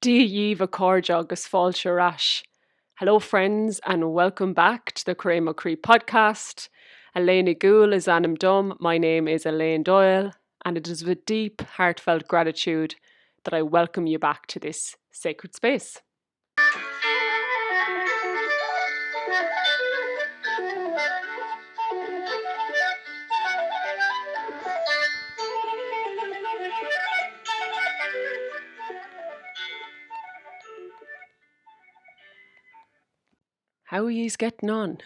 Díomh cóide agus fáilte arás. Hello friends and welcome back to the Chroí podcast. Elaine Ghoul is Anam Dum. My name is Elaine Doyle and it is with deep heartfelt gratitude that I welcome you back to this sacred space. How are yous getting on?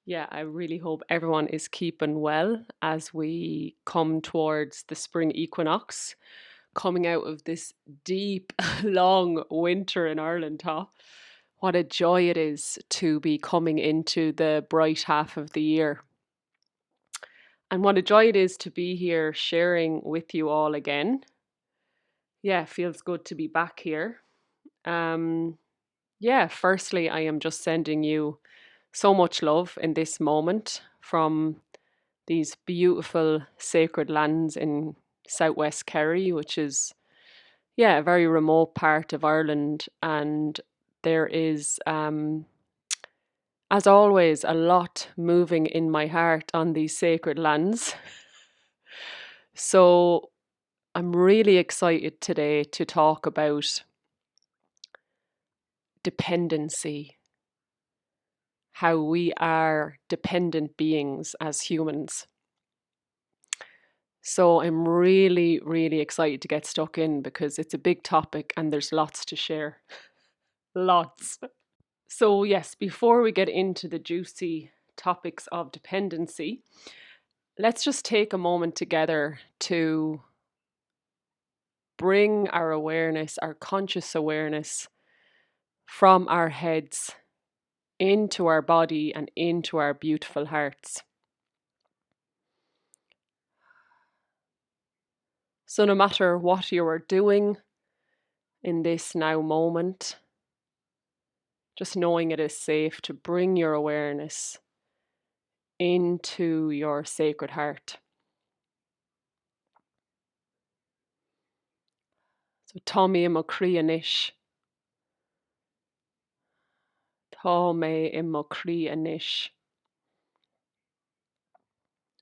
Yeah, I really hope everyone is keeping well as we come towards the spring equinox, coming out of this deep, long winter in Ireland, huh? What a joy it is to be coming into the bright half of the year. And what a joy it is to be here sharing with you all again. Yeah, it feels good to be back here. Firstly, I am just sending you so much love in this moment from these beautiful sacred lands in southwest Kerry, which is, a very remote part of Ireland. And there is, as always, a lot moving in my heart on these sacred lands. So I'm really excited today to talk about dependency, how we are dependent beings as humans. So I'm really, really excited to get stuck in because it's a big topic and there's lots to share. Lots. So yes, before we get into the juicy topics of dependency, let's just take a moment together to bring our awareness, our conscious awareness from our heads into our body and into our beautiful hearts. So no matter what you are doing in this now moment, just knowing it is safe to bring your awareness into your sacred heart. So tá mé mo crí anish. Tá mé mo crí anish.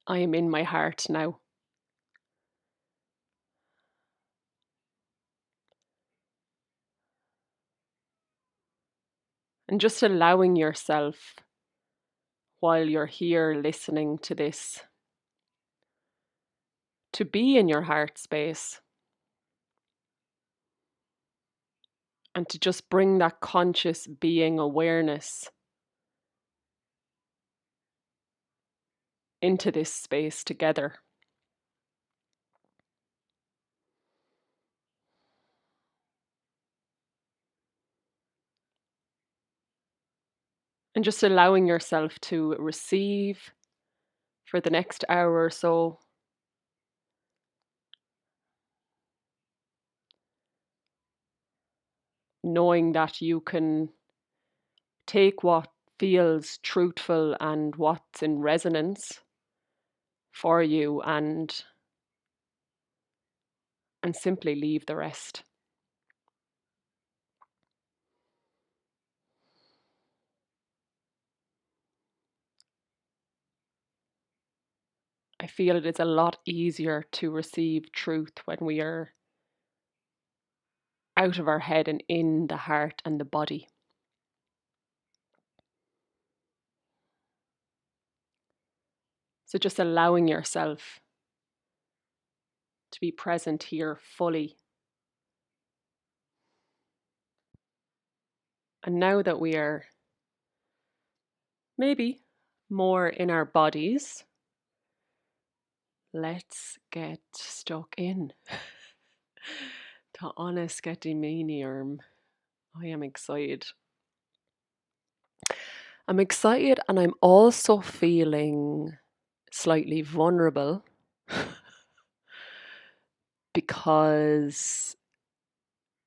I am in my heart now. And just allowing yourself, while you're here listening to this, to be in your heart space and to just bring that conscious being awareness into this space together. And just allowing yourself to receive for the next hour or so. Knowing that you can take what feels truthful and what's in resonance for you and simply leave the rest. I feel it is a lot easier to receive truth when we are out of our head and in the heart and the body. So just allowing yourself to be present here fully. And now that we are maybe more in our bodies, let's get stuck in. Tá honest getting miniarm. I am excited. I'm excited and I'm also feeling slightly vulnerable because,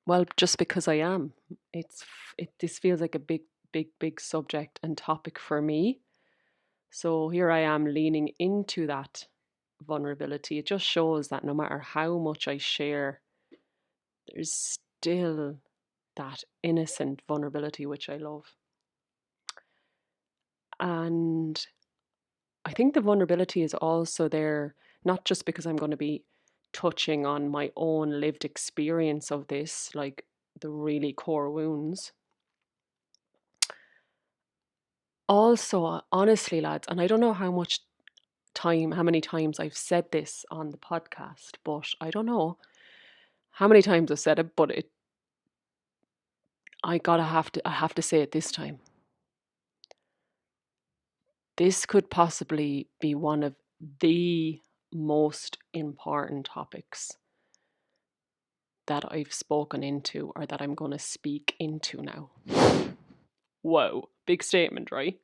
well, just because I am. This feels like a big subject and topic for me. So here I am leaning into that vulnerability. It just shows that no matter how much I share, there's still that innocent vulnerability, which I love. And I think the vulnerability is also there, not just because I'm going to be touching on my own lived experience of this, like the really core wounds. Also, honestly, lads, and I don't know how many times I've said this on the podcast, but I don't know how many times I've said it, but I have to say it this time. This could possibly be one of the most important topics that I've spoken into, or that I'm going to speak into now. Whoa, big statement, right?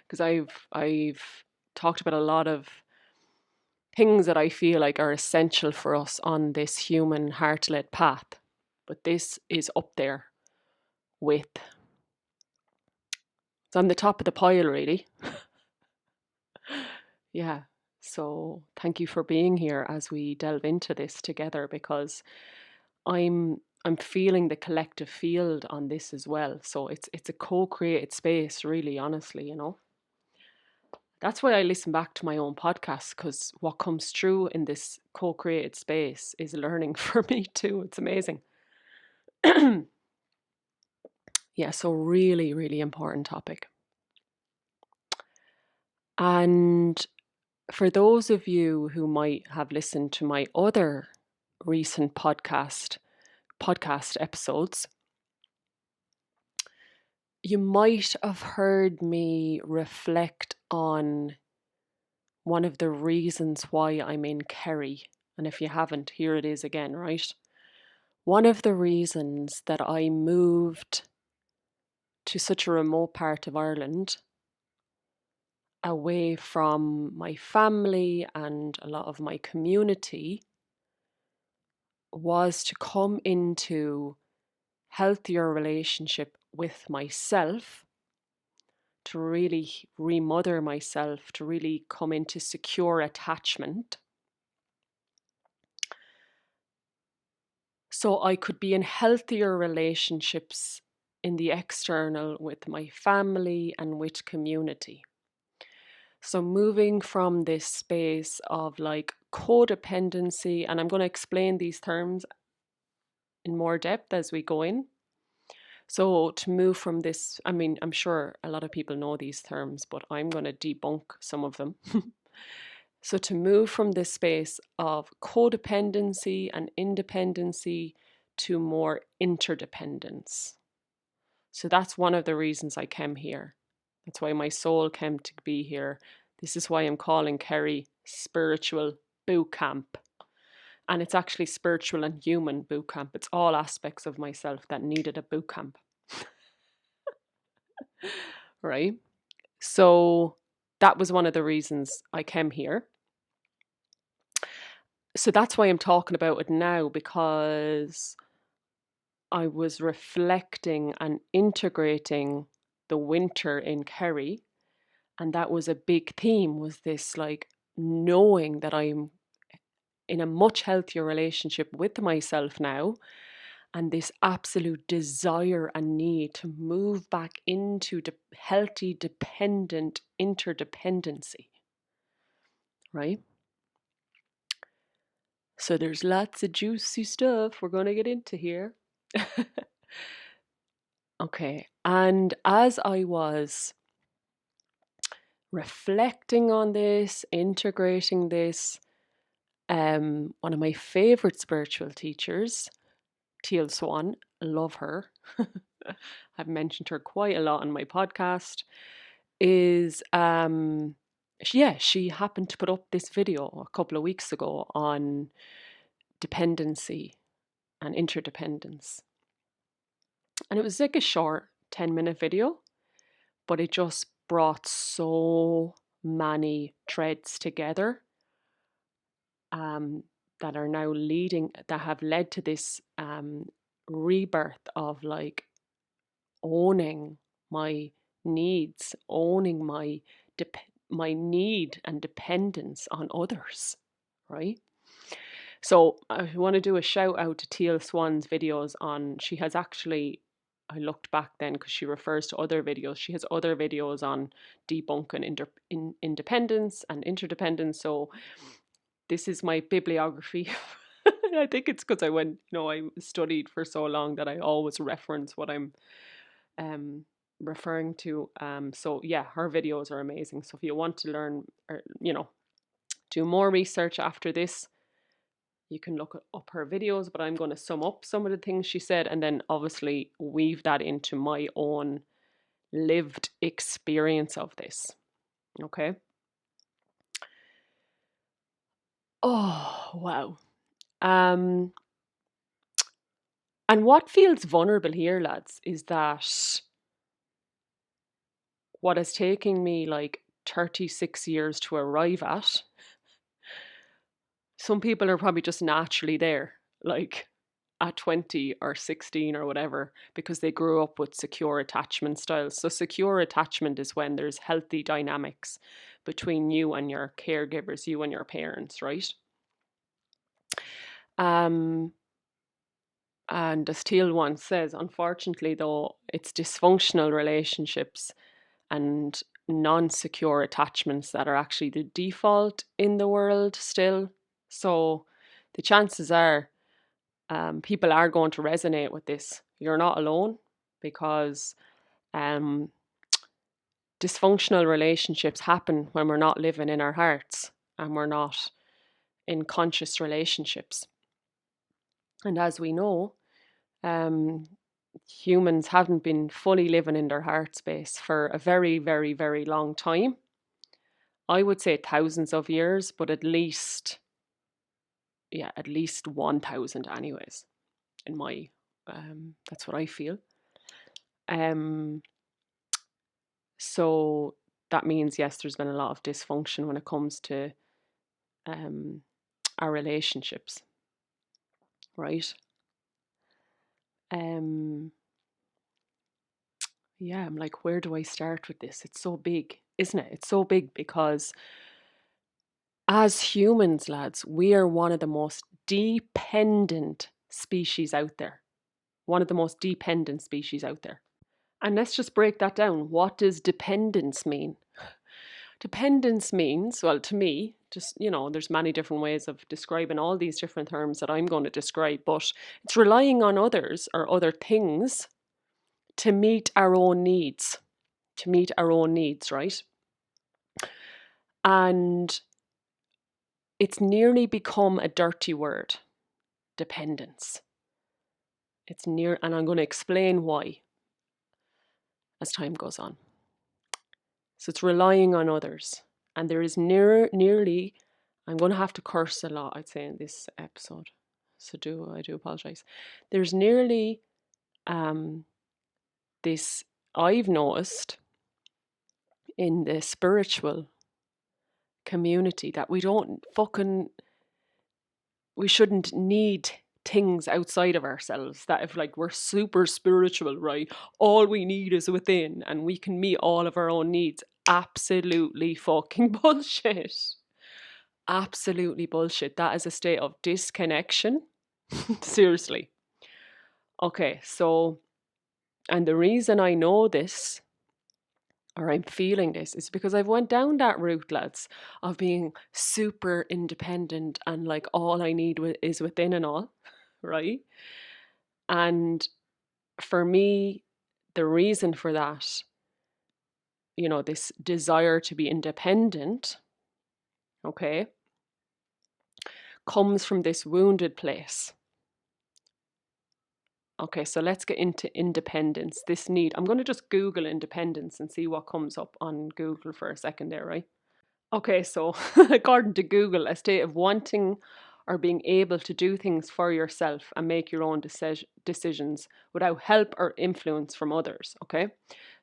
Because I've talked about a lot of things that I feel like are essential for us on this human heart-led path, but this is up there with, it's on the top of the pile, really. Yeah. So thank you for being here as we delve into this together, because I'm feeling the collective field on this as well. So it's a co-created space, really, honestly, you know. That's why I listen back to my own podcast, because what comes through in this co-created space is learning for me too. It's amazing. Yeah, so really, really important topic. And for those of you who might have listened to my other recent podcast episodes, you might have heard me reflect on one of the reasons why I'm in Kerry. And if you haven't, here it is again, right? One of the reasons that I moved to such a remote part of Ireland, away from my family and a lot of my community, was to come into healthier relationship with myself, to really remother myself, to really come into secure attachment, so I could be in healthier relationships in the external with my family and with community. So moving from this space of like codependency, and I'm going to explain these terms in more depth as we go in. So to move from this, I mean, I'm sure a lot of people know these terms, but I'm going to debunk some of them. So to move from this space of codependency and independency to more interdependence. So that's one of the reasons I came here. That's why my soul came to be here. This is why I'm calling Kerry Spiritual Boot Camp. And it's actually spiritual and human boot camp. It's all aspects of myself that needed a boot camp. Right? So that was one of the reasons I came here. So that's why I'm talking about it now, because I was reflecting and integrating the winter in Kerry, and that was a big theme, was this like knowing that I'm in a much healthier relationship with myself now, and this absolute desire and need to move back into healthy, dependent interdependency, right? So there's lots of juicy stuff we're going to get into here. Okay, and as I was reflecting on this, integrating this, one of my favorite spiritual teachers, Teal Swan, love her. I've mentioned her quite a lot on my podcast. Is she happened to put up this video a couple of weeks ago on dependency and interdependence. And it was like a short 10-minute video, but it just brought so many threads together, that are now that have led to this rebirth of like owning my needs, owning my need and dependence on others, right? So I want to do a shout out to Teal Swan's videos on, she has actually, I looked back then because she refers to other videos. She has other videos on debunking independence and interdependence. So this is my bibliography. I think it's because I went, I studied for so long that I always reference what I'm referring to. So yeah, her videos are amazing. So if you want to learn, or do more research after this, you can look up her videos, but I'm going to sum up some of the things she said and then obviously weave that into my own lived experience of this. Okay. Oh, wow. And what feels vulnerable here, lads, is that what is taking me like 36 years to arrive at, some people are probably just naturally there, like at 20 or 16 or whatever, because they grew up with secure attachment styles. So secure attachment is when there's healthy dynamics between you and your caregivers, you and your parents, right? And as Teal once says, unfortunately though, it's dysfunctional relationships and non-secure attachments that are actually the default in the world still. So the chances are people are going to resonate with this. You're not alone, because dysfunctional relationships happen when we're not living in our hearts and we're not in conscious relationships. And as we know, humans haven't been fully living in their heart space for a very, very, very long time. I would say thousands of years, but at least 1,000 anyways, in my, that's what I feel. So that means, yes, there's been a lot of dysfunction when it comes to our relationships, right? Yeah, I'm like, where do I start with this? It's so big, isn't it? It's so big because as humans, lads, we are one of the most dependent species out there. One of the most dependent species out there. And let's just break that down. What does dependence mean? Dependence means, well, to me, just, there's many different ways of describing all these different terms that I'm going to describe, but it's relying on others or other things to meet our own needs, right? And it's nearly become a dirty word, dependence. And I'm going to explain why as time goes on. So it's relying on others. And there is nearly, I'm going to have to curse a lot, I'd say, in this episode. So I do apologize. There's nearly this, I've noticed in the spiritual community, that we shouldn't need things outside of ourselves. That if like we're super spiritual, right, all we need is within and we can meet all of our own needs. Absolutely fucking bullshit. Absolutely bullshit. That is a state of disconnection. Seriously. Okay, so, and the reason I know this, or I'm feeling this, is because I've went down that route, lads, of being super independent and like all I need is within and all, right? And for me, the reason for that, this desire to be independent, okay, comes from this wounded place. Okay, so let's get into independence. This need, I'm going to just Google independence and see what comes up on Google for a second there, right? Okay, so according to Google, a state of wanting or being able to do things for yourself and make your own decisions without help or influence from others, okay?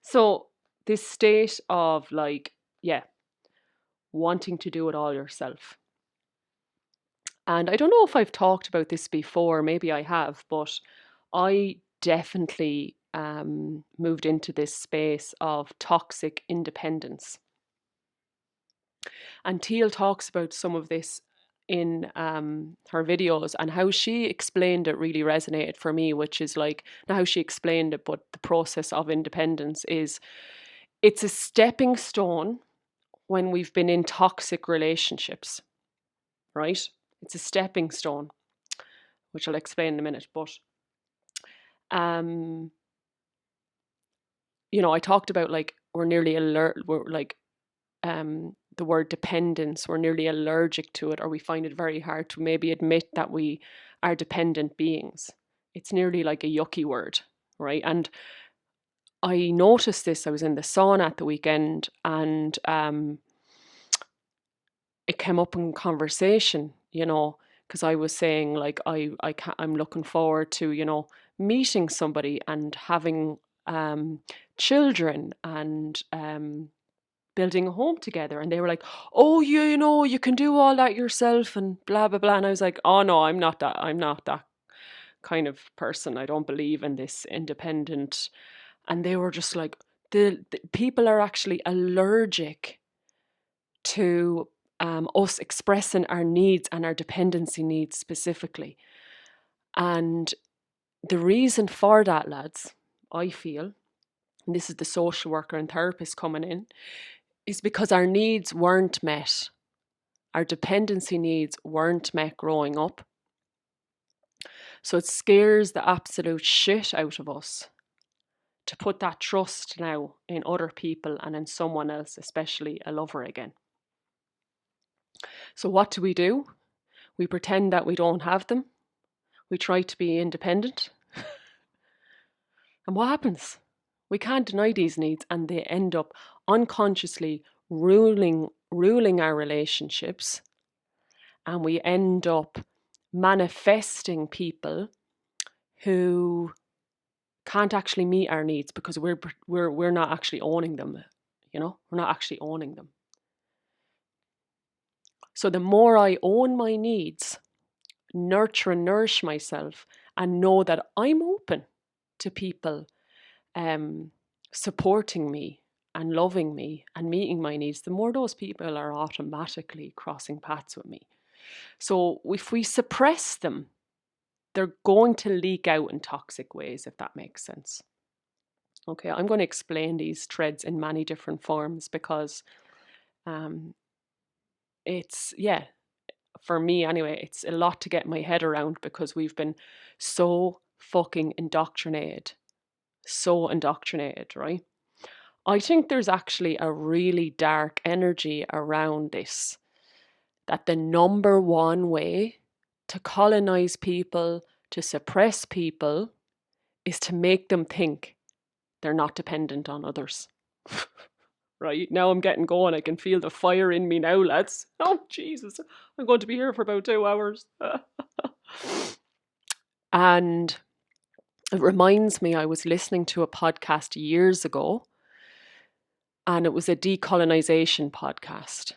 So this state of like, wanting to do it all yourself. And I don't know if I've talked about this before, maybe I have, but I definitely moved into this space of toxic independence. And Teal talks about some of this in her videos, and how she explained it really resonated for me, which is like, not how she explained it, but the process of independence is, it's a stepping stone when we've been in toxic relationships, right? It's a stepping stone, which I'll explain in a minute. But um, I talked about like we're nearly alert. We're like the word dependence. We're nearly allergic to it, or we find it very hard to maybe admit that we are dependent beings. It's nearly like a yucky word, right? And I noticed this. I was in the sauna at the weekend, and it came up in conversation, because I was saying like I'm looking forward to, meeting somebody and having children and building a home together. And they were like, oh, you can do all that yourself and blah blah blah. And I was like, oh no, I'm not that kind of person. I don't believe in this independent. And they were just like, the people are actually allergic to us expressing our needs and our dependency needs specifically. And the reason for that, lads, I feel, and this is the social worker and therapist coming in, is because our needs weren't met. Our dependency needs weren't met growing up. So it scares the absolute shit out of us to put that trust now in other people and in someone else, especially a lover again. So what do? We pretend that we don't have them. We try to be independent. And what happens? We can't deny these needs, and they end up unconsciously ruling our relationships, and we end up manifesting people who can't actually meet our needs because we're not actually owning them. We're not actually owning them. So the more I own my needs, nurture and nourish myself, and know that I'm open to people supporting me and loving me and meeting my needs, the more those people are automatically crossing paths with me. So if we suppress them, they're going to leak out in toxic ways, if that makes sense. Okay, I'm going to explain these threads in many different forms because it's, for me anyway, it's a lot to get my head around because we've been so fucking indoctrinated, right? I think there's actually a really dark energy around this, that the number one way to colonize people, to suppress people, is to make them think they're not dependent on others. Right, now I'm getting going. I can feel the fire in me now, lads. Oh, Jesus. I'm going to be here for about 2 hours. And it reminds me, I was listening to a podcast years ago, and it was a decolonization podcast.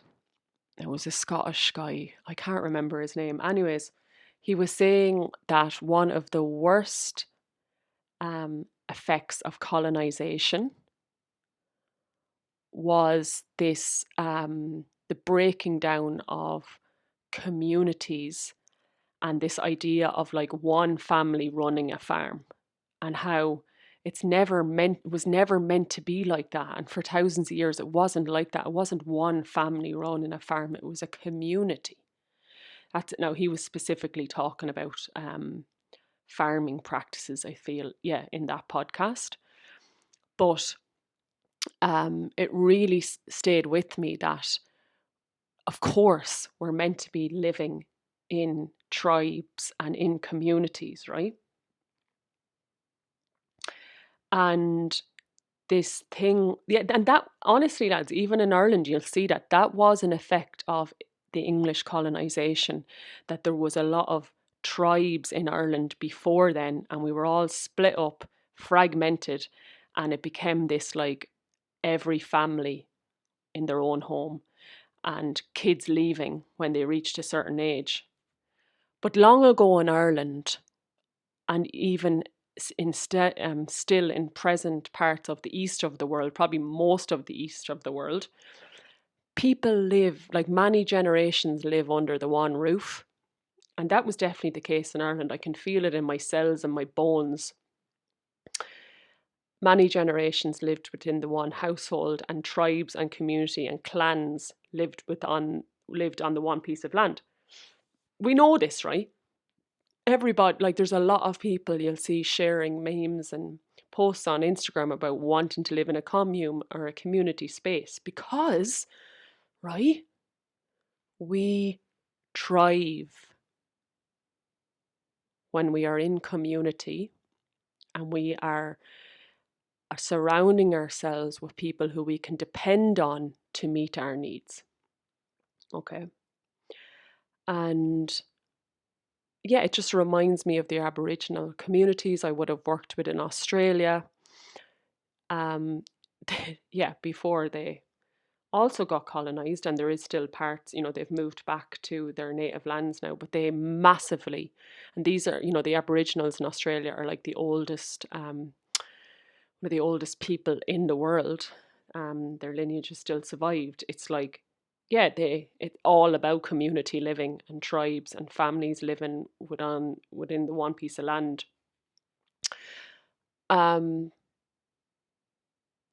It was a Scottish guy. I can't remember his name. Anyways, he was saying that one of the worst effects of colonization was this the breaking down of communities, and this idea of like one family running a farm, and how was never meant to be like that. And for thousands of years it wasn't like that. It wasn't one family running a farm, it was a community. Now he was specifically talking about farming practices, I feel, in that podcast. But it really stayed with me that, of course, we're meant to be living in tribes and in communities, right? And this thing, and that, honestly, lads, even in Ireland, you'll see that was an effect of the English colonization, that there was a lot of tribes in Ireland before then, and we were all split up, fragmented, and it became this like every family in their own home, and kids leaving when they reached a certain age. But long ago in Ireland, and even still in present parts of the east of the world, probably most of the east of the world, people live, like many generations live under the one roof. And that was definitely the case in Ireland. I can feel it in my cells and my bones. Many generations lived within the one household, and tribes and community and clans lived on the one piece of land. We know this, right? Everybody, like there's a lot of people you'll see sharing memes and posts on Instagram about wanting to live in a commune or a community space because, right, we thrive when we are in community and we are surrounding ourselves with people who we can depend on to meet our needs. Okay. And yeah, it just reminds me of the Aboriginal communities I would have worked with in Australia. Yeah, before they also got colonized, and there is still parts, they've moved back to their native lands now, but they massively, and these are, the Aboriginals in Australia are like one of the oldest people in the world. Their lineage is still survived. It's like, yeah, it's all about community living and tribes and families living within the one piece of land.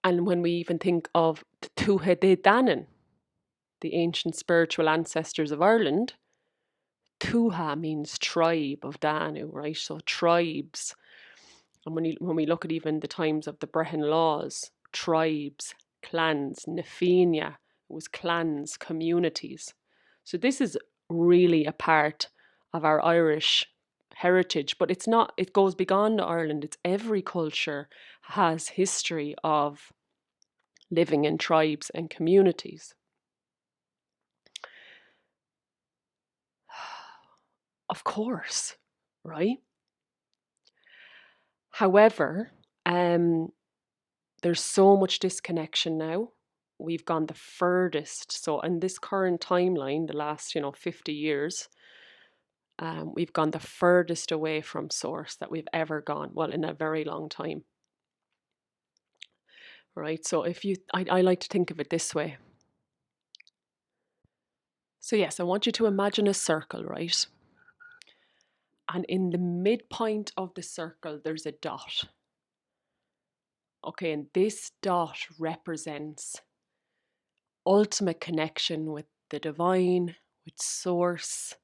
And when we even think of the Tuatha De Danann, the ancient spiritual ancestors of Ireland, Tuatha means tribe of Danu, right? So tribes. And when we look at even the times of the Brehon laws, tribes, clans, Nefenia, it was clans, communities. So this is really a part of our Irish heritage, but it's not, it goes beyond Ireland. It's every culture has history of living in tribes and communities. Of course, right? However, there's so much disconnection now. We've gone the furthest. So in this current timeline, the last, 50 years, we've gone the furthest away from source that we've ever gone. Well, in a very long time. Right. So I like to think of it this way. So yes, I want you to imagine a circle, right? And in the midpoint of the circle, there's a dot. Okay, and this dot represents ultimate connection with the divine, with source.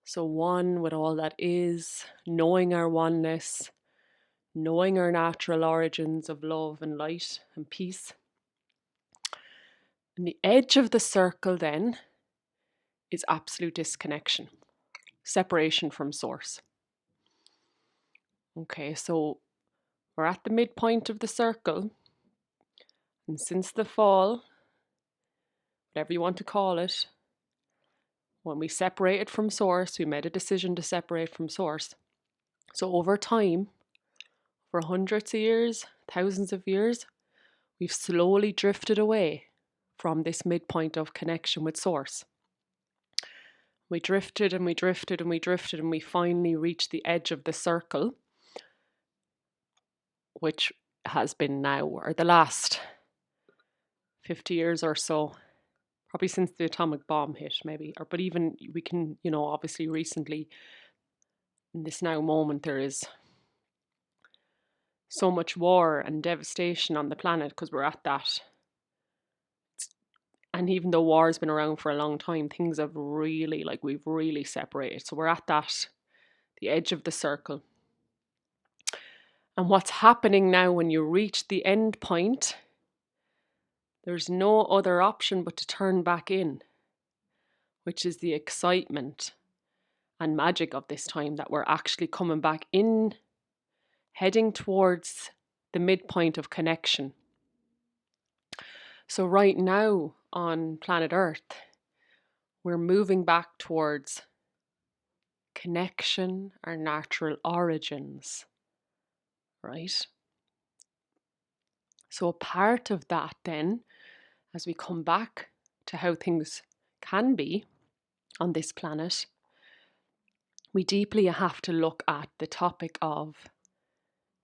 So one with all that is, knowing our oneness, knowing our natural origins of love and light and peace. And the edge of the circle then is absolute disconnection, separation from source. Okay, so we're at the midpoint of the circle, and since the fall, whatever you want to call it, when we separated from source, we made a decision to separate from source. So over time, for hundreds of years, thousands of years, we've slowly drifted away from this midpoint of connection with source. We drifted and we drifted and we drifted, and we finally reached the edge of the circle, which has been now, or the last 50 years or so, probably since the atomic bomb hit, maybe, but even we can, obviously recently, in this now moment, there is so much war and devastation on the planet because we're at that. And even though war's been around for a long time, things have really, we've really separated. So we're at the edge of the circle. And what's happening now when you reach the end point, there's no other option but to turn back in, which is the excitement and magic of this time, that we're actually coming back in, heading towards the midpoint of connection. So right now on planet Earth, we're moving back towards connection, our natural origins, right? So a part of that then, as we come back to how things can be on this planet, we deeply have to look at the topic of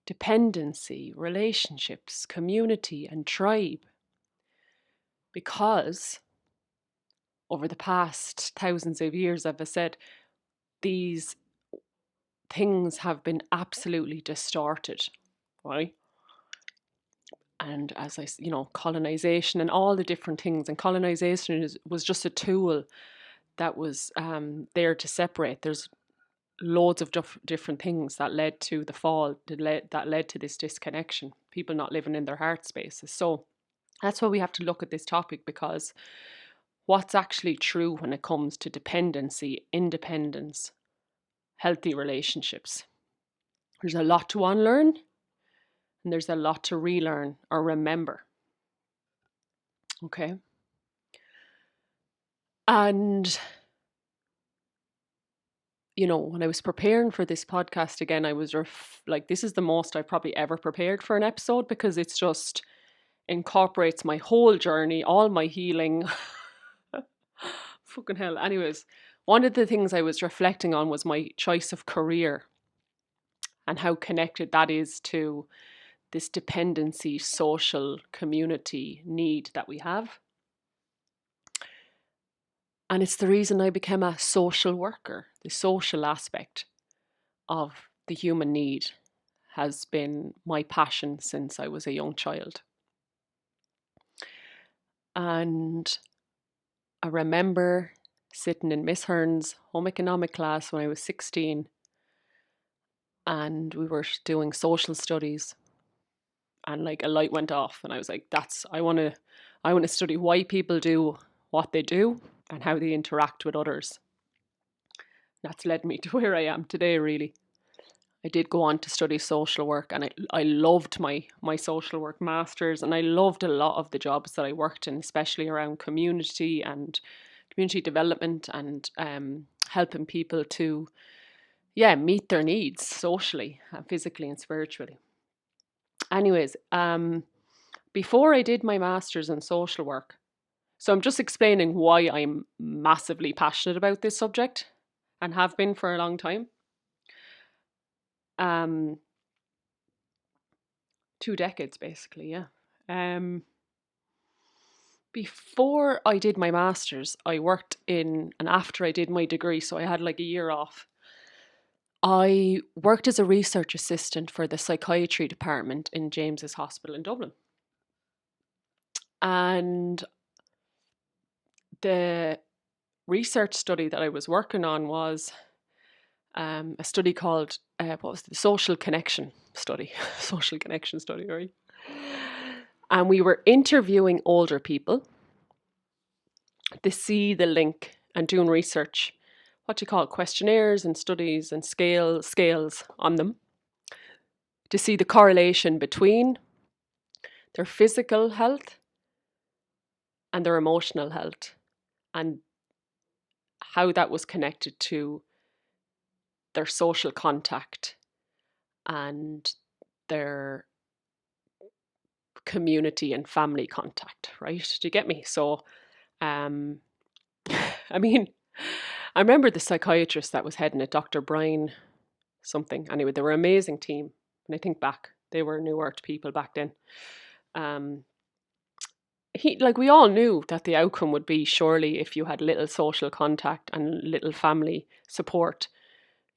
dependency, relationships, community, and tribe. Because over the past thousands of years, as I said, these things have been absolutely distorted, right? And as colonization and all the different things, and colonization was just a tool that was there to separate. There's loads of different things that led to the fall, that led to this disconnection, people not living in their heart spaces. So that's why we have to look at this topic, because what's actually true when it comes to dependency, independence, healthy relationships. There's a lot to unlearn, and there's a lot to relearn or remember. Okay. And, when I was preparing for this podcast again, I was this is the most I've probably ever prepared for an episode, because it's just incorporates my whole journey, all my healing. Fucking hell. Anyways, one of the things I was reflecting on was my choice of career and how connected that is to this dependency, social community need that we have. And it's the reason I became a social worker. The social aspect of the human need has been my passion since I was a young child. And I remember sitting in Miss Hearn's home economic class when I was 16, and we were doing social studies, and a light went off, and I was like, I want to study why people do what they do and how they interact with others. That's led me to where I am today, really. I did go on to study social work, and I loved my social work masters, and I loved a lot of the jobs that I worked in, especially around community and community development and helping people to meet their needs socially, physically and spiritually. Anyways, before I did my master's in social work, so I'm just explaining why I'm massively passionate about this subject and have been for a long time. 2 decades, basically, yeah. Before I did my master's, I worked and after I did my degree, so I had a year off, I worked as a research assistant for the psychiatry department in James's Hospital in Dublin. And the research study that I was working on was a study called, the social connection study? Social connection study, right? And we were interviewing older people to see the link and doing research, questionnaires and studies and scales on them, to see the correlation between their physical health and their emotional health, and how that was connected to their social contact and their community and family contact, right? Do you get me? So, I mean, I remember the psychiatrist that was heading it, Dr. Brian something. Anyway, they were an amazing team. When I think back, they were New Earth people back then. We all knew that the outcome would be, surely, if you had little social contact and little family support,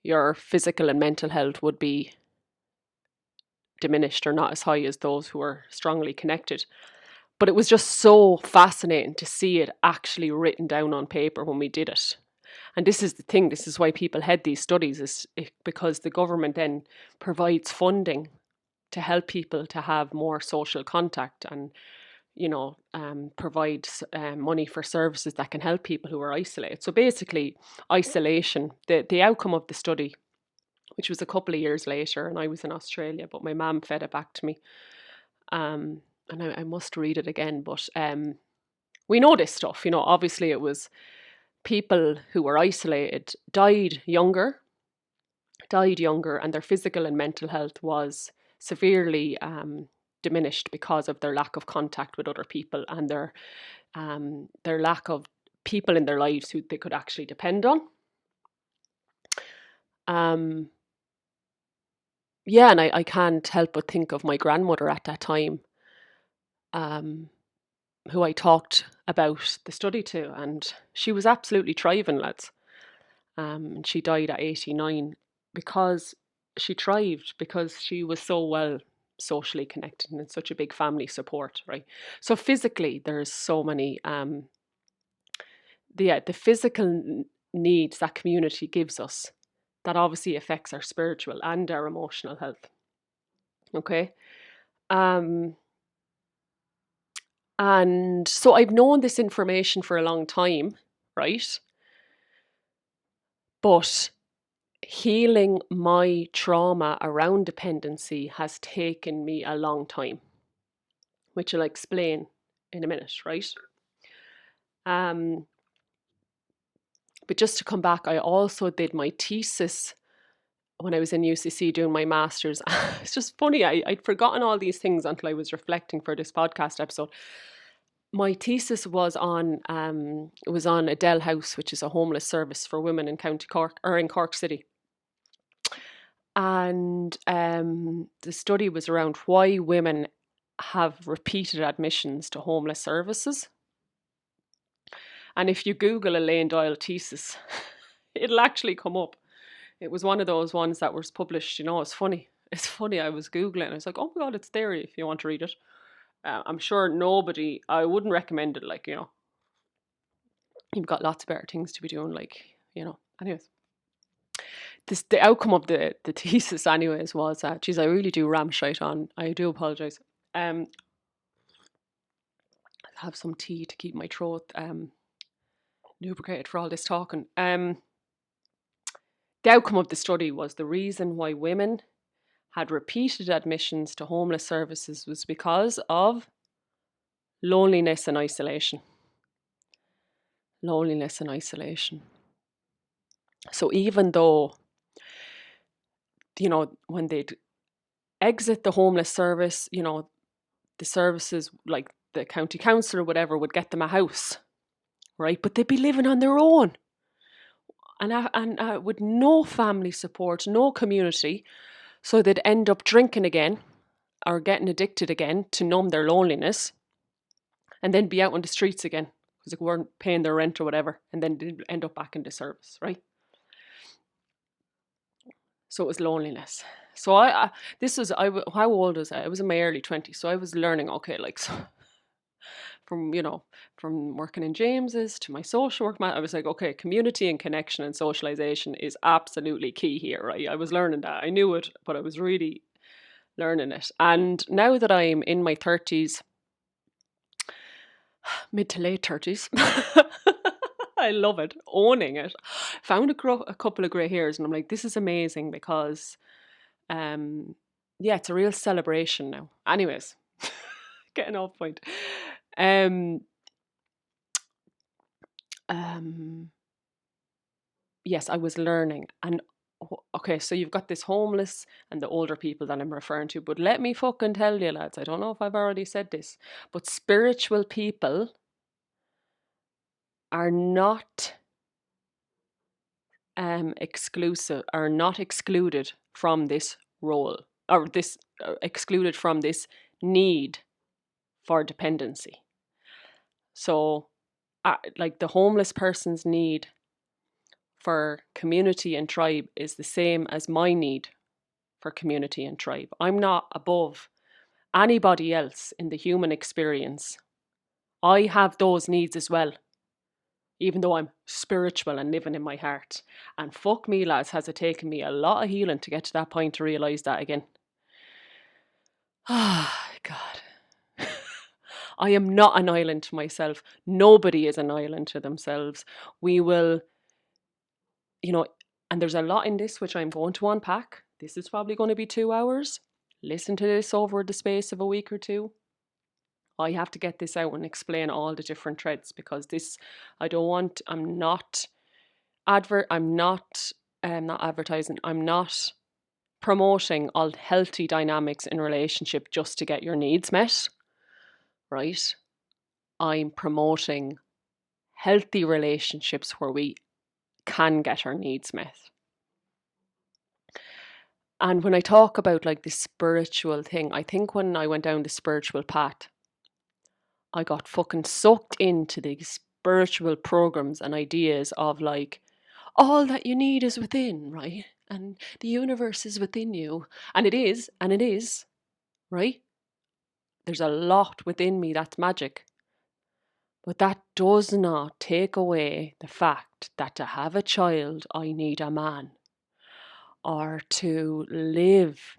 your physical and mental health would be diminished or not as high as those who are strongly connected. But it was just so fascinating to see it actually written down on paper when we did it. And this is the thing, this is why people head these studies, is because the government then provides funding to help people to have more social contact and, provides money for services that can help people who are isolated. So basically, isolation, the outcome of the study, which was a couple of years later, and I was in Australia, but my mum fed it back to me. And I must read it again, but we know this stuff, obviously it was people who were isolated died younger, and their physical and mental health was severely diminished because of their lack of contact with other people and their lack of people in their lives who they could actually depend on. Yeah, and I can't help but think of my grandmother at that time, who I talked about the study too, and she was absolutely thriving, lads. And she died at 89 because she thrived, because she was so well socially connected and in such a big family support, right? So physically, there's so many, the physical needs that community gives us that obviously affects our spiritual and our emotional health. Okay. Um, and so I've known this information for a long time, right? But healing my trauma around dependency has taken me a long time, which I'll explain in a minute, right? Um, but just to come back, I also did my thesis when I was in UCC doing my master's. It's just funny, I'd forgotten all these things until I was reflecting for this podcast episode. My thesis was on it was on Adele House, which is a homeless service for women in County Cork, or in Cork City. And the study was around why women have repeated admissions to homeless services. And if you Google Elaine Doyle thesis, it'll actually come up. It was one of those ones that was published, it's funny. It's funny, I was Googling, I was like, oh my God, it's there if you want to read it. I'm sure I wouldn't recommend it, you've got lots of better things to be doing, anyways. The outcome of the thesis anyways was, geez, I really do ram shite on, I do apologise. I'll have some tea to keep my throat lubricated for all this talking. The outcome of the study was the reason why women had repeated admissions to homeless services was because of loneliness and isolation. Loneliness and isolation. So even though, when they'd exit the homeless service, the services like the county council or whatever would get them a house, right? But they'd be living on their own. And with no family support, no community. So they'd end up drinking again or getting addicted again to numb their loneliness, and then be out on the streets again because they weren't paying their rent or whatever, and then they'd end up back in the service, right? So it was loneliness. So how old was I? I was in my early 20s, so I was learning, okay, so from working in James's to my social work, I was like, okay, community and connection and socialization is absolutely key here, right? I was learning that. I knew it, but I was really learning it. And now that I'm in my 30s, mid to late 30s, I love it, owning it. Found a couple of grey hairs, and I'm like, this is amazing because, it's a real celebration now. Anyways, getting off point. Yes, I was learning. And okay, so you've got this homeless and the older people that I'm referring to, but let me fucking tell you, lads, I don't know if I've already said this, but spiritual people are not excluded from this role, or this excluded from this need for dependency. So like the homeless person's need for community and tribe is the same as my need for community and tribe. I'm not above anybody else in the human experience. I have those needs as well, even though I'm spiritual and living in my heart. And fuck me, lads, has it taken me a lot of healing to get to that point to realise that again. Ah, God. I am not an island to myself. Nobody is an island to themselves. We will, and there's a lot in this which I'm going to unpack. This is probably going to be 2 hours. Listen to this over the space of a week or two. I have to get this out and explain all the different threads, because I'm not advertising, I'm not promoting all healthy dynamics in relationship just to get your needs met, right? I'm promoting healthy relationships where we can get our needs met. And when I talk about like the spiritual thing, I think when I went down the spiritual path, I got fucking sucked into these spiritual programs and ideas of like, all that you need is within, right? And the universe is within you. And it is, right? There's a lot within me that's magic. But that does not take away the fact that to have a child, I need a man. Or to live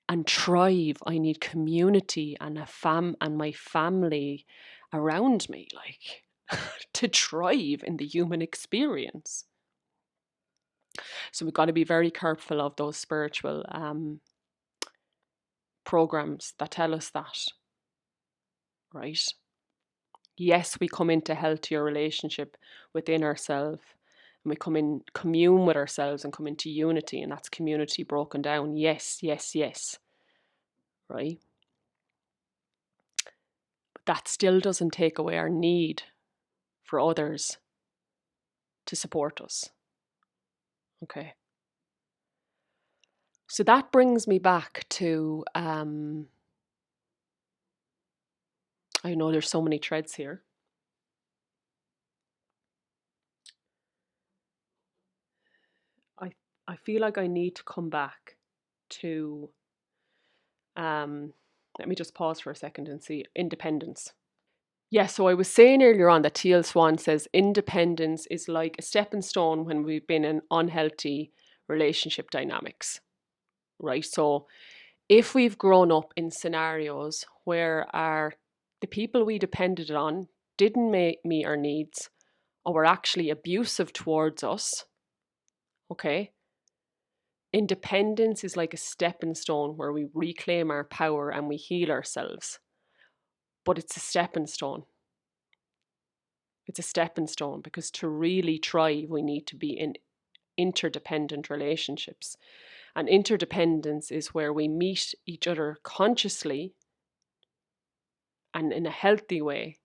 and thrive, I need community and and my family around me, like to thrive in the human experience. So we've got to be very careful of those spiritual programs that tell us that, right? Yes, we come into healthier relationship within ourselves, and we come in commune with ourselves and come into unity, and that's community broken down. Yes, yes, yes, right? But that still doesn't take away our need for others to support us. Okay. So that brings me back to, I know there's so many threads here. I feel like I need to come back to, let me just pause for a second and see, independence. Yeah, so I was saying earlier on that Teal Swan says independence is like a stepping stone when we've been in unhealthy relationship dynamics, right? So if we've grown up in scenarios where the people we depended on didn't meet our needs or were actually abusive towards us, okay, independence is like a stepping stone where we reclaim our power and we heal ourselves. But it's a stepping stone. It's a stepping stone because to really thrive, we need to be in interdependent relationships. And interdependence is where we meet each other consciously and in a healthy way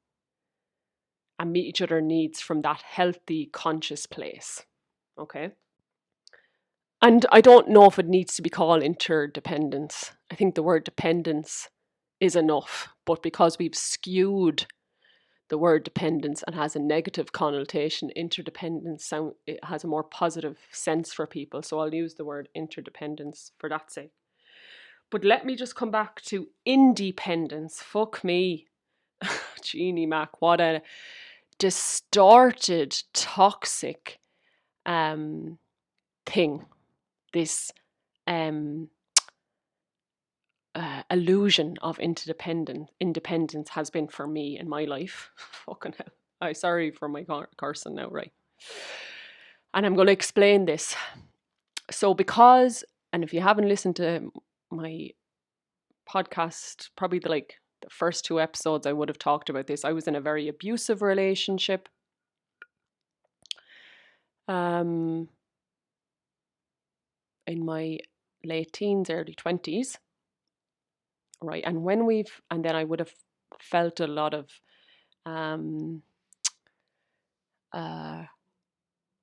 and meet each other's needs from that healthy, conscious place. Okay? And I don't know if it needs to be called interdependence. I think the word dependence is enough. But because we've skewed the word dependence and has a negative connotation, interdependence it has a more positive sense for people. So I'll use the word interdependence for that sake. But let me just come back to independence. Fuck me. Jeannie Mac, what a distorted, toxic thing this illusion of independence has been for me in my life. Fucking hell. I'm sorry for my cursing now, right? And I'm going to explain this. So because, and if you haven't listened to my podcast, probably the first two episodes I would have talked about this. I was in a very abusive relationship. In my late teens, early 20s. Right. And then I would have felt a lot of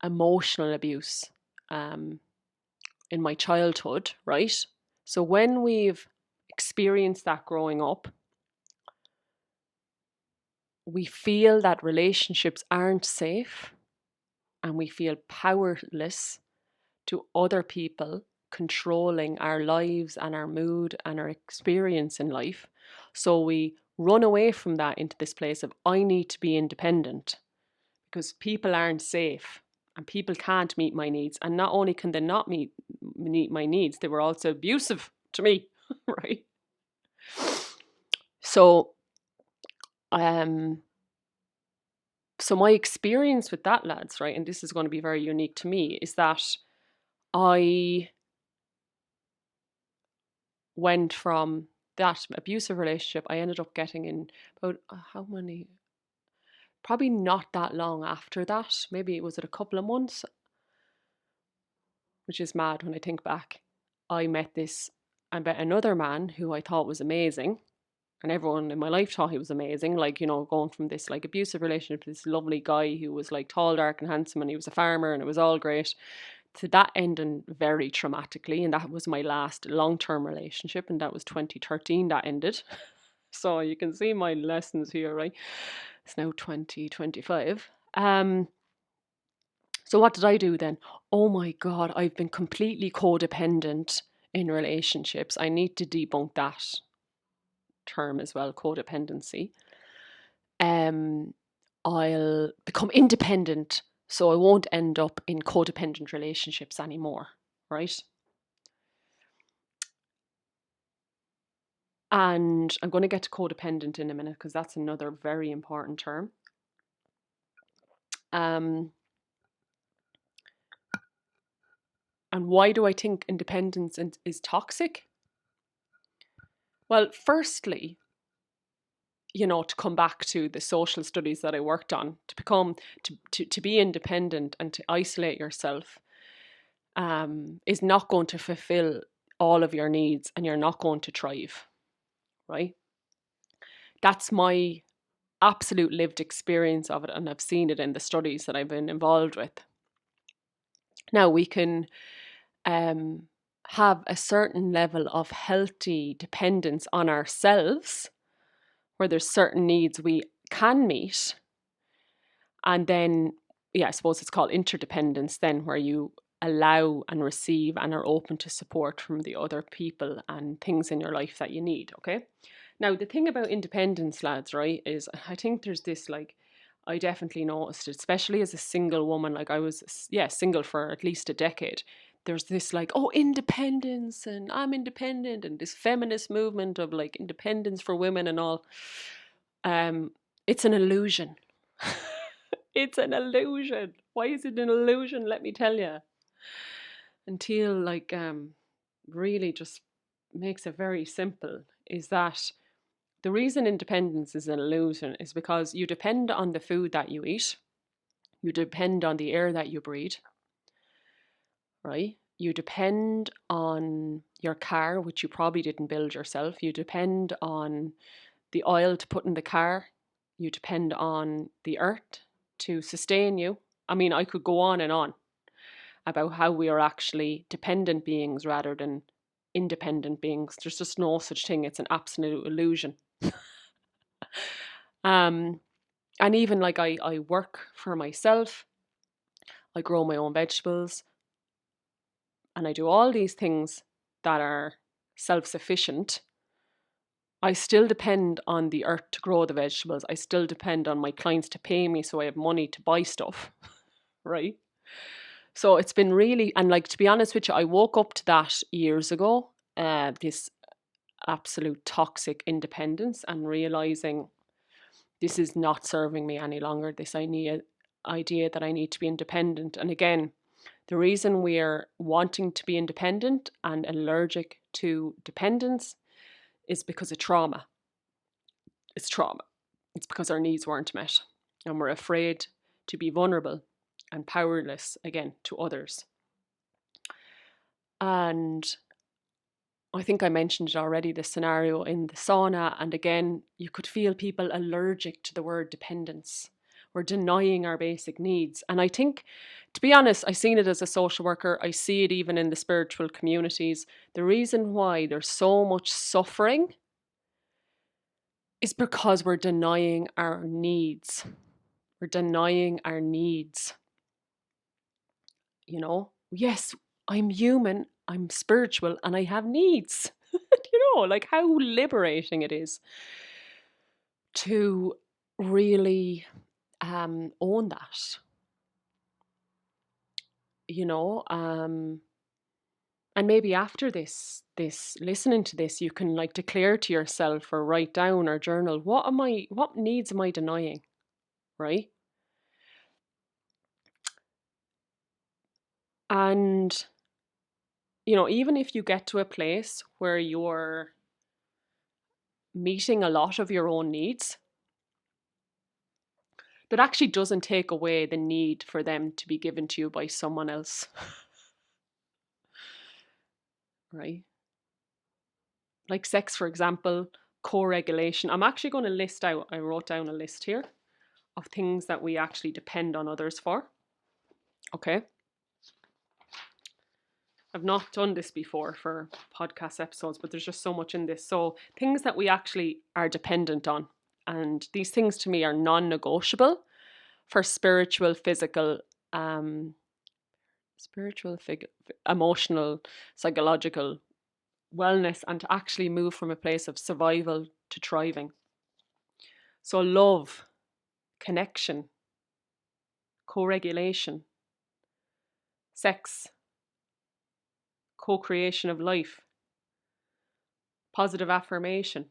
emotional abuse in my childhood, right? So when we've experienced that growing up, we feel that relationships aren't safe and we feel powerless to other people controlling our lives and our mood and our experience in life. So we run away from that into this place of, I need to be independent because people aren't safe and people can't meet my needs. And not only can they not meet my needs, they were also abusive to me, right? So, so my experience with that, lads, right, and this is going to be very unique to me, is that I went from that abusive relationship. I ended up getting in about how many? Probably not that long after that. Maybe it was a couple of months, which is mad when I think back. I met another man who I thought was amazing. And everyone in my life thought he was amazing. Like, you know, going from this like abusive relationship to this lovely guy who was like tall, dark and handsome, and he was a farmer and it was all great, to that ending very traumatically. And that was my last long-term relationship, and that was 2013 that ended. So you can see my lessons here, right? It's now 2025. So what did I do then? Oh my God, I've been completely codependent in relationships. I need to debunk that term as well, codependency. Um, I'll become independent so I won't end up in codependent relationships anymore, right? And I'm going to get to codependent in a minute because that's another very important term. And why do I think independence is toxic? Well, firstly, to come back to the social studies that I worked on, to be independent and to isolate yourself is not going to fulfill all of your needs, and you're not going to thrive, right? That's my absolute lived experience of it, and I've seen it in the studies that I've been involved with. Now, we can have a certain level of healthy dependence on ourselves, where there's certain needs we can meet. And then, I suppose it's called interdependence, then, where you allow and receive and are open to support from the other people and things in your life that you need. Okay. Now, the thing about independence, lads, right, is I think there's this, like, I definitely noticed it, especially as a single woman. Like, I was, single for at least a decade. There's this, like, oh, independence, and I'm independent, and this feminist movement of, like, independence for women and all. It's an illusion. It's an illusion. Why is it an illusion? Let me tell you. Until, like, really just makes it very simple, is that the reason independence is an illusion is because you depend on the food that you eat. You depend on the air that you breathe, right? You depend on your car, which you probably didn't build yourself. You depend on the oil to put in the car. You depend on the earth to sustain you. I mean, I could go on and on about how we are actually dependent beings rather than independent beings. There's just no such thing. It's an absolute illusion. And even, like, I work for myself. I grow my own vegetables. And I do all these things that are self-sufficient. I still depend on the earth to grow the vegetables. I still depend on my clients to pay me so I have money to buy stuff, right? So it's been really, and, like, to be honest with you, I woke up to that years ago, this absolute toxic independence, and realizing this is not serving me any longer. This idea that I need to be independent. And again, the reason we're wanting to be independent and allergic to dependence is because of trauma. It's trauma. It's because our needs weren't met, and we're afraid to be vulnerable and powerless again to others. And I think I mentioned it already, the scenario in the sauna. And again, you could feel people allergic to the word dependence. We're denying our basic needs. And I think, to be honest, I've seen it as a social worker. I see it even in the spiritual communities. The reason why there's so much suffering is because we're denying our needs. We're denying our needs. Yes, I'm human, I'm spiritual, and I have needs. Like, how liberating it is to really own that. And maybe after this listening to this, you can, like, declare to yourself or write down or journal, what needs am I denying, right? And even if you get to a place where you're meeting a lot of your own needs, that actually doesn't take away the need for them to be given to you by someone else. Right? Like sex, for example, co-regulation. I'm actually going to list out, I wrote down a list here of things that we actually depend on others for. Okay. I've not done this before for podcast episodes, but there's just so much in this. So things that we actually are dependent on. And these things to me are non-negotiable for emotional, psychological wellness, and to actually move from a place of survival to thriving. So love, connection, co-regulation, sex, co-creation of life, positive affirmation,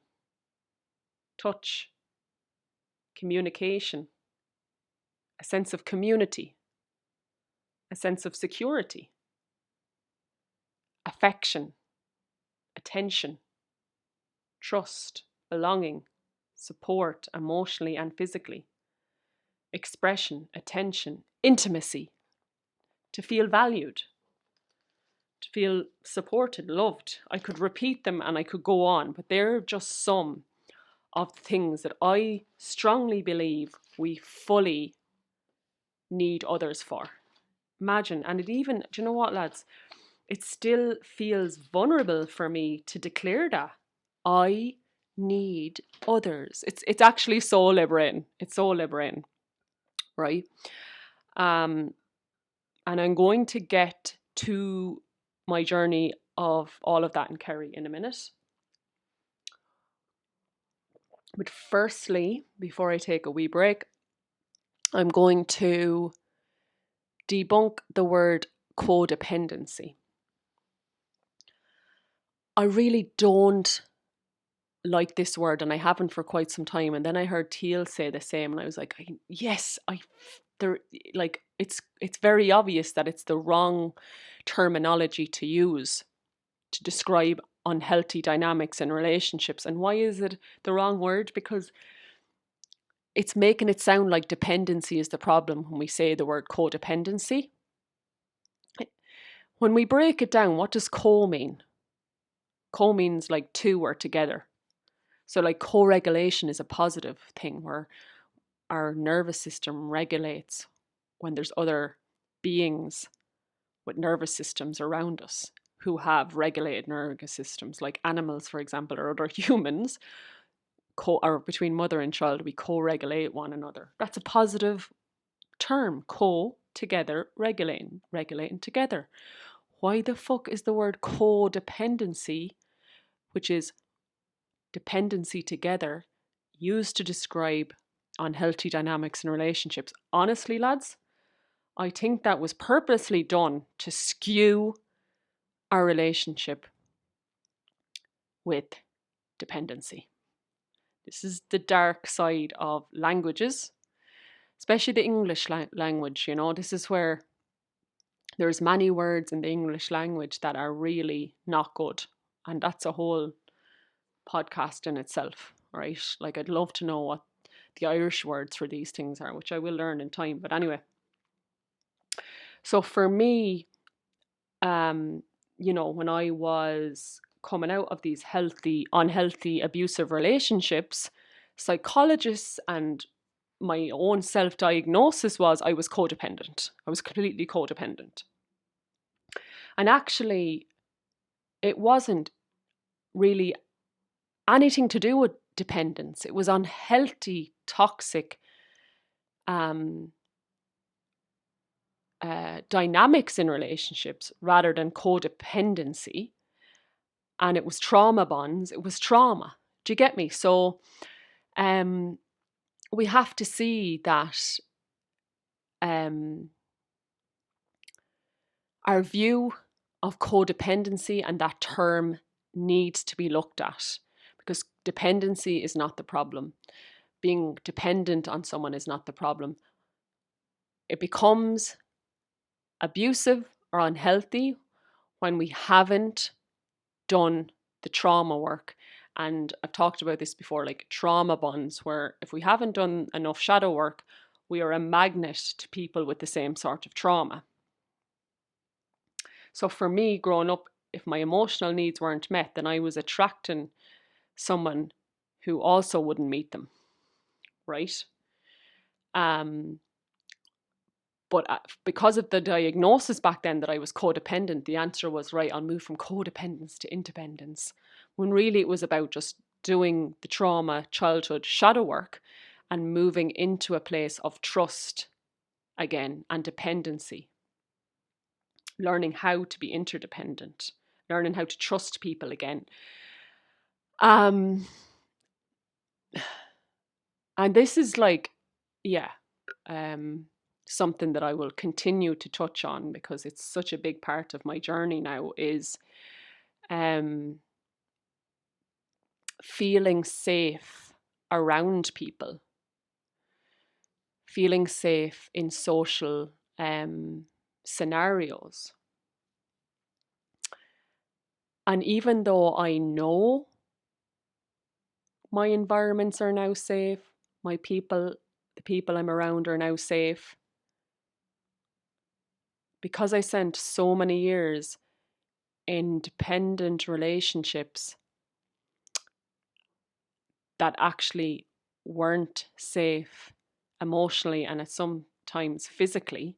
touch, communication, a sense of community, a sense of security, affection, attention, trust, belonging, support emotionally and physically, expression, attention, intimacy, to feel valued, to feel supported, loved. I could repeat them and I could go on, but they're just some of the things that I strongly believe we fully need others for. Imagine, and it even, do you know what, lads? It still feels vulnerable for me to declare that. I need others. It's actually so liberating. It's so liberating, right? And I'm going to get to my journey of all of that in Kerry in a minute. But firstly, before I take a wee break, I'm going to debunk the word codependency. I really don't like this word, and I haven't for quite some time. And then I heard Teal say the same, and I was like, yes, it's very obvious that it's the wrong terminology to use to describe unhealthy dynamics in relationships. And why is it the wrong word? Because it's making it sound like dependency is the problem when we say the word codependency. When we break it down, what does co mean? Co means like two or together. So like co-regulation is a positive thing where our nervous system regulates when there's other beings with nervous systems around us who have regulated nervous systems, like animals, for example, or other humans, or between mother and child, we co-regulate one another. That's a positive term. Together, regulating together. Why the fuck is the word codependency, which is dependency together, used to describe unhealthy dynamics in relationships? Honestly, lads, I think that was purposely done to skew our relationship with dependency. This is the dark side of languages, especially the English language. You know, this is where there's many words in the English language that are really not good. And that's a whole podcast in itself, right? Like, I'd love to know what the Irish words for these things are, which I will learn in time. But anyway, so for me, when I was coming out of these unhealthy, abusive relationships, psychologists and my own self-diagnosis was I was codependent. I was completely codependent. And actually, it wasn't really anything to do with dependence. It was unhealthy, toxic dynamics in relationships rather than codependency. And it was trauma bonds. It was trauma. Do you get me? So we have to see that our view of codependency and that term needs to be looked at, because dependency is not the problem. Being dependent on someone is not the problem. It becomes abusive or unhealthy when we haven't done the trauma work. And I've talked about this before, like trauma bonds, where if we haven't done enough shadow work, we are a magnet to people with the same sort of trauma. So for me, growing up, if my emotional needs weren't met, then I was attracting someone who also wouldn't meet them, right? But because of the diagnosis back then that I was codependent, the answer was, right, I'll move from codependence to independence. When really it was about just doing the trauma, childhood shadow work and moving into a place of trust again and dependency. Learning how to be interdependent, learning how to trust people again. And this is like, yeah, something that I will continue to touch on because it's such a big part of my journey now, is feeling safe around people, feeling safe in social scenarios. And even though I know my environments are now safe, my people, the people I'm around are now safe, because I spent so many years in dependent relationships that actually weren't safe emotionally and sometimes physically,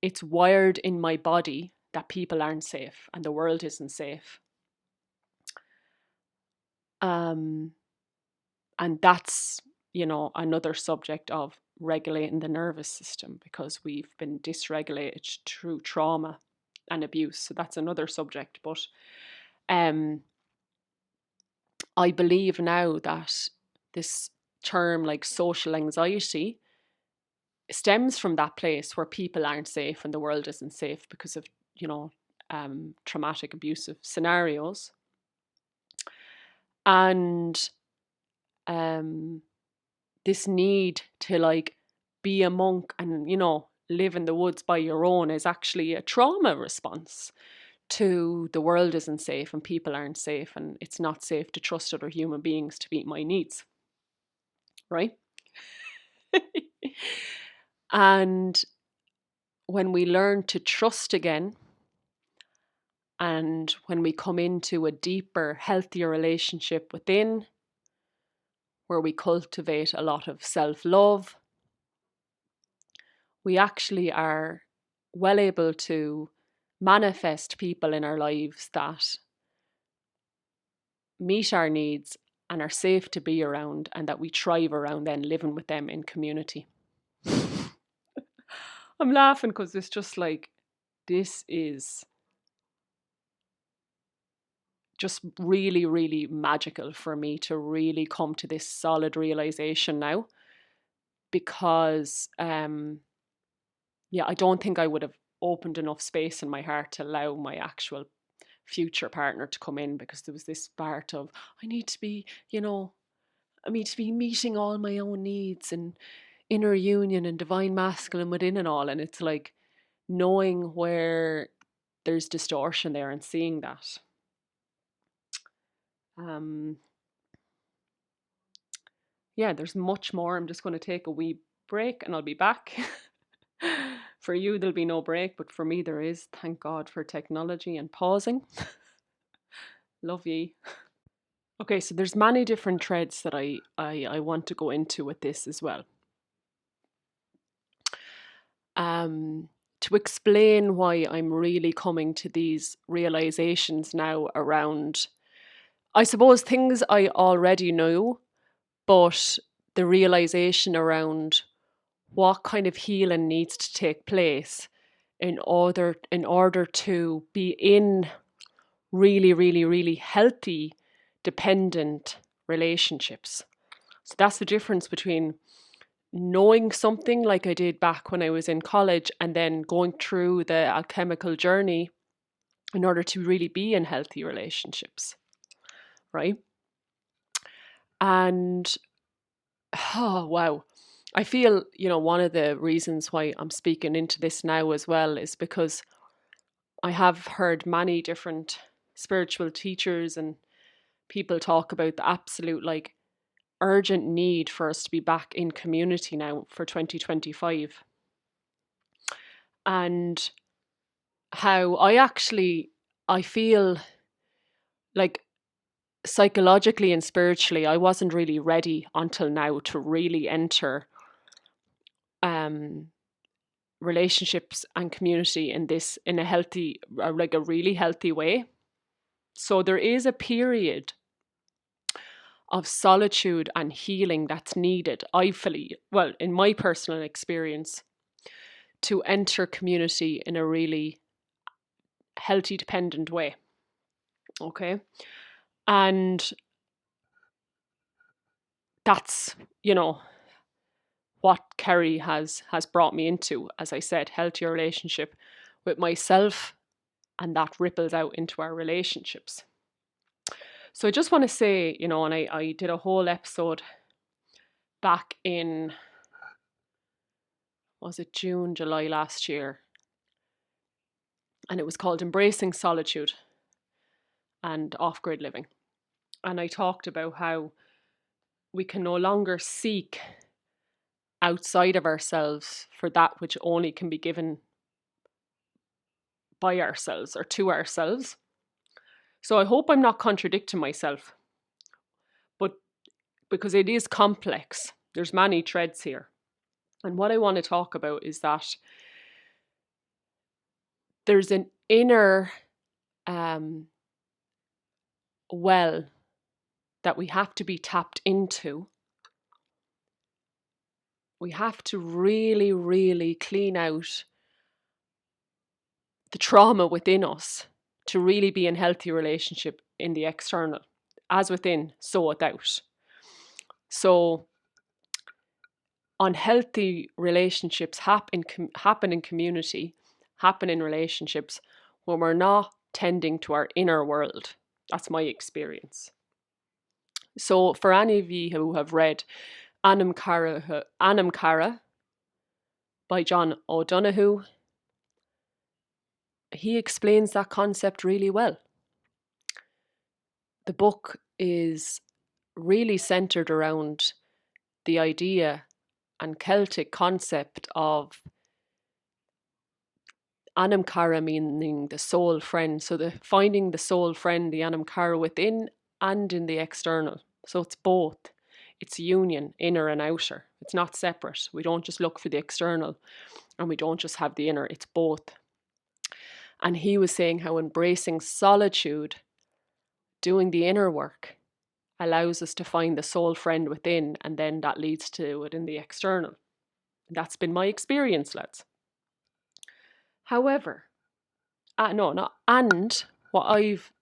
it's wired in my body that people aren't safe and the world isn't safe. And that's, another subject of regulating the nervous system, because we've been dysregulated through trauma and abuse. So that's another subject. But I believe now that this term like social anxiety stems from that place where people aren't safe and the world isn't safe because of, traumatic abusive scenarios. And this need to like be a monk and, live in the woods by your own is actually a trauma response to the world isn't safe and people aren't safe and it's not safe to trust other human beings to meet my needs. Right? And when we learn to trust again, and when we come into a deeper, healthier relationship within, where we cultivate a lot of self-love, we actually are well able to manifest people in our lives that meet our needs and are safe to be around, and that we thrive around then living with them in community. I'm laughing because it's just like, this is just really, really magical for me to really come to this solid realization now, because I don't think I would have opened enough space in my heart to allow my actual future partner to come in, because there was this part of, I need to be meeting all my own needs and inner union and divine masculine within and all. And it's like knowing where there's distortion there and seeing that. There's much more. I'm just going to take a wee break and I'll be back. For you, there'll be no break, but for me, there is. Thank God for technology and pausing. Love ye. Okay, so there's many different threads that I want to go into with this as well. To explain why I'm really coming to these realizations now around, I suppose, things I already knew, but the realization around what kind of healing needs to take place in order to be in really, really, really healthy, dependent relationships. So that's the difference between knowing something like I did back when I was in college and then going through the alchemical journey in order to really be in healthy relationships, right? And oh wow, I feel, one of the reasons why I'm speaking into this now as well is because I have heard many different spiritual teachers and people talk about the absolute like urgent need for us to be back in community now for 2025. And how I feel like psychologically and spiritually, I wasn't really ready until now to really enter relationships and community in a healthy, like a really healthy way. So there is a period of solitude and healing that's needed, I feel, well, in my personal experience, to enter community in a really healthy, dependent way. Okay. And that's, what Chroí has brought me into, as I said, healthier relationship with myself, and that ripples out into our relationships. So I just want to say, and I did a whole episode back in, was it June, July last year? And it was called Embracing Solitude and Off-Grid Living. And I talked about how we can no longer seek outside of ourselves for that which only can be given by ourselves or to ourselves. So I hope I'm not contradicting myself, but because it is complex, there's many threads here. And what I want to talk about is that there's an inner well that we have to be tapped into. We have to really, really clean out the trauma within us to really be in healthy relationship in the external. As within, so without. So unhealthy relationships happen in community, happen in relationships when we're not tending to our inner world. That's my experience. So for any of you who have read Anam Cara by John O'Donoghue, he explains that concept really well. The book is really centered around the idea and Celtic concept of Anam Cara, meaning the soul friend. So finding the soul friend, the Anam Cara, within and in the external. So it's both. It's union, inner and outer. It's not separate. We don't just look for the external and we don't just have the inner. It's both. And he was saying how embracing solitude, doing the inner work, allows us to find the soul friend within, and then that leads to it in the external. That's been my experience, lads. However, and what I've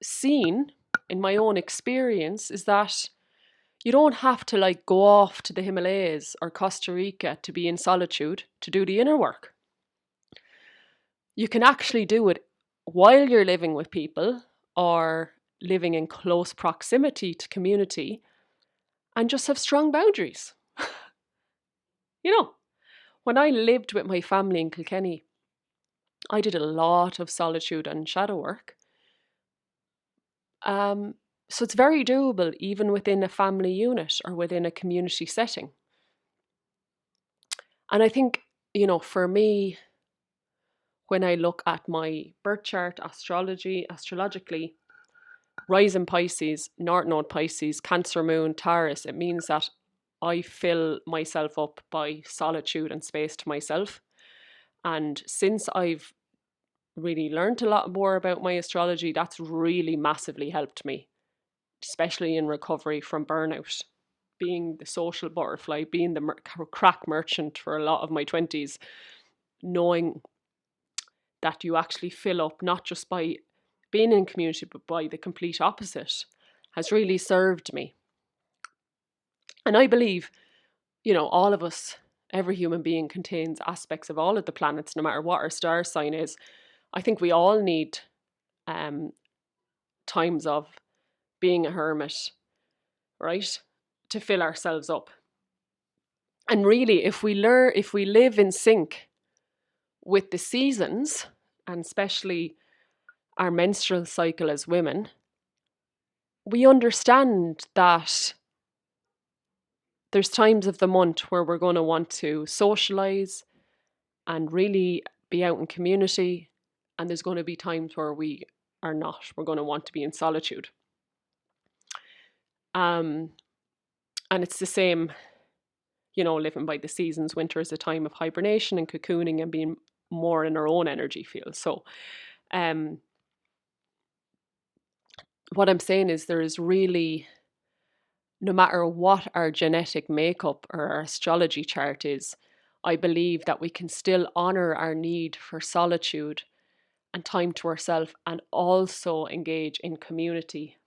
seen in my own experience is that you don't have to go off to the Himalayas or Costa Rica to be in solitude to do the inner work. You can actually do it while you're living with people or living in close proximity to community and just have strong boundaries. When I lived with my family in Kilkenny, I did a lot of solitude and shadow work. So it's very doable even within a family unit or within a community setting. And I think, for me, when I look at my birth chart, astrologically, rising Pisces, North Node Pisces, Cancer Moon, Taurus, it means that I fill myself up by solitude and space to myself. And since I've really learned a lot more about my astrology, that's really massively helped me, especially in recovery from burnout. Being the social butterfly, being the crack merchant for a lot of my 20s, knowing that you actually fill up not just by being in community, but by the complete opposite, has really served me. And I believe, all of us, every human being contains aspects of all of the planets, no matter what our star sign is. I think we all need times of being a hermit, right? To fill ourselves up. And really, if we live in sync with the seasons, and especially our menstrual cycle as women, we understand that there's times of the month where we're going to want to socialize and really be out in community, and there's going to be times where we are not. We're going to want to be in solitude. And it's the same, living by the seasons. Winter is a time of hibernation and cocooning and being more in our own energy field. So what I'm saying is there is really, no matter what our genetic makeup or our astrology chart is, I believe that we can still honor our need for solitude and time to ourselves, and also engage in community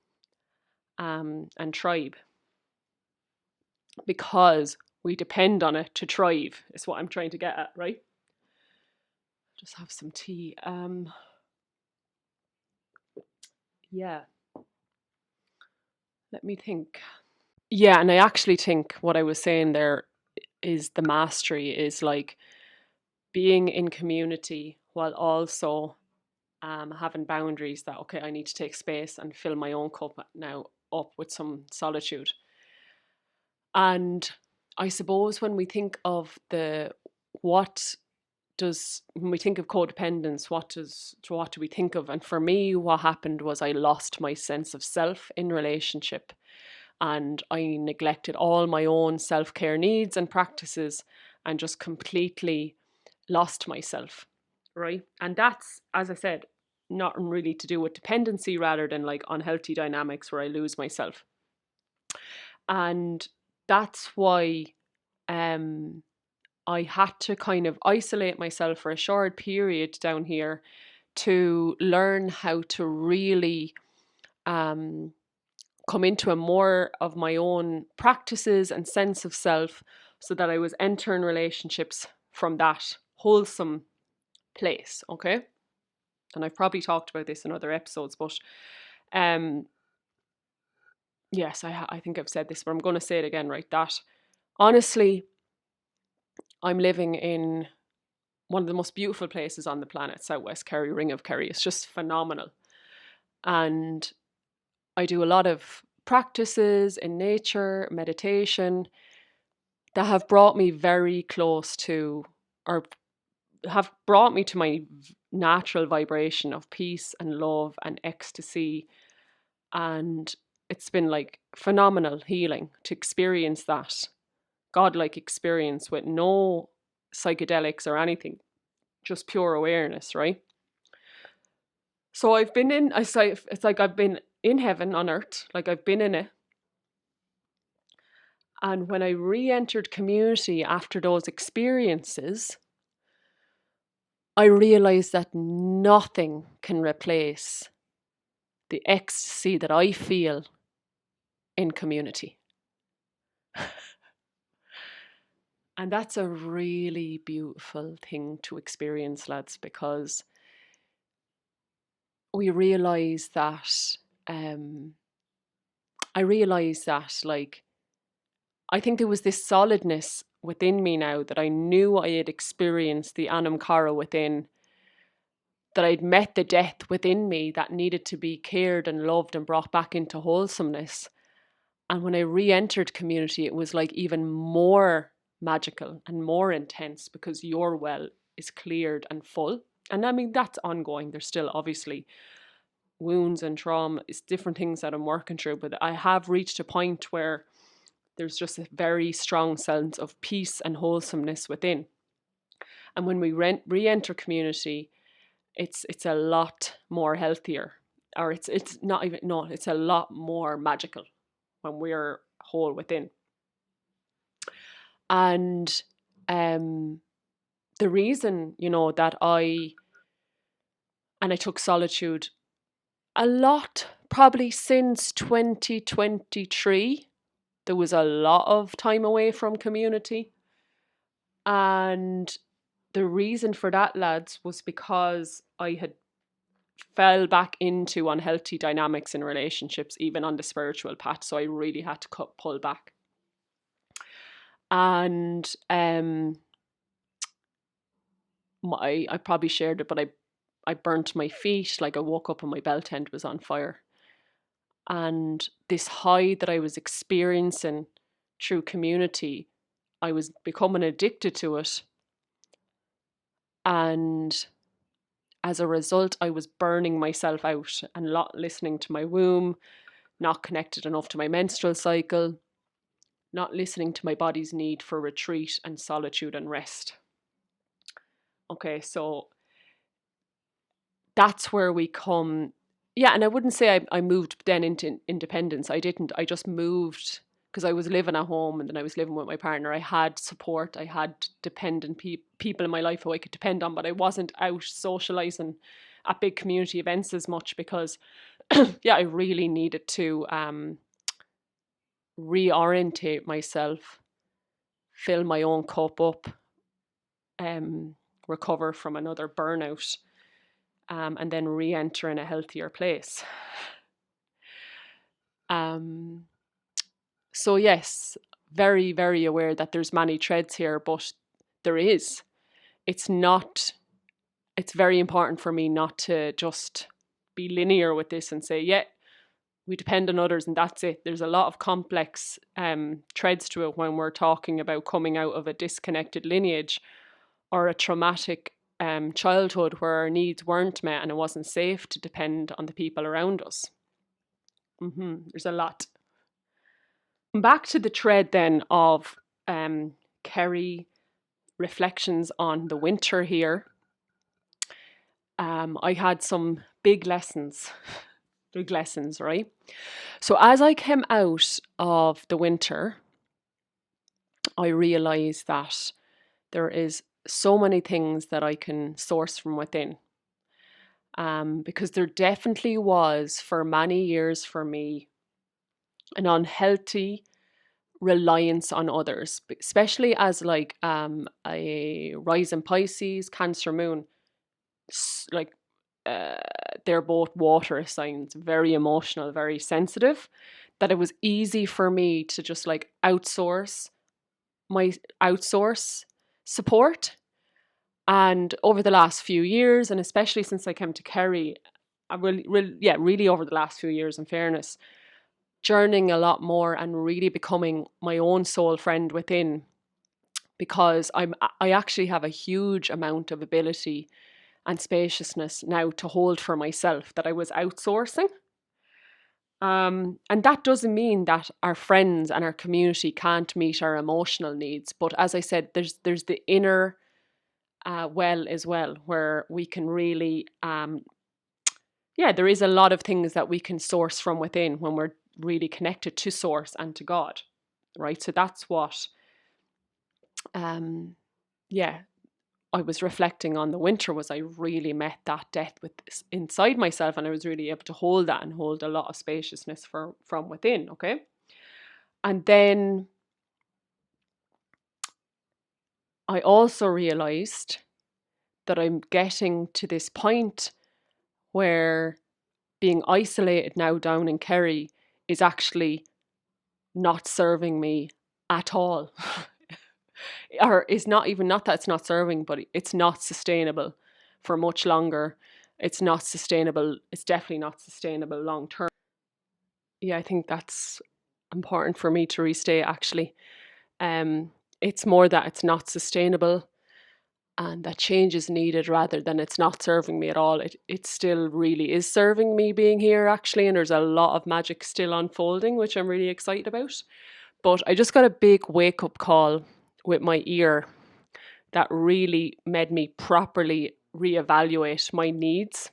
and tribe, because we depend on it to thrive, is what I'm trying to get at, right? Just have some tea. Yeah. Let me think. Yeah, and I actually think what I was saying there is the mastery is like being in community while also having boundaries that, okay, I need to take space and fill my own cup now up with some solitude. And I suppose when we think of what when we think of codependence, what do we think of? And for me, what happened was I lost my sense of self in relationship, and I neglected all my own self-care needs and practices and just completely lost myself, right? And that's, as I said, not really to do with dependency rather than like unhealthy dynamics where I lose myself. And that's why I had to kind of isolate myself for a short period down here to learn how to really come into a more of my own practices and sense of self, so that I was entering relationships from that wholesome place. Okay. And I've probably talked about this in other episodes, but yes, I think I've said this, but I'm going to say it again, right? That honestly, I'm living in one of the most beautiful places on the planet, Southwest Kerry, Ring of Kerry. It's just phenomenal. And I do a lot of practices in nature, meditation, that have brought me very close to, or have brought me to my natural vibration of peace and love and ecstasy. And it's been like phenomenal healing to experience that godlike experience with no psychedelics or anything, just pure awareness, right? So I've been in, it's like I've been in heaven on earth, like I've been in it. And when I re-entered community after those experiences, I realized that nothing can replace the ecstasy that I feel in community. And that's a really beautiful thing to experience, lads, because we realize that, I realize that, like, I think there was this solidness within me now that I knew I had experienced the Anam Cara within, that I'd met the death within me that needed to be cared and loved and brought back into wholesomeness. And when I re-entered community, it was like even more magical and more intense, because your well is cleared and full. And I mean, that's ongoing. There's still obviously wounds and trauma. It's different things that I'm working through, but I have reached a point where there's just a very strong sense of peace and wholesomeness within. And when we re-enter community, it's a lot more healthier, or it's not even, no, it's a lot more magical when we're whole within. And the reason, that I took solitude a lot, probably since 2023, there was a lot of time away from community. And the reason for that, lads, was because I had fell back into unhealthy dynamics in relationships, even on the spiritual path. So I really had to pull back. And I probably shared it, but I burnt my feet. Like, I woke up and my belt end was on fire. And this high that I was experiencing through community, I was becoming addicted to it. And as a result, I was burning myself out and not listening to my womb, not connected enough to my menstrual cycle. not listening to my body's need for retreat and solitude and rest. Okay, so that's where we come. Yeah, and I wouldn't say I moved then into independence. I didn't. I just moved because I was living at home and then I was living with my partner. I had support. I had dependent people in my life who I could depend on, but I wasn't out socializing at big community events as much because, yeah, I really needed to reorientate myself, fill my own cup up, recover from another burnout, and then re-enter in a healthier place. So yes, very, very aware that there's many threads here, but there is. It's not, it's very important for me not to just be linear with this and say, yeah, we depend on others and that's it. There's a lot of complex threads to it when we're talking about coming out of a disconnected lineage or a traumatic childhood where our needs weren't met and it wasn't safe to depend on the people around us. There's a lot. Back to the thread then of Kerry reflections on the winter here. I had some big lessons, right? So as I came out of the winter, I realized that there is so many things that I can source from within. Because there definitely was, for many years for me, an unhealthy reliance on others, especially as like a rising Pisces, Cancer moon, like they're both water signs, very emotional, very sensitive, that it was easy for me to just like outsource support. And over the last few years, and especially since I came to Kerry, I really over the last few years, in fairness, journeying a lot more and really becoming my own soul friend within, because I actually have a huge amount of ability and spaciousness now to hold for myself that I was outsourcing. And that doesn't mean that our friends and our community can't meet our emotional needs. But as I said, there's the inner well as well, where we can really, there is a lot of things that we can source from within when we're really connected to source and to God, right? So that's what, I was reflecting on the winter, was I really met that death inside myself, and I was really able to hold that and hold a lot of spaciousness from within, okay? And then I also realized that I'm getting to this point where being isolated now down in Kerry is actually not serving me at all. Or is not even, not that it's not serving, but it's not sustainable for much longer. It's not sustainable. It's definitely not sustainable long term. Yeah, I think that's important for me to restate actually. It's more that it's not sustainable and that change is needed rather than it's not serving me at all. It still really is serving me being here actually, and there's a lot of magic still unfolding, which I'm really excited about. But I just got a big wake up call with my ear that really made me properly reevaluate my needs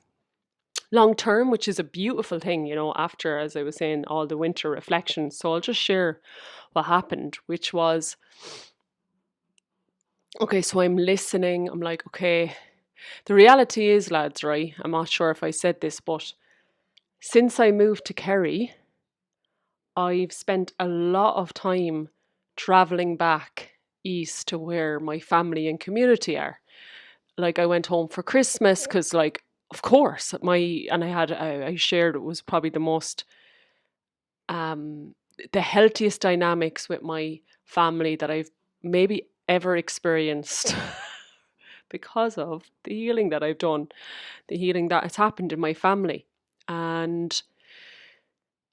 long term, which is a beautiful thing, you know, after, as I was saying, all the winter reflections. So I'll just share what happened, which was, okay, so I'm listening. I'm like, okay, the reality is, lads, right? I'm not sure if I said this, but since I moved to Kerry, I've spent a lot of time traveling back east to where my family and community are. Like I went home for Christmas because, like, of course, I shared, it was probably the healthiest dynamics with my family that I've maybe ever experienced because of the healing that I've done, the healing that has happened in my family. And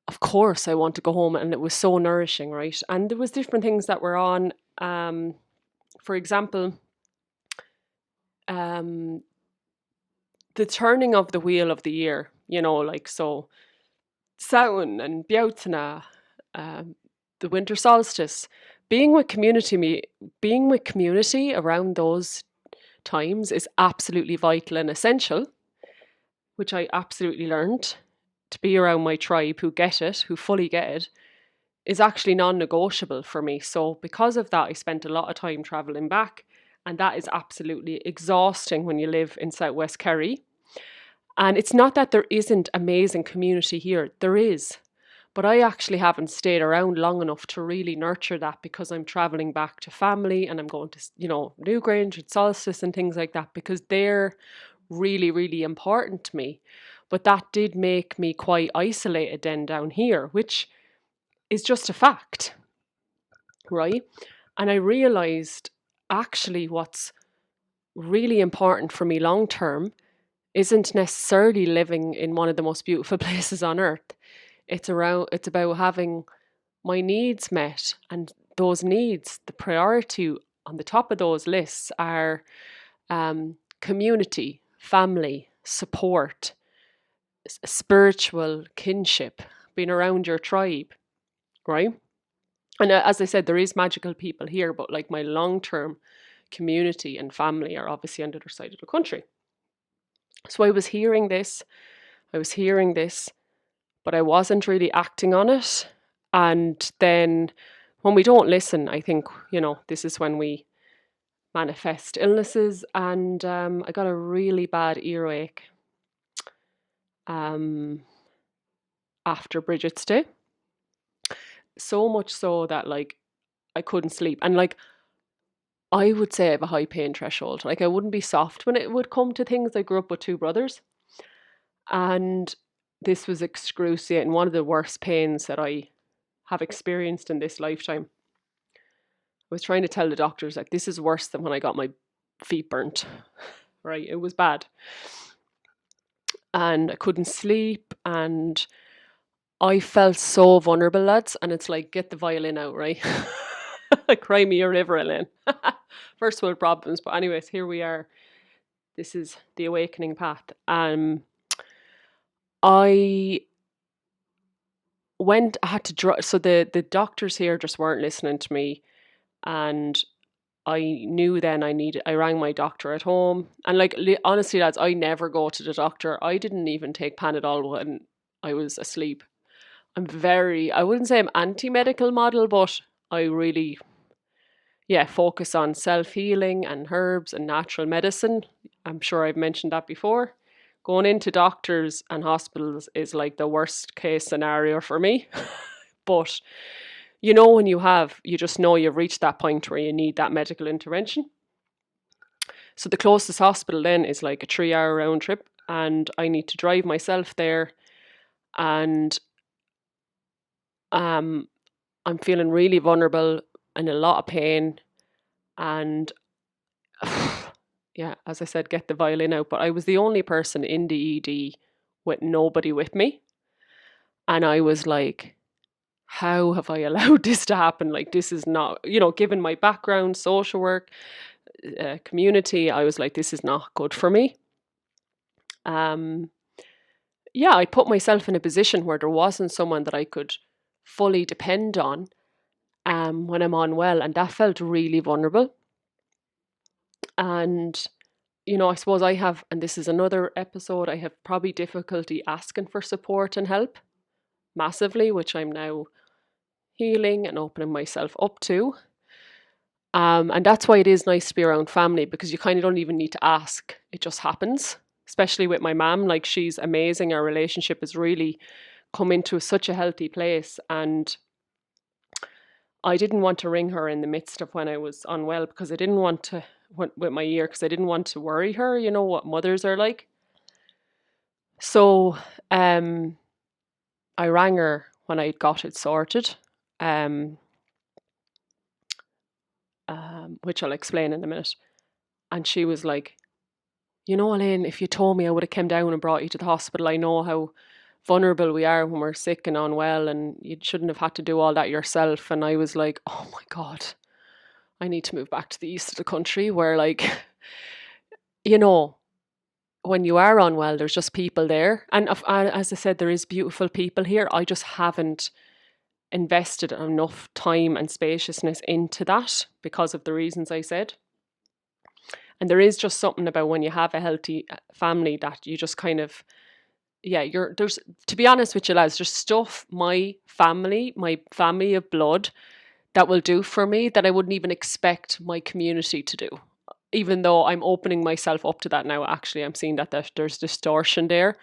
of course, I want to go home, and it was so nourishing, right? And there was different things that were on. For example, um, the turning of the wheel of the year, you know, like so Samhain and Buíochas, the winter solstice, being with community around those times is absolutely vital and essential, which I absolutely learned. To be around my tribe who get it, who fully get it, is actually non-negotiable for me. So because of that, I spent a lot of time traveling back, and that is absolutely exhausting when you live in Southwest Kerry. And it's not that there isn't amazing community here, there is. But I actually haven't stayed around long enough to really nurture that, because I'm traveling back to family and I'm going to, Newgrange and Solstice and things like that, because they're really, really important to me. But that did make me quite isolated then down here, which is just a fact, right? And I realized actually what's really important for me long term isn't necessarily living in one of the most beautiful places on earth. It's about having my needs met, and those needs, the priority on the top of those lists are community, family, support, spiritual kinship, being around your tribe, right? And as I said, there is magical people here, but like my long-term community and family are obviously on the other side of the country. So I was hearing this, but I wasn't really acting on it. And then when we don't listen, I think, this is when we manifest illnesses. And I got a really bad earache after Bridget's Day. So much so that like I couldn't sleep. And like I would say I have a high pain threshold. Like I wouldn't be soft when it would come to things. I grew up with two brothers. And this was excruciating, one of the worst pains that I have experienced in this lifetime. I was trying to tell the doctors, like, this is worse than when I got my feet burnt, right? It was bad. And I couldn't sleep, and I felt so vulnerable, lads. And it's like, get the violin out, right? Cry me a river, Elaine. First world problems. But anyways, here we are. This is the awakening path. I had to drive. So the doctors here just weren't listening to me. And I knew then I rang my doctor at home. And like, honestly, lads, I never go to the doctor. I didn't even take Panadol when I was asleep. I wouldn't say I'm anti-medical model, but I really, focus on self-healing and herbs and natural medicine. I'm sure I've mentioned that before. Going into doctors and hospitals is like the worst case scenario for me. But when you just know you've reached that point where you need that medical intervention. So the closest hospital then is like a 3-hour round trip, and I need to drive myself there. And I'm feeling really vulnerable and a lot of pain. And as I said, get the violin out. But I was the only person in the ED with nobody with me. And I was like, how have I allowed this to happen? Like, this is not, given my background, social work, community, I was like, this is not good for me. I put myself in a position where there wasn't someone that I could fully depend on when I'm unwell, and that felt really vulnerable. And I suppose I have, and this is another episode, I have probably difficulty asking for support and help massively, which I'm now healing and opening myself up to. And that's why it is nice to be around family, because you kind of don't even need to ask. It just happens, especially with my mum. Like, she's amazing. Our relationship has really come into such a healthy place. And I didn't want to ring her in the midst of when I was unwell, because I didn't want to, with my ear, because I didn't want to worry her, what mothers are like. So I rang her when I got it sorted. Which I'll explain in a minute. And she was like, Elaine, if you told me, I would have come down and brought you to the hospital. I know how vulnerable we are when we're sick and unwell, and you shouldn't have had to do all that yourself. And I was like, oh my God, I need to move back to the east of the country where, like, when you are unwell, there's just people there. And as I said, there is beautiful people here. I just haven't invested enough time and spaciousness into that because of the reasons I said. And there is just something about when you have a healthy family that you just kind of, there's, to be honest with you lads, there's stuff my family of blood that will do for me that I wouldn't even expect my community to do. Even though I'm opening myself up to that now, actually, I'm seeing that there's distortion there.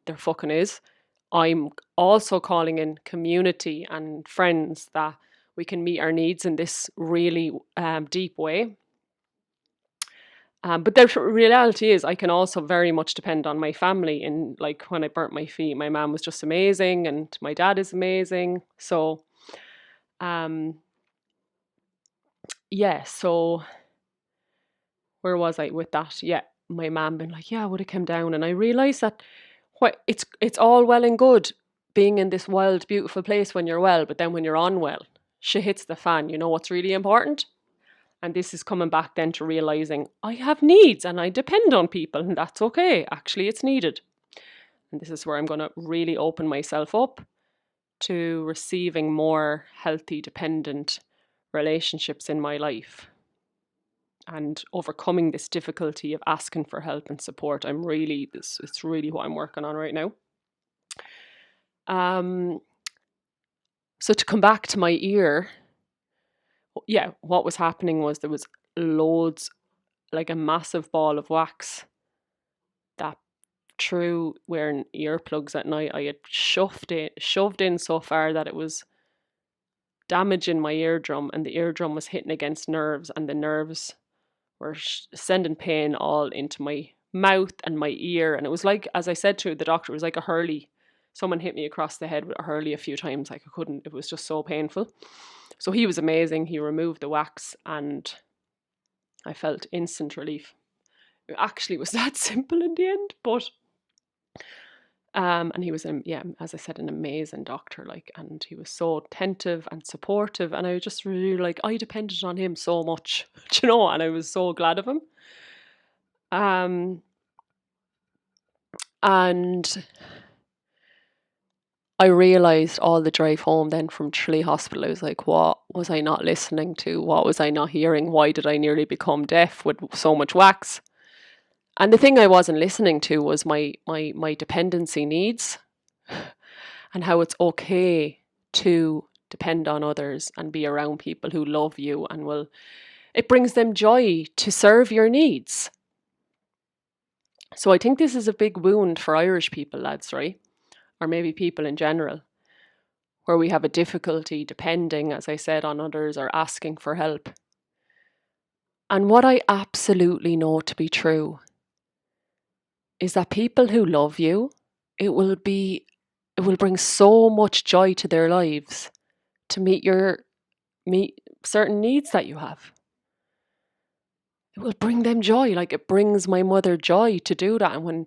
There fucking is. I'm also calling in community and friends that we can meet our needs in this really deep way. But the reality is I can also very much depend on my family. And like when I burnt my feet, my mom was just amazing and my dad is amazing. So, so where was I with that? Yeah, my mom been like, yeah, I would have come down. And I realised that it's all well and good being in this wild, beautiful place when you're well, but then when you're unwell, shit hits the fan. You know what's really important? And this is coming back then to realising I have needs and I depend on people, and that's okay. Actually, it's needed. And this is where I'm going to really open myself up to receiving more healthy, dependent relationships in my life and overcoming this difficulty of asking for help and support. It's really what I'm working on right now. So to come back to my ear, what was happening was there was loads, like a massive ball of wax that through wearing earplugs at night, I had shoved in so far that it was damaging my eardrum, and the eardrum was hitting against nerves, and the nerves were sending pain all into my mouth and my ear. And it was like, as I said to the doctor, it was like a hurley. Someone hit me across the head with a hurley a few times. Like I couldn't, it was just so painful. So he was amazing. He removed the wax and I felt instant relief. It actually was that simple in the end, but and he was, as I said, an amazing doctor, like, and he was so attentive and supportive, and I was just really like, I depended on him so much, you know, and I was so glad of him. And I realised all the drive home then from Chroí Hospital, I was like, what was I not listening to? What was I not hearing? Why did I nearly become deaf with so much wax? And the thing I wasn't listening to was my dependency needs and how it's okay to depend on others and be around people who love you and it brings them joy to serve your needs. So I think this is a big wound for Irish people, lads, right? Or maybe people in general, where we have a difficulty depending, as I said, on others or asking for help. And what I absolutely know to be true is that people who love you, it will bring so much joy to their lives to meet certain needs that you have. It will bring them joy. Like it brings my mother joy to do that. And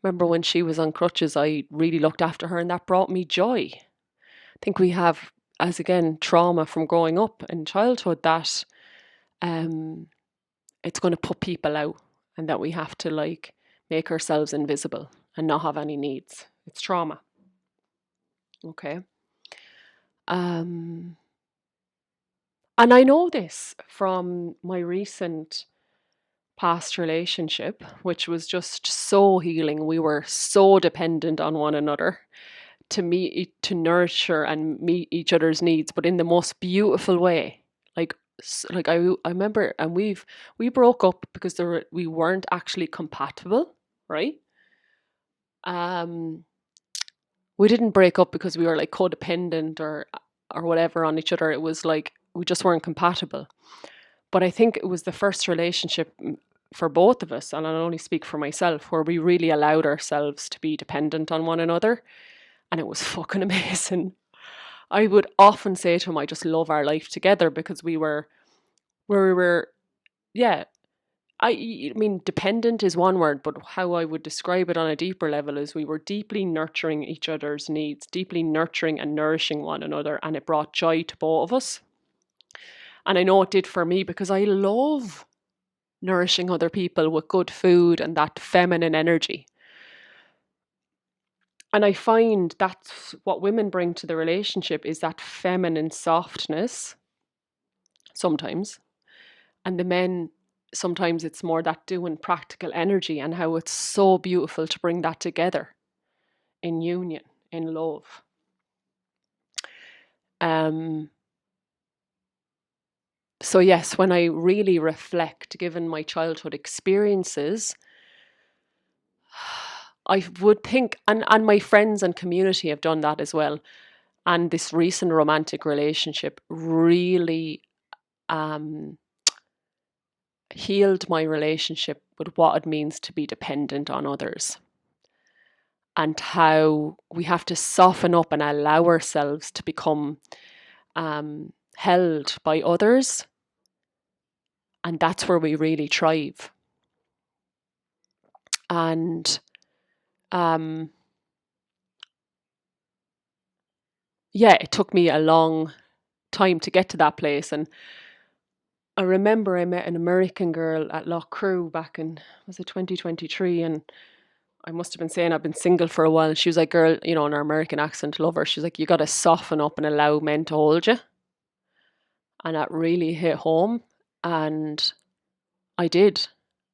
remember when she was on crutches, I really looked after her and that brought me joy. I think we have, as again, trauma from growing up in childhood that it's going to put people out and that we have to like make ourselves invisible and not have any needs. It's trauma. Okay. And I know this from my recent past relationship, which was just so healing. We were so dependent on one another to nurture and meet each other's needs, but in the most beautiful way. Like I remember, and we broke up because we weren't actually compatible, right? We didn't break up because we were like codependent or whatever on each other. It was like we just weren't compatible. But I think it was the first relationship for both of us, and I'll only speak for myself, where we really allowed ourselves to be dependent on one another. And it was fucking amazing. I would often say to him, I just love our life together because I mean, dependent is one word, but how I would describe it on a deeper level is we were deeply nurturing each other's needs, deeply nurturing and nourishing one another, and it brought joy to both of us. And I know it did for me because I love nourishing other people with good food and that feminine energy. And I find that's what women bring to the relationship, is that feminine softness sometimes. And the men, sometimes it's more that doing practical energy, and how it's so beautiful to bring that together in union, in love. So yes, when I really reflect, given my childhood experiences, I would think, and my friends and community have done that as well. And this recent romantic relationship really healed my relationship with what it means to be dependent on others, and how we have to soften up and allow ourselves to become held by others. And that's where we really thrive. And yeah, it took me a long time to get to that place. And I remember I met an American girl at Chroí back in, was it 2023? And I must have been saying I've been single for a while. And she was like, girl, you know, in her American accent, love her. She's like, you got to soften up and allow men to hold you. And that really hit home. And I did.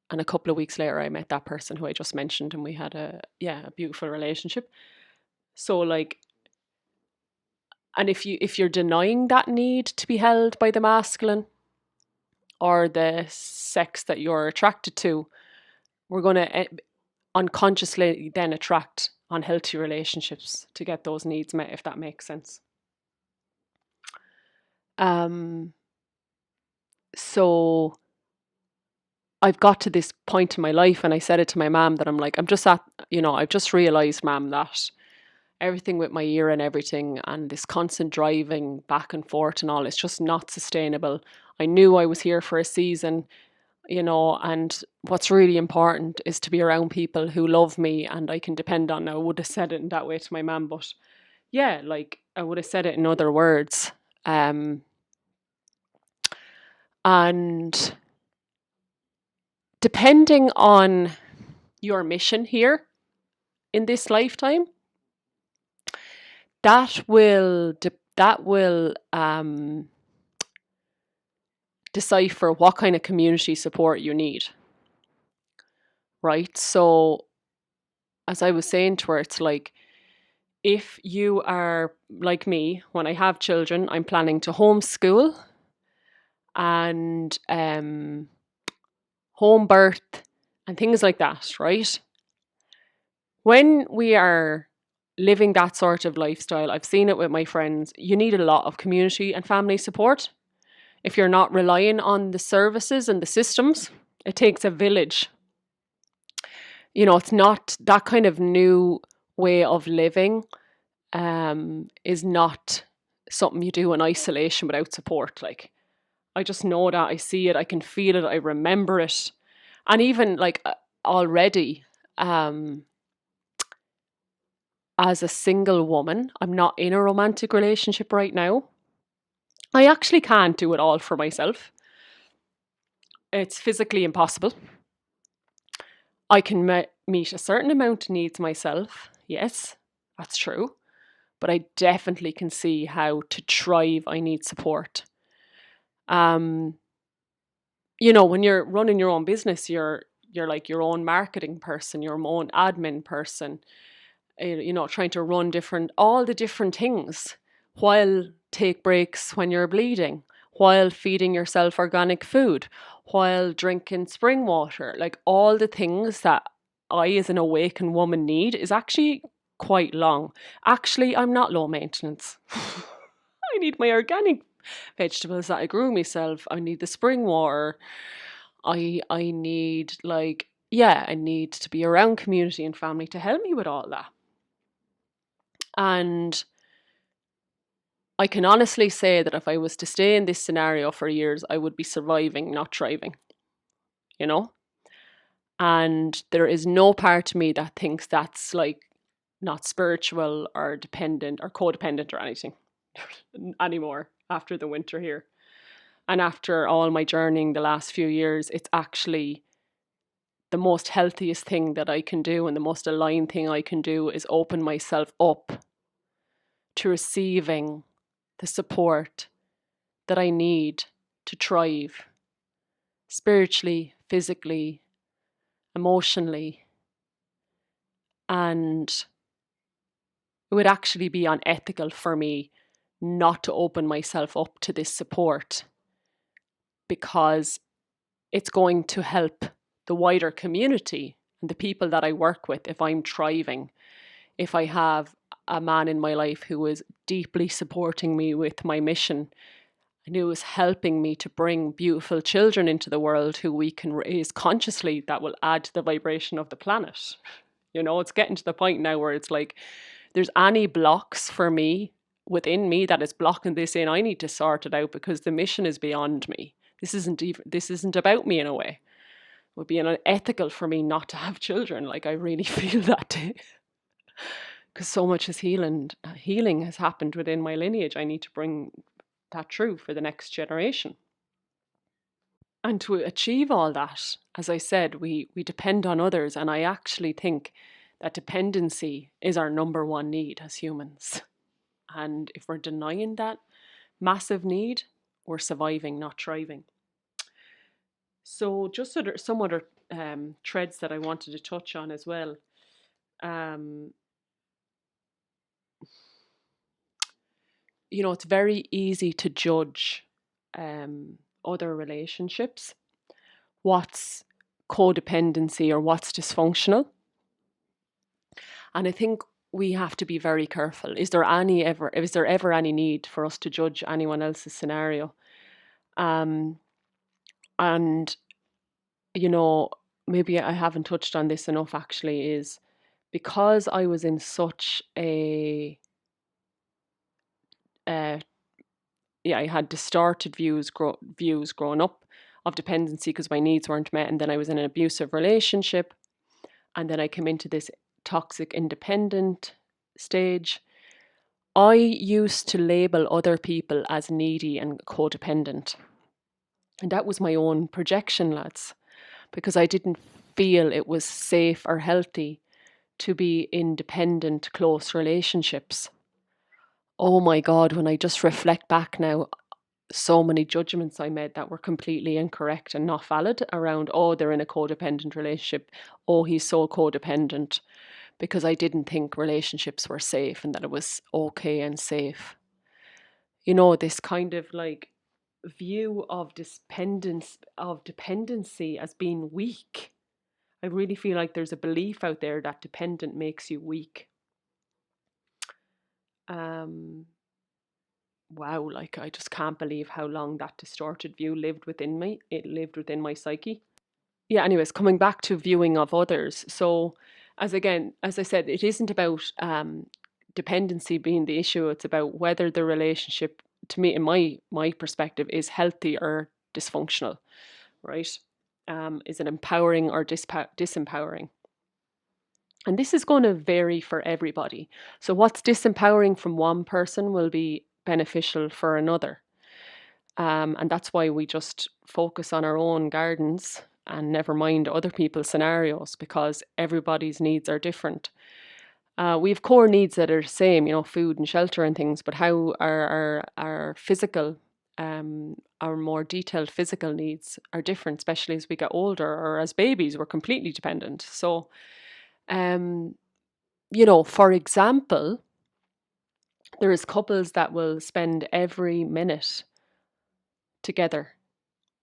And a couple of weeks later, I met that person who I just mentioned, and we had a beautiful relationship. So like, and if you're denying that need to be held by the masculine or the sex that you're attracted to, we're going to unconsciously then attract unhealthy relationships to get those needs met, if that makes sense. So I've got to this point in my life, and I said it to my mum, that I'm like, I'm just at, I've just realised, mum, that everything with my ear and everything, and this constant driving back and forth and all, it's just not sustainable. I knew I was here for a season, and what's really important is to be around people who love me and I can depend on. Now, I would have said it in that way to my mum, but yeah, like I would have said it in other words. And depending on your mission here in this lifetime, that will decipher what kind of community support you need, right? So as I was saying to her, it's like, if you are like me, when I have children, I'm planning to homeschool and home birth and things like that, right? When we are living that sort of lifestyle, I've seen it with my friends, you need a lot of community and family support. If you're not relying on the services and the systems, it takes a village. It's not that kind of new way of living, is not something you do in isolation without support. Like, I just know that, I see it, I can feel it, I remember it. And even like already, as a single woman, I'm not in a romantic relationship right now. I actually can't do it all for myself. It's physically impossible. I can meet a certain amount of needs myself. Yes, that's true. But I definitely can see how to thrive, I need support. When you're running your own business, you're like your own marketing person, your own admin person, trying to run all the different things, while take breaks when you're bleeding, while feeding yourself organic food, while drinking spring water. Like, all the things that I, as an awakened woman, need is actually quite long. Actually, I'm not low maintenance. I need my organic vegetables that I grew myself. I need the spring water. I need, like, I need to be around community and family to help me with all that. And I can honestly say that if I was to stay in this scenario for years, I would be surviving, not thriving, And there is no part of me that thinks that's like not spiritual or dependent or codependent or anything anymore after the winter here. And after all my journeying the last few years, it's actually the most healthiest thing that I can do and the most aligned thing I can do is open myself up to receiving the support that I need to thrive spiritually, physically, emotionally. And it would actually be unethical for me not to open myself up to this support, because it's going to help the wider community and the people that I work with if I'm thriving. If I have a man in my life who is deeply supporting me with my mission and who is helping me to bring beautiful children into the world who we can raise consciously, that will add to the vibration of the planet. You know, it's getting to the point now where it's like, there's any blocks for me within me that is blocking this in, I need to sort it out, because the mission is beyond me. This isn't about me in a way. It would be unethical for me not to have children. Like, I really feel that because so much is healing has happened within my lineage. I need to bring that true for the next generation. And to achieve all that, as I said, we depend on others. And I actually think that dependency is our number one need as humans. And if we're denying that massive need, we're surviving, not thriving. So just some other threads that I wanted to touch on as well. You know, it's very easy to judge other relationships, what's codependency or what's dysfunctional. And I think we have to be very careful. Is there ever any need for us to judge anyone else's scenario? And, you know, maybe I haven't touched on this enough actually, is because I was in such a, I had distorted views growing up of dependency because my needs weren't met. And then I was in an abusive relationship. And then I came into this toxic independent stage. I used to label other people as needy and codependent. And that was my own projection, lads, because I didn't feel it was safe or healthy to be in dependent, close relationships. Oh my God, when I just reflect back now, so many judgments I made that were completely incorrect and not valid around, oh, they're in a codependent relationship. Oh, he's so codependent, because I didn't think relationships were safe and that it was okay and safe. You know, this kind of like view of dependency as being weak. I really feel like there's a belief out there that dependent makes you weak. Wow, like I just can't believe how long that distorted view lived within me. It lived within my psyche. Yeah, anyways, coming back to viewing of others. So as I said, it isn't about dependency being the issue. It's about whether the relationship, to me, in my perspective, is healthy or dysfunctional, right? Is it empowering or disempowering? And this is going to vary for everybody. So what's disempowering from one person will be beneficial for another. And that's why we just focus on our own gardens and never mind other people's scenarios, because everybody's needs are different. We have core needs that are the same, you know, food and shelter and things, but how our physical, our more detailed physical needs are different, especially as we get older, or as babies, we're completely dependent. So, you know, for example, there is couples that will spend every minute together,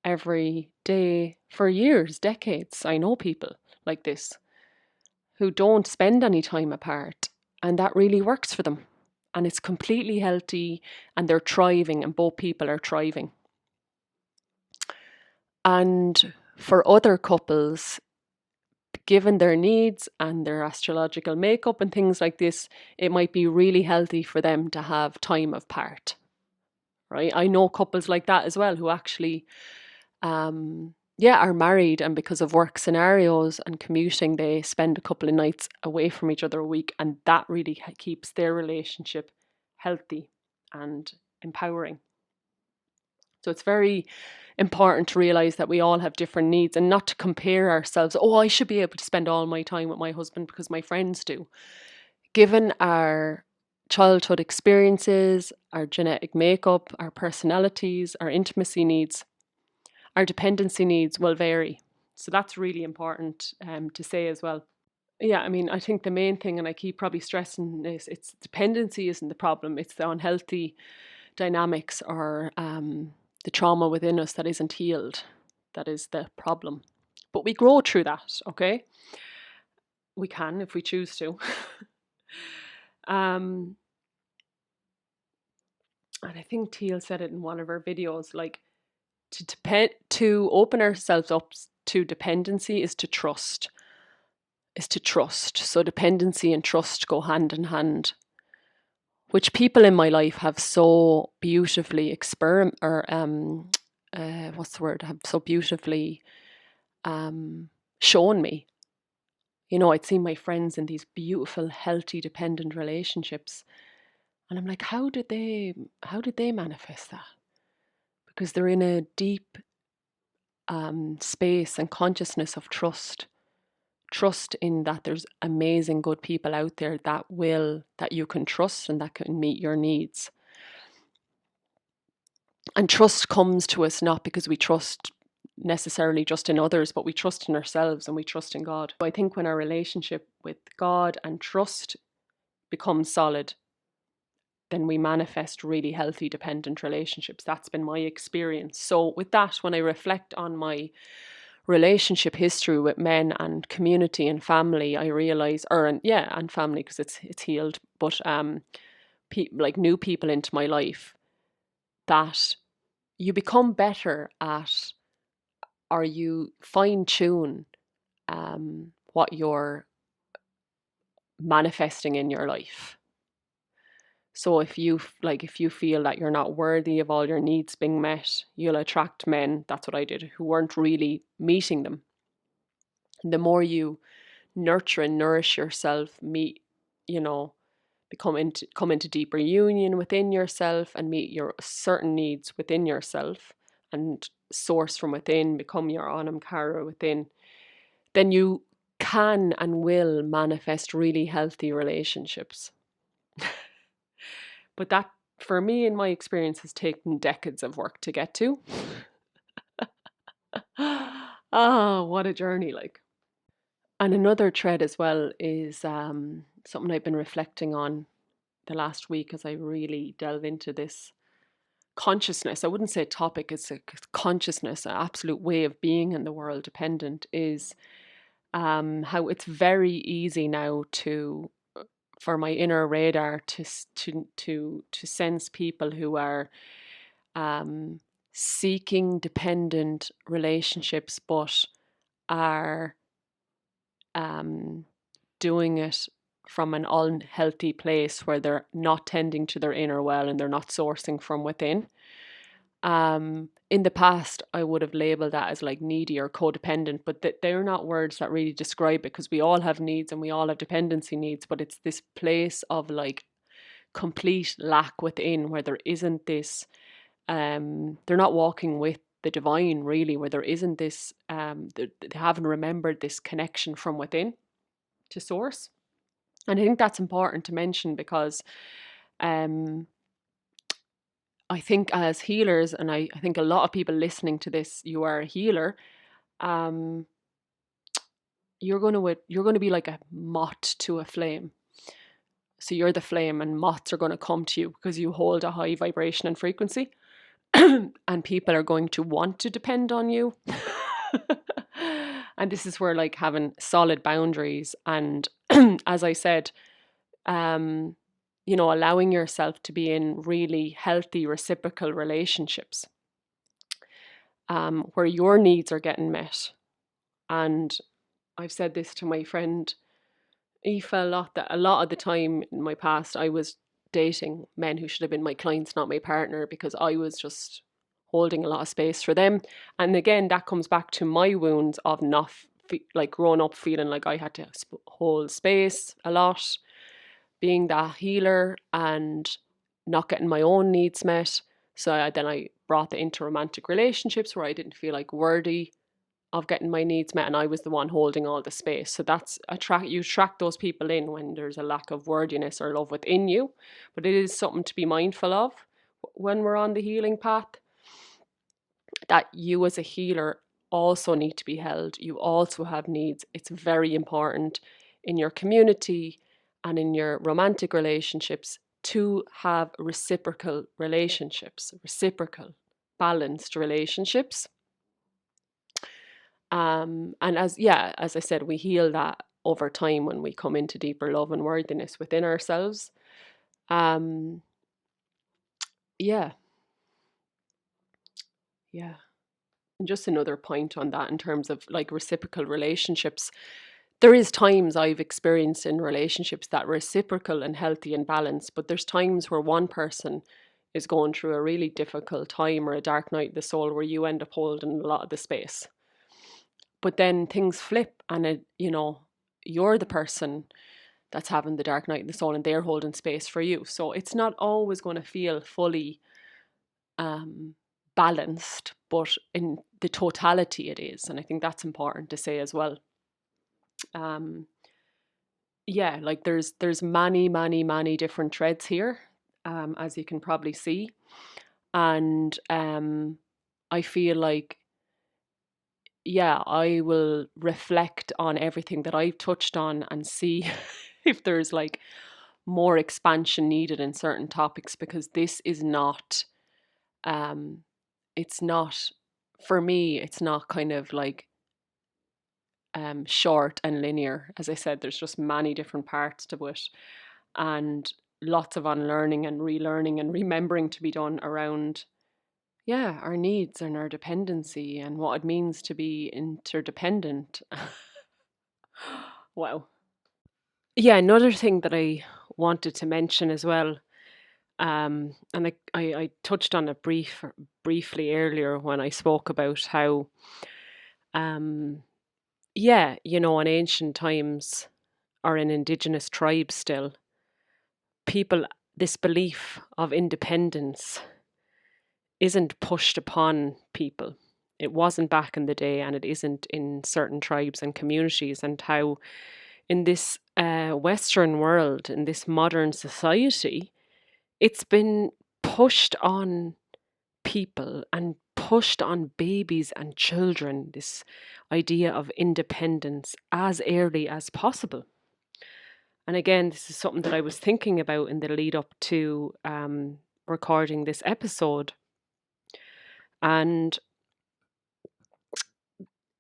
every day for years, decades. I know people like this who don't spend any time apart, and that really works for them. And it's completely healthy, and they're thriving, and both people are thriving. And for other couples, given their needs and their astrological makeup and things like this, it might be really healthy for them to have time apart. Right? I know couples like that as well who actually are married, and because of work scenarios and commuting, they spend a couple of nights away from each other a week, and that really keeps their relationship healthy and empowering. So it's very important to realize that we all have different needs and not to compare ourselves. Oh, I should be able to spend all my time with my husband because my friends do. Given our childhood experiences, our genetic makeup, our personalities, our intimacy needs, our dependency needs will vary. So that's really important to say as well. Yeah, I mean, I think the main thing, and I keep probably stressing this, it's dependency isn't the problem. It's the unhealthy dynamics or the trauma within us that isn't healed. That is the problem. But we grow through that, okay? We can if we choose to. And I think Teal said it in one of her videos, like to open ourselves up to dependency is to trust. So dependency and trust go hand in hand, which people in my life have so beautifully have so beautifully shown me. You know, I'd seen my friends in these beautiful, healthy, dependent relationships, and I'm like, how did they manifest that? Because they're in a deep space and consciousness of trust in that there's amazing good people out there that you can trust and that can meet your needs. And trust comes to us not because we trust necessarily just in others, but we trust in ourselves and we trust in God. I think when our relationship with God and trust becomes solid, then we manifest really healthy dependent relationships. That's been my experience. So with that, when I reflect on my relationship history with men and community and family, I realize, and family because it's healed, but like new people into my life, that you become better at, or you fine tune what you're manifesting in your life. So if you feel that you're not worthy of all your needs being met, you'll attract men, that's what I did, who weren't really meeting them. And the more you nurture and nourish yourself, come into deeper union within yourself and meet your certain needs within yourself and source from within, become your Anam Cara within, then you can and will manifest really healthy relationships. But that, for me, in my experience, has taken decades of work to get to. Oh, what a journey, like. And another thread as well is something I've been reflecting on the last week as I really delve into this consciousness. I wouldn't say topic, it's a consciousness, an absolute way of being in the world dependent, is how it's very easy now for my inner radar to sense people who are seeking dependent relationships, but are doing it from an unhealthy place where they're not tending to their inner well and they're not sourcing from within. In the past, I would have labeled that as like needy or codependent, but they're not words that really describe it, because we all have needs and we all have dependency needs, but it's this place of like complete lack within, where there isn't this, they're not walking with the divine really, where there isn't this, they haven't remembered this connection from within to source. And I think that's important to mention because I think as healers, and I think a lot of people listening to this, you are a healer, you're going to be like a moth to a flame. So you're the flame and moths are going to come to you because you hold a high vibration and frequency. And people are going to want to depend on you. And this is where like having solid boundaries and as I said, allowing yourself to be in really healthy reciprocal relationships where your needs are getting met. And I've said this to my friend Aoife a lot, that a lot of the time in my past I was dating men who should have been my clients, not my partner, because I was just holding a lot of space for them. And again, that comes back to my wounds of not like growing up feeling like I had to hold space a lot, being that healer and not getting my own needs met. So then I brought that into romantic relationships where I didn't feel like worthy of getting my needs met, and I was the one holding all the space. So that's you attract those people in when there's a lack of worthiness or love within you. But it is something to be mindful of when we're on the healing path, that you as a healer also need to be held. You also have needs. It's very important in your community and in your romantic relationships to have reciprocal relationships, reciprocal, balanced relationships. And as I said, we heal that over time when we come into deeper love and worthiness within ourselves. Um, yeah, yeah. And just another point on that in terms of like reciprocal relationships. There is times I've experienced in relationships that reciprocal and healthy and balanced, but there's times where one person is going through a really difficult time or a dark night of the soul where you end up holding a lot of the space. But then things flip and you're the person that's having the dark night of the soul and they're holding space for you. So it's not always going to feel fully balanced, but in the totality it is. And I think that's important to say as well. Like there's many different threads here, as you can probably see. And I feel like, I will reflect on everything that I've touched on and see if there's like more expansion needed in certain topics, because this is not, it's not, for me, it's not kind of like short and linear. As I said, there's just many different parts to it, and lots of unlearning and relearning and remembering to be done around our needs and our dependency and what it means to be interdependent. Wow. Yeah, another thing that I wanted to mention as well, and I touched on it briefly earlier when I spoke about how, in ancient times or in indigenous tribes still, people, this belief of independence isn't pushed upon people. It wasn't back in the day, and it isn't in certain tribes and communities. And how in this Western world, in this modern society, it's been pushed on people and pushed on babies and children, this idea of independence as early as possible. And again, this is something that I was thinking about in the lead up to recording this episode. And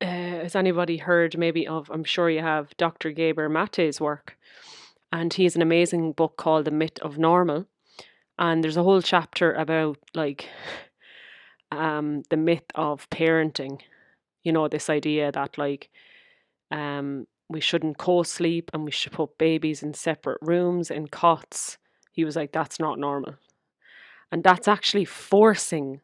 has anybody heard maybe of, I'm sure you have, Dr. Gaber Mate's work? And he has an amazing book called The Myth of Normal. And there's a whole chapter about like the myth of parenting. This idea that like we shouldn't co-sleep and we should put babies in separate rooms in cots. He was like, that's not normal. And that's actually forcing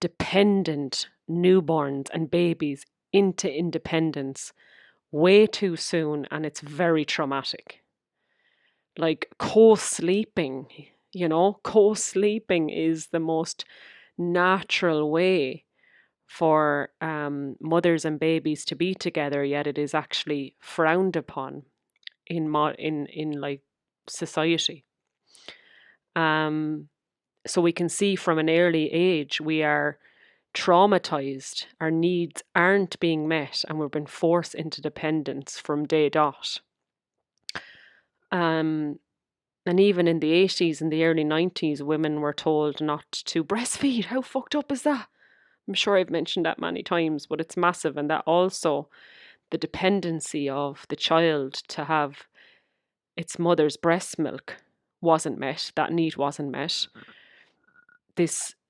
dependent newborns and babies into independence way too soon, and it's very traumatic. Like co-sleeping is the most natural way for mothers and babies to be together, yet it is actually frowned upon in like society. So we can see from an early age we are traumatized, our needs aren't being met, and we've been forced into dependence from day dot. And even in the 80s and the early 90s, women were told not to breastfeed. How fucked up is that? I'm sure I've mentioned that many times, but it's massive. And that also, the dependency of the child to have its mother's breast milk wasn't met. That need wasn't met.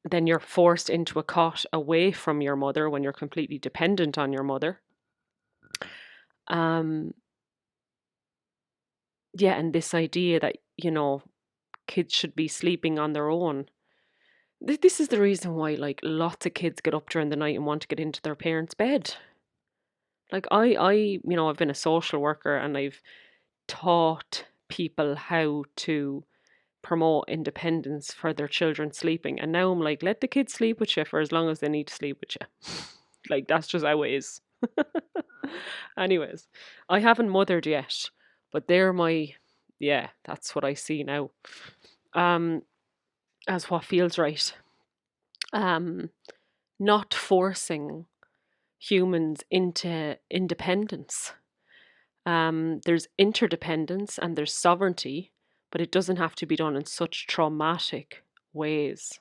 Then you're forced into a cot away from your mother when you're completely dependent on your mother. And this idea that, kids should be sleeping on their own. This is the reason why, like, lots of kids get up during the night and want to get into their parents' bed. Like, I've been a social worker and I've taught people how to promote independence for their children sleeping. And now I'm like, let the kids sleep with you for as long as they need to sleep with you. Like, that's just how it is. Anyways, I haven't mothered yet, but they're my, yeah, that's what I see now. Um, as what feels right. Um, Not forcing humans into independence. There's interdependence and there's sovereignty, but it doesn't have to be done in such traumatic ways.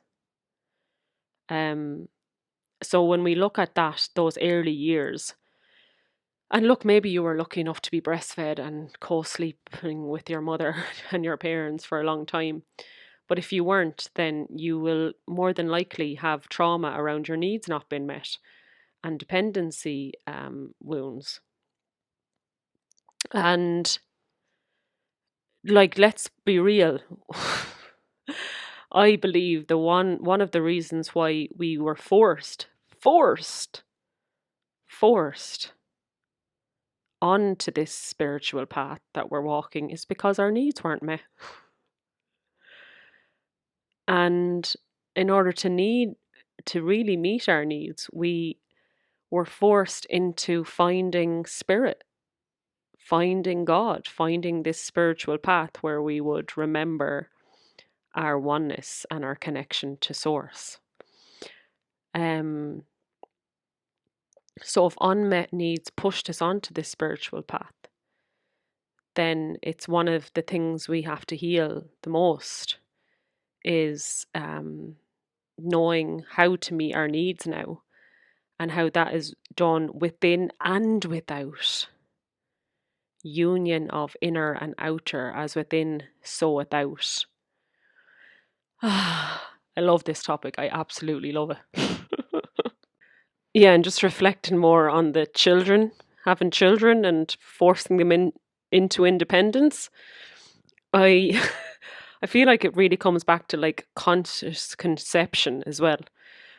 Um, so when we look at that, those early years, and look, maybe you were lucky enough to be breastfed and co-sleeping with your mother and your parents for a long time. But if you weren't, then you will more than likely have trauma around your needs not being met and dependency wounds. And like, let's be real. I believe the one of the reasons why we were forced onto this spiritual path that we're walking is because our needs weren't met. And in order to really meet our needs, we were forced into finding spirit, finding God, finding this spiritual path where we would remember our oneness and our connection to source. So if unmet needs pushed us onto this spiritual path, then it's one of the things we have to heal the most is knowing how to meet our needs now, and how that is done within and without union of inner and outer, as within, so without. I love this topic. I absolutely love it. Yeah, and just reflecting more on the children, having children and forcing them into independence. I I feel like it really comes back to like conscious conception as well,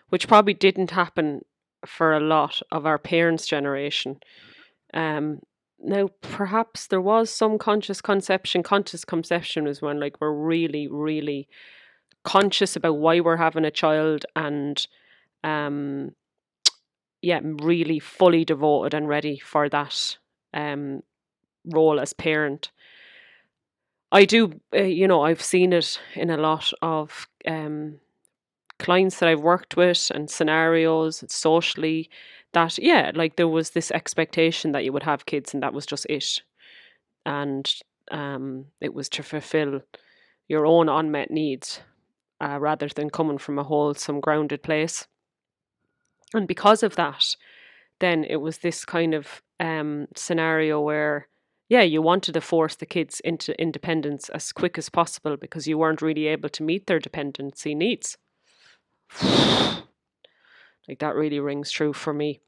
which probably didn't happen for a lot of our parents' generation. Um, Now perhaps there was some conscious conception. Conscious conception was when like we're really, really conscious about why we're having a child, and um yeah, really fully devoted and ready for that um role as parent. I do, I've seen it in a lot of clients that I've worked with and scenarios socially, that, yeah, like there was this expectation that you would have kids and that was just it. And it was to fulfill your own unmet needs rather than coming from a wholesome, grounded place. And because of that, then it was this kind of scenario where, yeah, you wanted to force the kids into independence as quick as possible because you weren't really able to meet their dependency needs. Like, that really rings true for me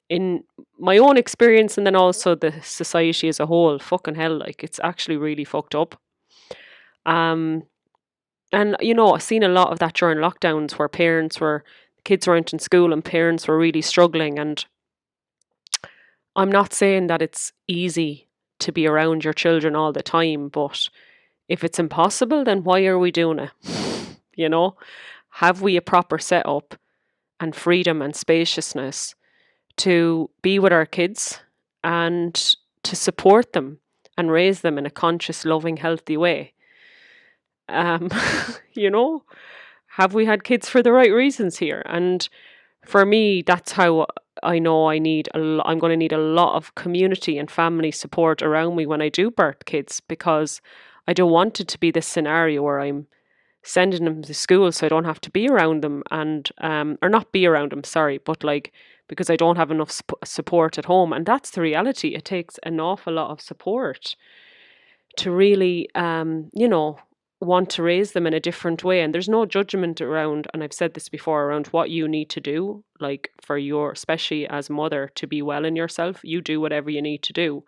in my own experience, and then also the society as a whole. Fucking hell, like, it's actually really fucked up. Um, and I've seen a lot of that during lockdowns where kids weren't in school and parents were really struggling. And I'm not saying that it's easy to be around your children all the time, but if it's impossible, then why are we doing it? Have we a proper setup and freedom and spaciousness to be with our kids and to support them and raise them in a conscious, loving, healthy way? Um, you know, have we had kids for the right reasons here? And for me, that's how I know I'm going to need a lot of community and family support around me when I do birth kids, because I don't want it to be this scenario where I'm sending them to school so I don't have to be around them, and or not be around them, sorry, but like, because I don't have enough support at home. And that's the reality. It takes an awful lot of support to really want to raise them in a different way. And there's no judgment around, and I've said this before, around what you need to do, like for your, especially as mother, to be well in yourself. You do whatever you need to do.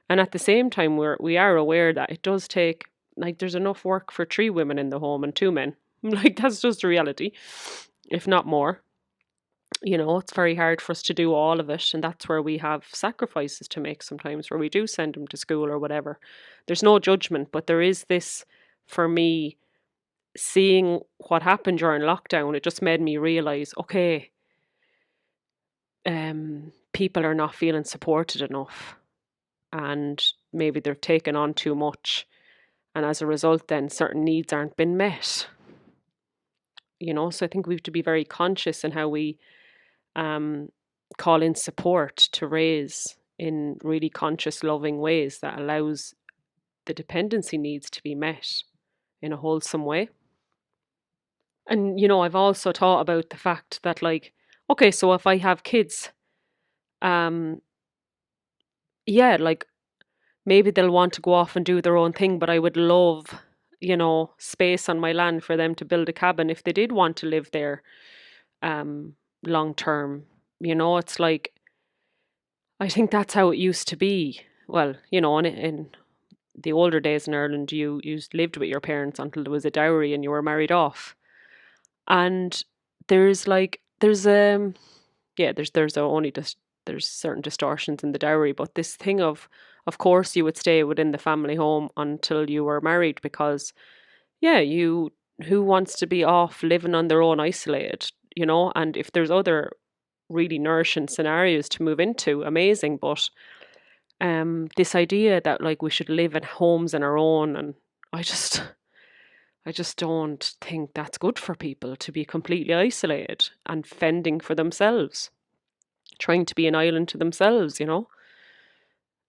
And at the same time, we are aware that it does take, like, there's enough work for 3 women in the home and 2 men. Like, that's just the reality, if not more. It's very hard for us to do all of it. And that's where we have sacrifices to make sometimes, where we do send them to school or whatever. There's no judgment, but there is this, for me, seeing what happened during lockdown, it just made me realize, okay, people are not feeling supported enough, and maybe they're taking on too much, and as a result then certain needs aren't being met. So I think we have to be very conscious in how we um, call in support to raise in really conscious, loving ways that allows the dependency needs to be met in a wholesome way. And I've also thought about the fact that, like, okay, so if I have kids, um yeah, like, maybe they'll want to go off and do their own thing, but I would love, space on my land for them to build a cabin if they did want to live there um long term. It's like, I think that's how it used to be. Well, in the older days in Ireland, you lived with your parents until there was a dowry and you were married off. And there's yeah, there's only just there's certain distortions in the dowry, but this thing of course you would stay within the family home until you were married, because yeah, you who wants to be off living on their own isolated, and if there's other really nourishing scenarios to move into, amazing. But this idea that, like, we should live in homes on our own, and I just I just don't think that's good for people to be completely isolated and fending for themselves, trying to be an island to themselves.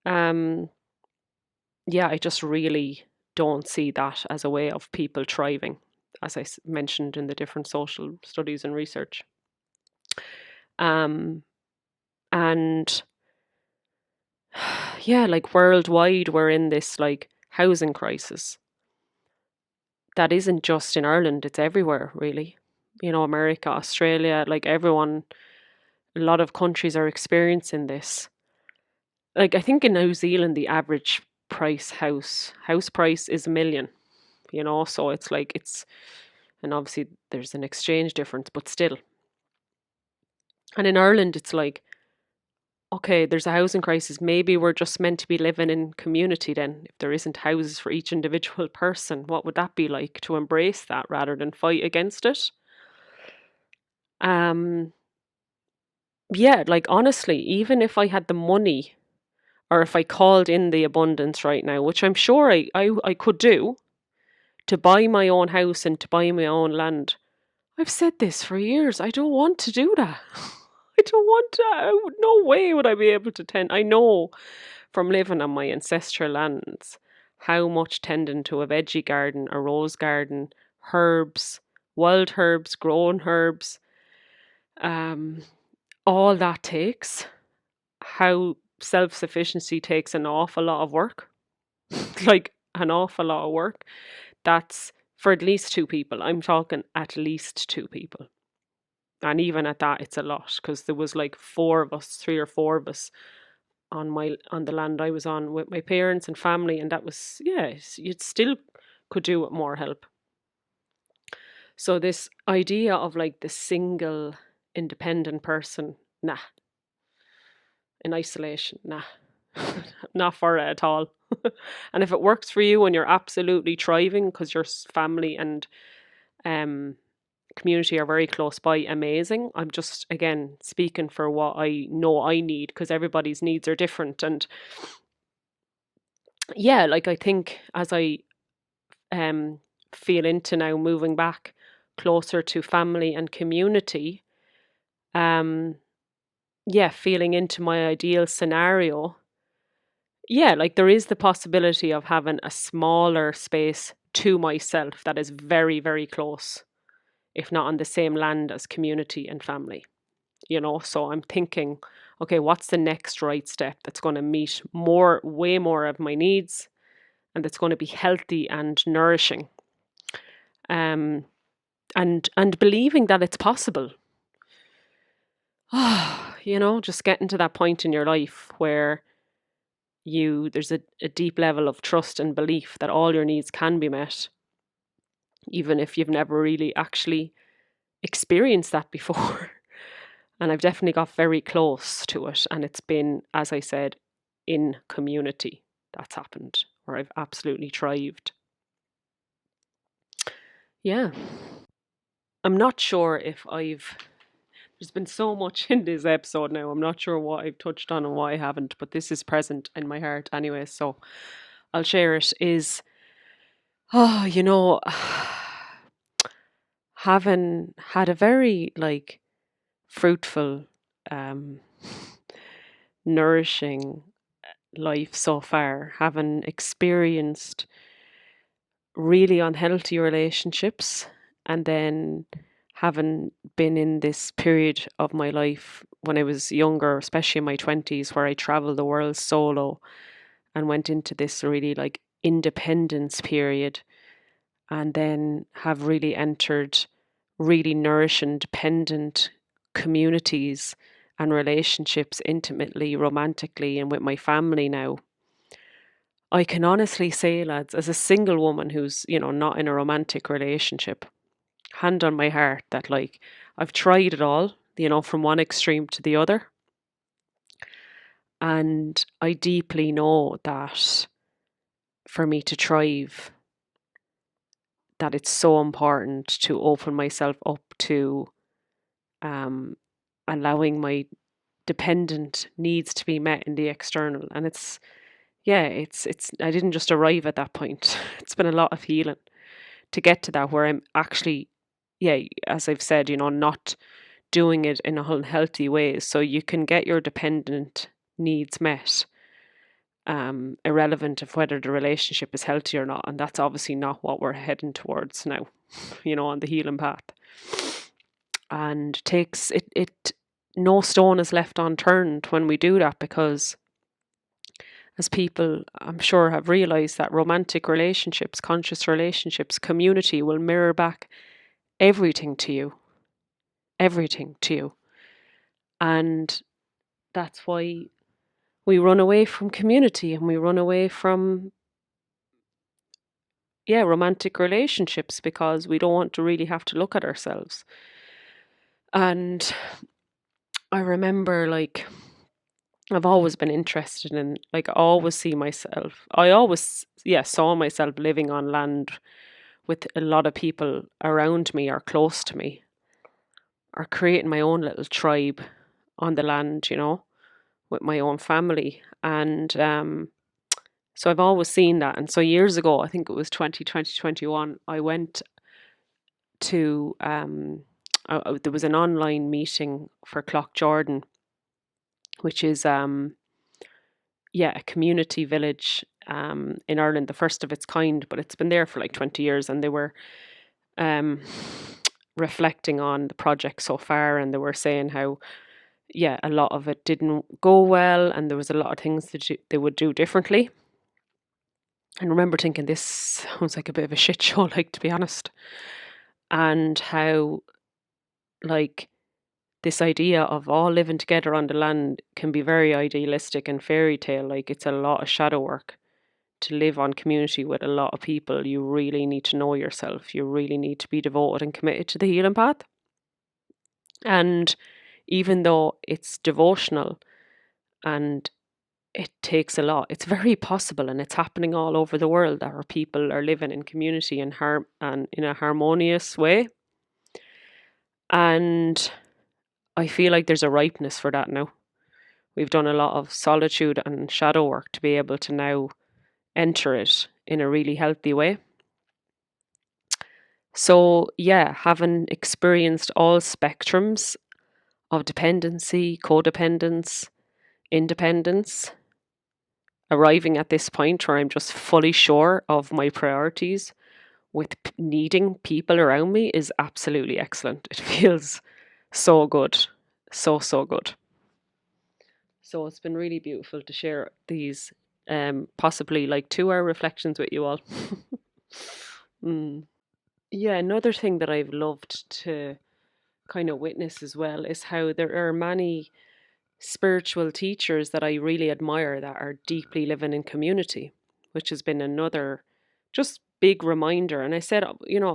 Um, yeah, I just really don't see that as a way of people thriving, as I mentioned in the different social studies and research. Um, and yeah, like, worldwide, we're in this, like, housing crisis that isn't just in Ireland, it's everywhere, really. America, Australia, like, everyone, a lot of countries are experiencing this. Like, I think in New Zealand, the average house price is 1 million, so it's like, and obviously there's an exchange difference, but still. And in Ireland, it's like, okay, there's a housing crisis. Maybe we're just meant to be living in community then. If there isn't houses for each individual person, what would that be like, to embrace that rather than fight against it? Um, yeah, like, honestly, even if I had the money, or if I called in the abundance right now, which I'm sure I could do, to buy my own house and to buy my own land. I've said this for years. I don't want to do that. I don't want to. No way would I be able to tend. I know from living on my ancestral lands how much tending to a veggie garden, a rose garden, herbs, wild herbs, grown herbs, um, all that takes. How self-sufficiency takes an awful lot of work. Like, an awful lot of work. That's for at least two people. I'm talking at least two people. And even at that, it's a lot, because there was like four of us, three or four of us on the land I was on with my parents and family, and that was, yeah, you'd still could do with more help. So this idea of, like, the single independent person, nah, in isolation, nah. Not for it at all. And if it works for you and you're absolutely thriving because your family and um, community are very close by, amazing. I'm just, again, speaking for what I know I need, because everybody's needs are different. And yeah, like, I think as I um, feel into now moving back closer to family and community, um, yeah, feeling into my ideal scenario, yeah, like, there is the possibility of having a smaller space to myself that is very, very close, if not on the same land as community and family. So I'm thinking, okay, what's the next right step that's going to meet way more of my needs, and that's going to be healthy and nourishing, um, and believing that it's possible. Just getting to that point in your life where there's a deep level of trust and belief that all your needs can be met, even if you've never really actually experienced that before. And I've definitely got very close to it. And it's been, as I said, in community that's happened, where I've absolutely thrived. Yeah. I'm not sure if there's been so much in this episode now. I'm not sure what I've touched on and what I haven't, but this is present in my heart anyway. So I'll share it. Is, oh, having had a very like fruitful, um, nourishing life so far, having experienced really unhealthy relationships, and then having been in this period of my life when I was younger, especially in my 20s, where I traveled the world solo and went into this really like independence period, and then have really entered really nourishing, dependent communities and relationships intimately, romantically, and with my family now. I can honestly say, lads, as a single woman who's, not in a romantic relationship, hand on my heart that like I've tried it all, from one extreme to the other. And I deeply know that for me to thrive, that it's so important to open myself up to um, allowing my dependent needs to be met in the external. And it's I didn't just arrive at that point. It's been a lot of healing to get to that where I'm actually, yeah, as I've said, not doing it in unhealthy ways. So you can get your dependent needs met, irrelevant of whether the relationship is healthy or not. And that's obviously not what we're heading towards now, on the healing path. And takes it no stone is left unturned when we do that, because as people I'm sure have realized that romantic relationships, conscious relationships, community will mirror back everything to you. Everything to you. And that's why we run away from community and we run away from, romantic relationships, because we don't want to really have to look at ourselves. And I remember, like, I've always been interested in, like, I always see myself, I always, saw myself living on land with a lot of people around me or close to me, or creating my own little tribe on the land, with my own family. And so I've always seen that. And so years ago, I think it was 2021, I went to, there was an online meeting for Clock Jordan, which is, a community village in Ireland, the first of its kind, but it's been there for like 20 years. And they were um, reflecting on the project so far, and they were saying how, a lot of it didn't go well, and there was a lot of things that they would do differently. And I remember thinking, this sounds like a bit of a shit show, like, to be honest. And how, like, this idea of all living together on the land can be very idealistic and fairy tale. Like, it's a lot of shadow work to live on community with a lot of people. You really need to know yourself. You really need to be devoted and committed to the healing path. And even though it's devotional and it takes a lot, it's very possible, and it's happening all over the world, that our people are living in community and in a harmonious way. And I feel like there's a ripeness for that now. We've done a lot of solitude and shadow work to be able to now enter it in a really healthy way. So, having experienced all spectrums of dependency, codependence, independence, arriving at this point where I'm just fully sure of my priorities with needing people around me is absolutely excellent. It feels so good. So, so good. So it's been really beautiful to share these possibly like 2 hour reflections with you all. Yeah, another thing that I've loved to kind of witness as well is how there are many spiritual teachers that I really admire that are deeply living in community, which has been another just big reminder. And I said,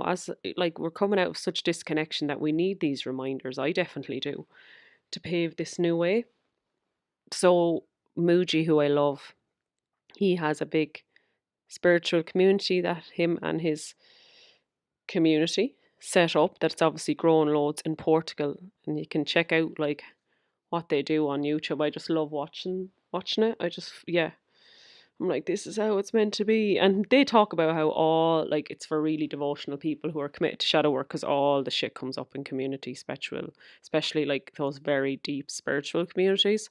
as like we're coming out of such disconnection that we need these reminders. I definitely do, to pave this new way. So Muji, who I love, he has a big spiritual community that him and his community set up that's obviously grown loads in Portugal, and you can check out like what they do on YouTube. I just love watching it. I'm like, this is how it's meant to be. And they talk about how all, like, it's for really devotional people who are committed to shadow work, because all the shit comes up in community spiritual, especially like those very deep spiritual communities.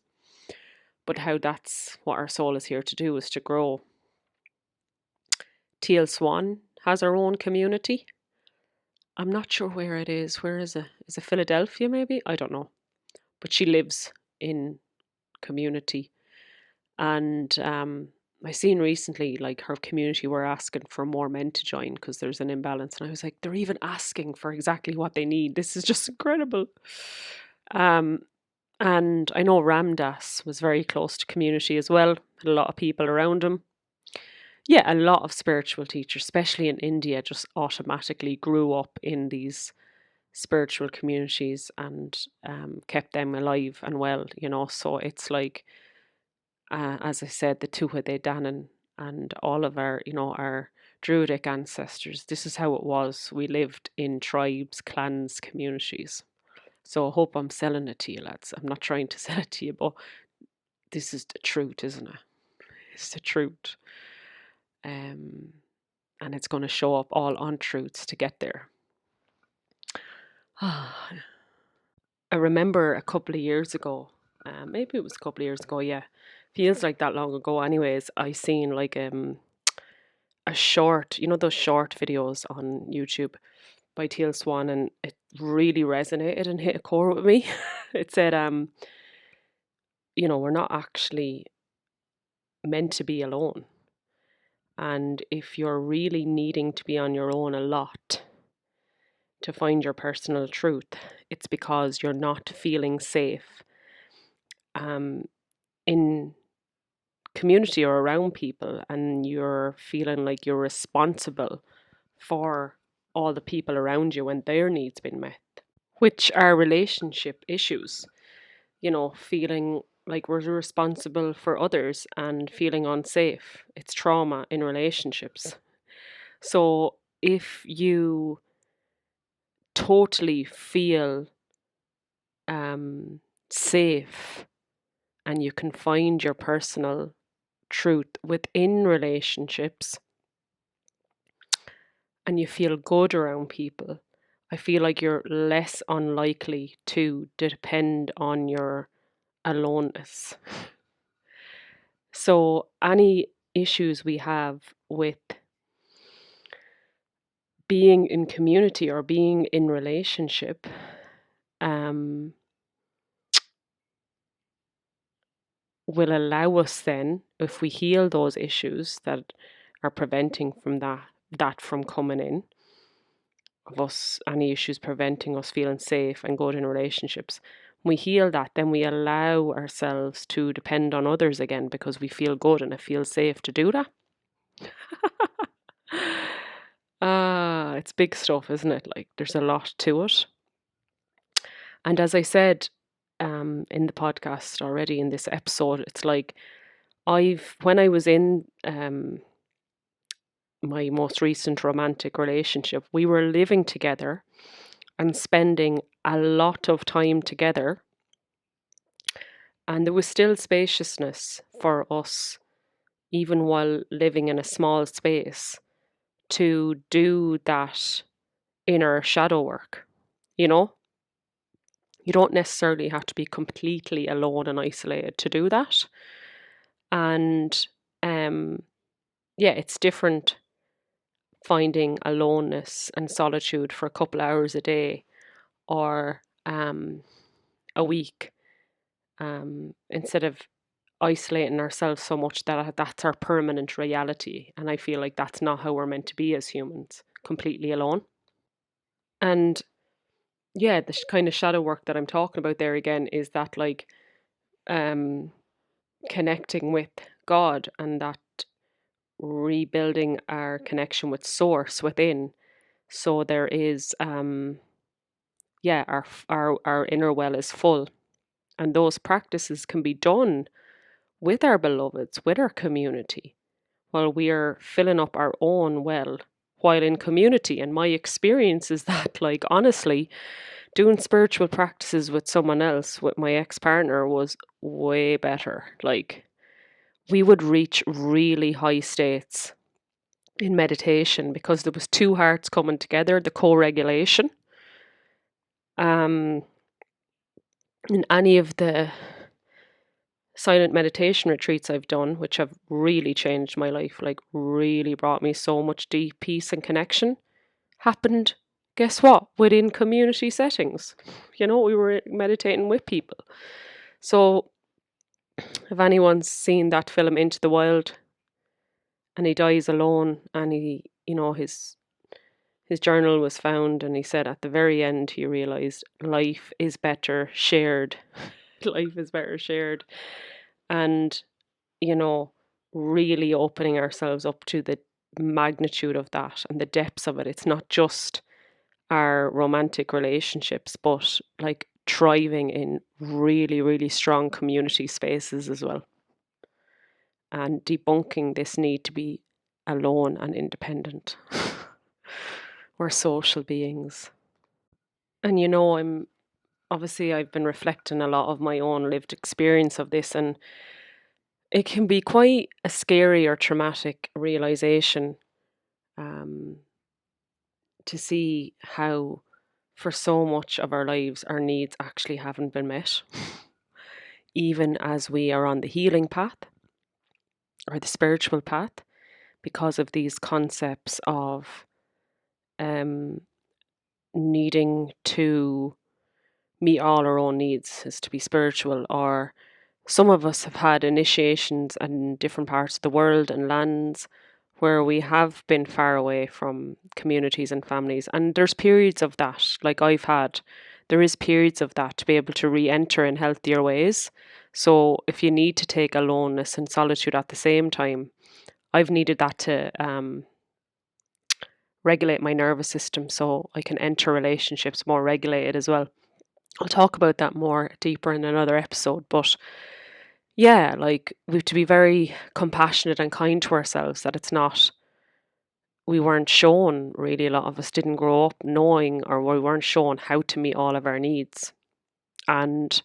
But how that's what our soul is here to do, is to grow. Teal Swan has her own community. I'm not sure where it is. Where is it? Is it Philadelphia maybe? I don't know. But she lives in community. And I seen recently, like, her community were asking for more men to join because there's an imbalance. And I was like, they're even asking for exactly what they need. This is just incredible. And I know Ramdas was very close to community as well. Had a lot of people around him. Yeah, a lot of spiritual teachers, especially in India, just automatically grew up in these spiritual communities and kept them alive and well, you know. So it's like, as I said, the Tuatha De Danann and all of our, you know, our Druidic ancestors, this is how it was. We lived in tribes, clans, communities. So I hope I'm selling it to you, lads. I'm not trying to sell it to you, but this is the truth, isn't it? It's the truth. And it's going to show up all untruths to get there. I remember a couple of years ago, maybe it was a couple of years ago, yeah. Feels like that long ago anyways, I seen like a short, you know, those short videos on YouTube by Teal Swan, and it really resonated and hit a core with me. It said, you know, we're not actually meant to be alone. And if you're really needing to be on your own a lot to find your personal truth, it's because you're not feeling safe in community or around people, and you're feeling like you're responsible for all the people around you and their needs being met, which are relationship issues. You know, feeling like we're responsible for others and feeling unsafe. It's trauma in relationships. So if you totally feel safe and you can find your personal truth within relationships and you feel good around people, I feel like you're less unlikely to depend on your aloneness. So any issues we have with being in community or being in relationship, will allow us then, if we heal those issues that are preventing from that from coming in, of us, any issues preventing us feeling safe and good in relationships, when we heal that, then we allow ourselves to depend on others again because we feel good and it feels safe to do that. It's big stuff, isn't it? Like, there's a lot to it. And as I said in the podcast already, in this episode, it's like when I was in my most recent romantic relationship, we were living together and spending a lot of time together. And there was still spaciousness for us, even while living in a small space, to do that inner shadow work. You know, you don't necessarily have to be completely alone and isolated to do that. And yeah, it's different finding aloneness and solitude for a couple hours a day or a week, instead of isolating ourselves so much that that's our permanent reality. And I feel like that's not how we're meant to be as humans, completely alone. And yeah, the kind of shadow work that I'm talking about there again is that, like, connecting with God, and that rebuilding our connection with source within. So there is our inner well is full, and those practices can be done with our beloveds, with our community, while we are filling up our own well, while in community. And my experience is that, like, honestly, doing spiritual practices with someone else, with my ex-partner, was way better. Like, we would reach really high states in meditation because there was two hearts coming together, the co-regulation. In any of the silent meditation retreats I've done, which have really changed my life, like really brought me so much deep peace and connection, happened, guess what, within community settings. You know, we were meditating with people. So if anyone's seen that film Into the Wild, and he dies alone, and he, you know, his journal was found, and he said at the very end he realized life is better shared. Life is better shared. And, you know, really opening ourselves up to the magnitude of that and the depths of it. It's not just our romantic relationships, but like thriving in really, really strong community spaces as well. And debunking this need to be alone and independent. We're social beings. And you know, I've been reflecting a lot of my own lived experience of this, and it can be quite a scary or traumatic realization to see how, for so much of our lives, our needs actually haven't been met, even as we are on the healing path or the spiritual path, because of these concepts of needing to meet all our own needs is to be spiritual. Or some of us have had initiations in different parts of the world and lands where we have been far away from communities and families. And there's periods of that, like I've had. There is periods of that to be able to re-enter in healthier ways. So if you need to take aloneness and solitude at the same time, I've needed that to regulate my nervous system so I can enter relationships more regulated as well. I'll talk about that more deeper in another episode, but yeah, like we have to be very compassionate and kind to ourselves, that it's not, we weren't shown, really, a lot of us didn't grow up knowing, or we weren't shown how to meet all of our needs. And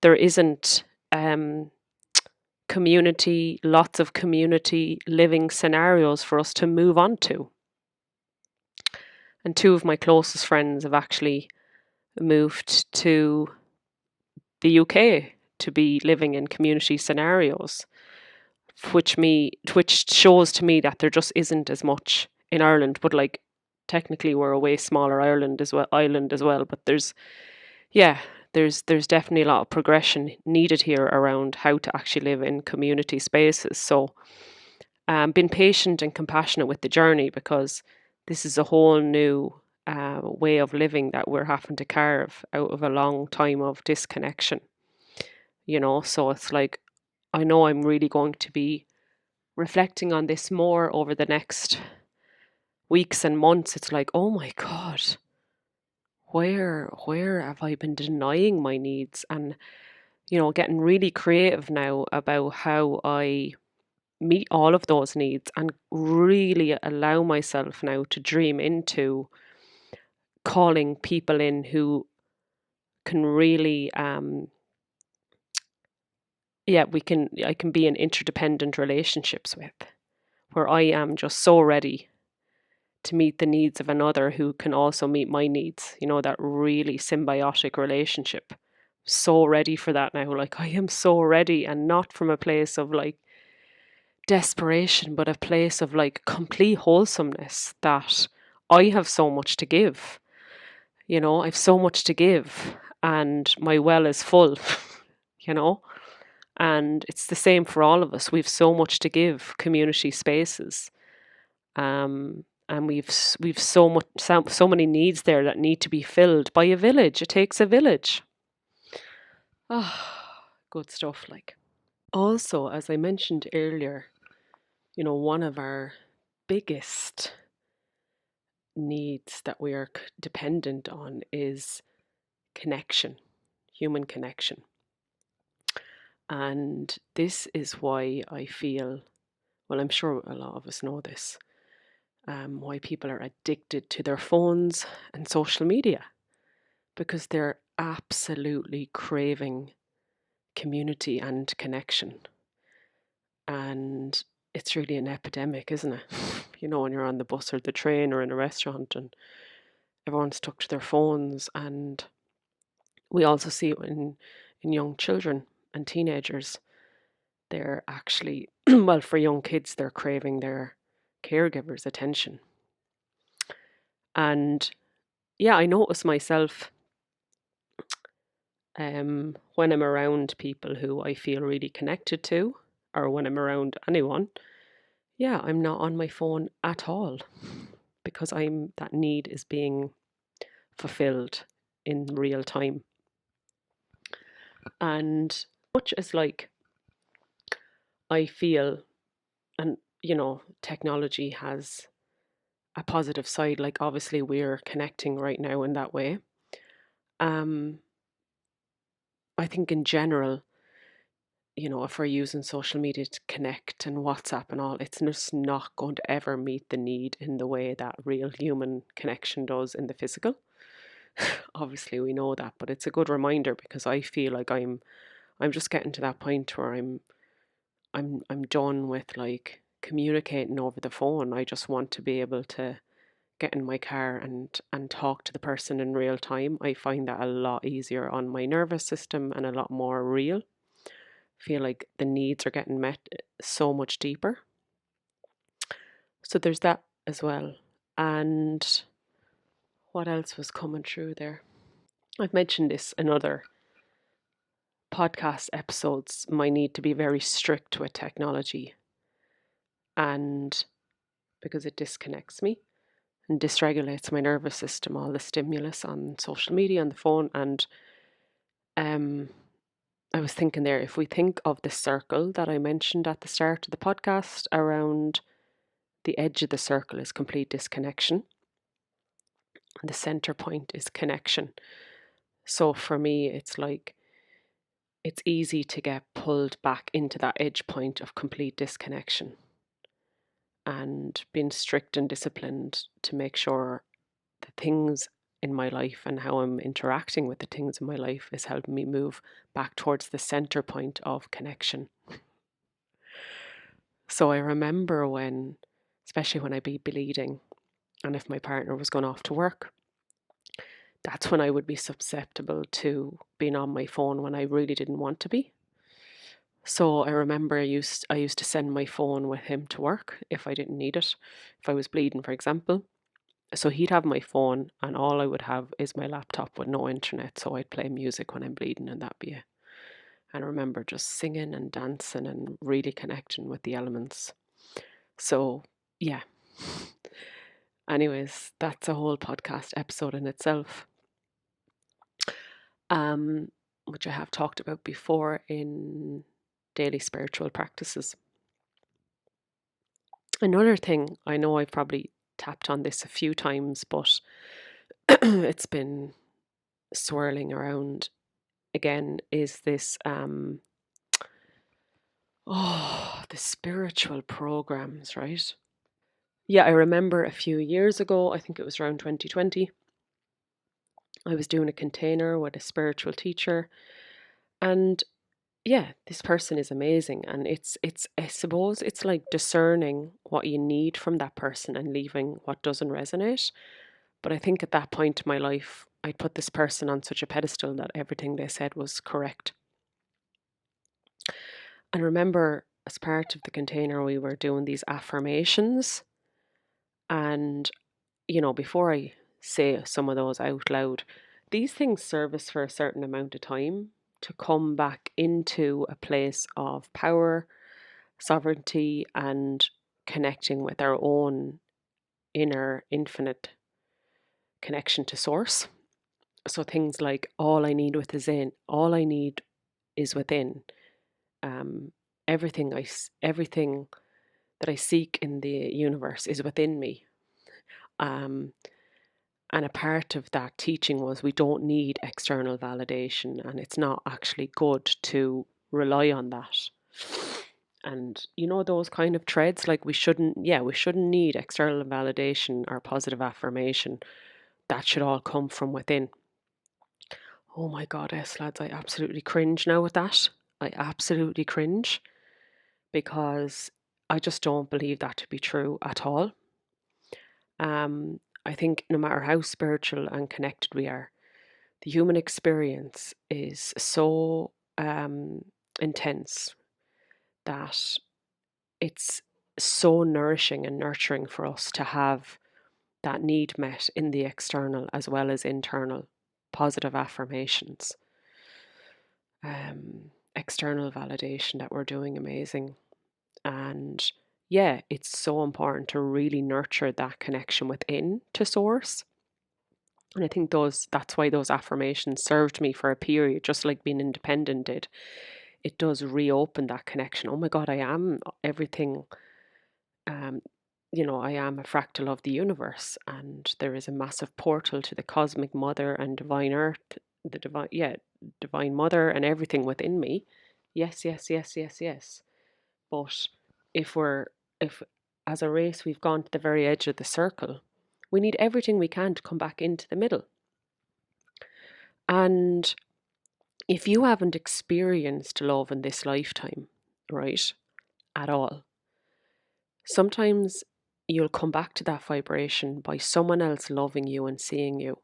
there isn't lots of community living scenarios for us to move on to. And two of my closest friends have actually moved to the UK to be living in community scenarios, which shows to me that there just isn't as much in Ireland. But like, technically we're a way smaller island as well, but there's definitely a lot of progression needed here around how to actually live in community spaces. So being patient and compassionate with the journey, because this is a whole new way of living that we're having to carve out of a long time of disconnection. You know, so it's like, I know I'm really going to be reflecting on this more over the next weeks and months. It's like, oh my God, where have I been denying my needs? And, you know, getting really creative now about how I meet all of those needs, and really allow myself now to dream into calling people in who can really I can be in interdependent relationships with, where I am just so ready to meet the needs of another who can also meet my needs. You know, that really symbiotic relationship. So ready for that now. Like, I am so ready, and not from a place of like desperation, but a place of like complete wholesomeness, that I have so much to give. You know, I've so much to give, and my well is full, you know. And it's the same for all of us. We've so much to give community spaces. And we've so many needs there that need to be filled by a village. It takes a village. Good stuff. Like, also, as I mentioned earlier, you know, one of our biggest needs that we are dependent on is connection, human connection. And this is why I feel, well, I'm sure a lot of us know this, why people are addicted to their phones and social media, because they're absolutely craving community and connection. And it's really an epidemic, isn't it? When you're on the bus or the train or in a restaurant and everyone's stuck to their phones. And we also see it in young children and teenagers. They're actually, well, for young kids, they're craving their caregiver's attention. And yeah, I notice myself when I'm around people who I feel really connected to, or when I'm around anyone, yeah, I'm not on my phone at all, because that need is being fulfilled in real time. And much as like I feel, and technology has a positive side, like obviously we're connecting right now in that way. Um, I think in general, if we're using social media to connect and WhatsApp and all, it's just not going to ever meet the need in the way that real human connection does in the physical. Obviously, we know that, but it's a good reminder, because I feel like I'm just getting to that point where I'm done with like communicating over the phone. I just want to be able to get in my car and talk to the person in real time. I find that a lot easier on my nervous system and a lot more real. Feel like the needs are getting met so much deeper. So there's that as well. And what else was coming through there? I've mentioned this in other podcast episodes, my need to be very strict with technology, and because it disconnects me and dysregulates my nervous system, all the stimulus on social media and the phone. And I was thinking there, if we think of the circle that I mentioned at the start of the podcast, around the edge of the circle is complete disconnection, and the center point is connection. So for me, it's like it's easy to get pulled back into that edge point of complete disconnection, and being strict and disciplined to make sure the things in my life and how I'm interacting with the things in my life is helping me move back towards the center point of connection. So I remember when, especially when I'd be bleeding, and if my partner was going off to work, that's when I would be susceptible to being on my phone when I really didn't want to be. So I remember I used to send my phone with him to work if I didn't need it, if I was bleeding, for example. So he'd have my phone, and all I would have is my laptop with no internet. So I'd play music when I'm bleeding, and that'd be it. And I remember just singing and dancing and really connecting with the elements. So yeah. Anyways, that's a whole podcast episode in itself. Which I have talked about before in daily spiritual practices. Another thing, I know I've probably tapped on this a few times, but it's been swirling around again, is this the spiritual programs, right? Yeah, I remember a few years ago, I think it was around 2020, I was doing a container with a spiritual teacher, and yeah, this person is amazing, and it's I suppose it's like discerning what you need from that person and leaving what doesn't resonate. But I think at that point in my life, I'd put this person on such a pedestal that everything they said was correct. And remember, as part of the container, we were doing these affirmations. And, before I say some of those out loud, these things serve us for a certain amount of time to come back into a place of power, sovereignty, and connecting with our own inner infinite connection to source. So things like all I need is within. Um, everything that I seek in the universe is within me. Um, and a part of that teaching was we don't need external validation, and it's not actually good to rely on that. And you know those kind of threads, like we shouldn't need external validation or positive affirmation. That should all come from within. Oh my God, yes, lads, I absolutely cringe now with that. I absolutely cringe because I just don't believe that to be true at all. I think no matter how spiritual and connected we are, the human experience is so intense that it's so nourishing and nurturing for us to have that need met in the external as well as internal positive affirmations, external validation that we're doing amazing. And yeah, it's so important to really nurture that connection within to source. And I think that's why those affirmations served me for a period, just like being independent did. It does reopen that connection. Oh my God, I am everything. Um, I am a fractal of the universe, and there is a massive portal to the cosmic mother and divine earth, the divine, yeah, divine mother and everything within me. Yes, yes, yes, yes, yes. But if as a race we've gone to the very edge of the circle, we need everything we can to come back into the middle. And if you haven't experienced love in this lifetime, right, at all, sometimes you'll come back to that vibration by someone else loving you and seeing you,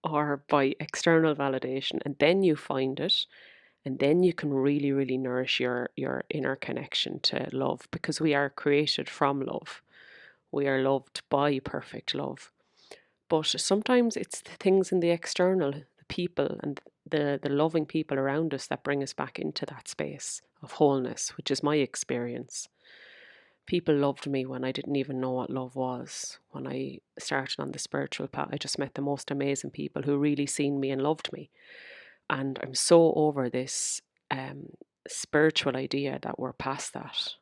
or by external validation, and then you find it, and then you can really, really nourish your inner connection to love, because we are created from love. We are loved by perfect love. But sometimes it's the things in the external, the people and the loving people around us that bring us back into that space of wholeness, which is my experience. People loved me when I didn't even know what love was. When I started on the spiritual path, I just met the most amazing people who really seen me and loved me. And I'm so over this spiritual idea that we're past that.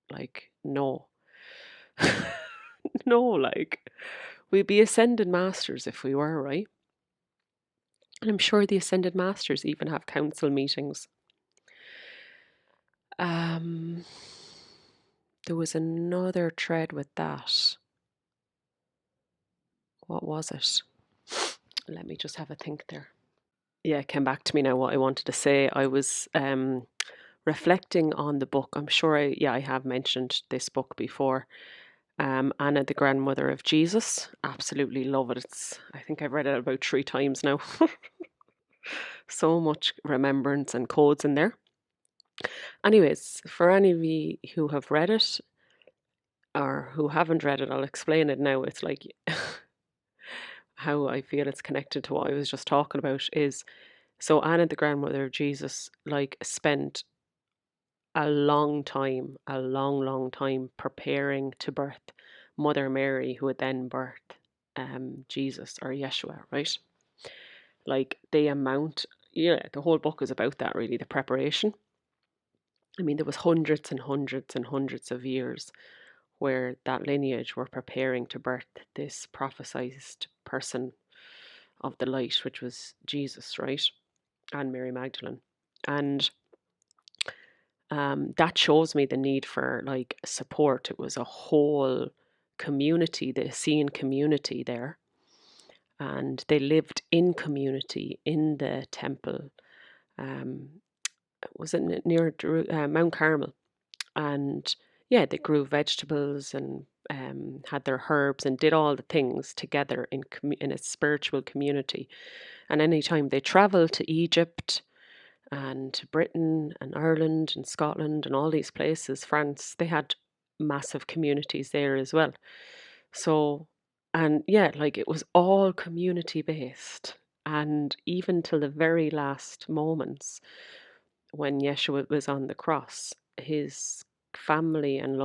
Like, no. No, like, we'd be ascended masters if we were, right? And I'm sure the ascended masters even have council meetings. Um, there was another thread with that. What was it? Let me just have a think there. Yeah, it came back to me now what I wanted to say. I was reflecting on the book. I'm sure I have mentioned this book before. Anna, the Grandmother of Jesus. Absolutely love it. I think I've read it about 3 times now. So much remembrance and codes in there. Anyways, for any of you who have read it or who haven't read it, I'll explain it now. It's like how I feel it's connected to what I was just talking about is, so Anna, the Grandmother of Jesus, like spent a long, long time preparing to birth Mother Mary, who would then birth Jesus or Yeshua, right? Like the whole book is about that, really, the preparation. I mean, there was hundreds and hundreds and hundreds of years where that lineage were preparing to birth this prophesized person of the light, which was Jesus, right? And Mary Magdalene. And that shows me the need for like support. It was a whole community, the Essene community there. And they lived in community in the temple. Um, was it near Mount Carmel? And yeah, they grew vegetables and had their herbs and did all the things together in a spiritual community. And anytime they traveled to Egypt and to Britain and Ireland and Scotland and all these places, France, they had massive communities there as well. So, and yeah, like it was all community based. And even till the very last moments, when Yeshua was on the cross, his family and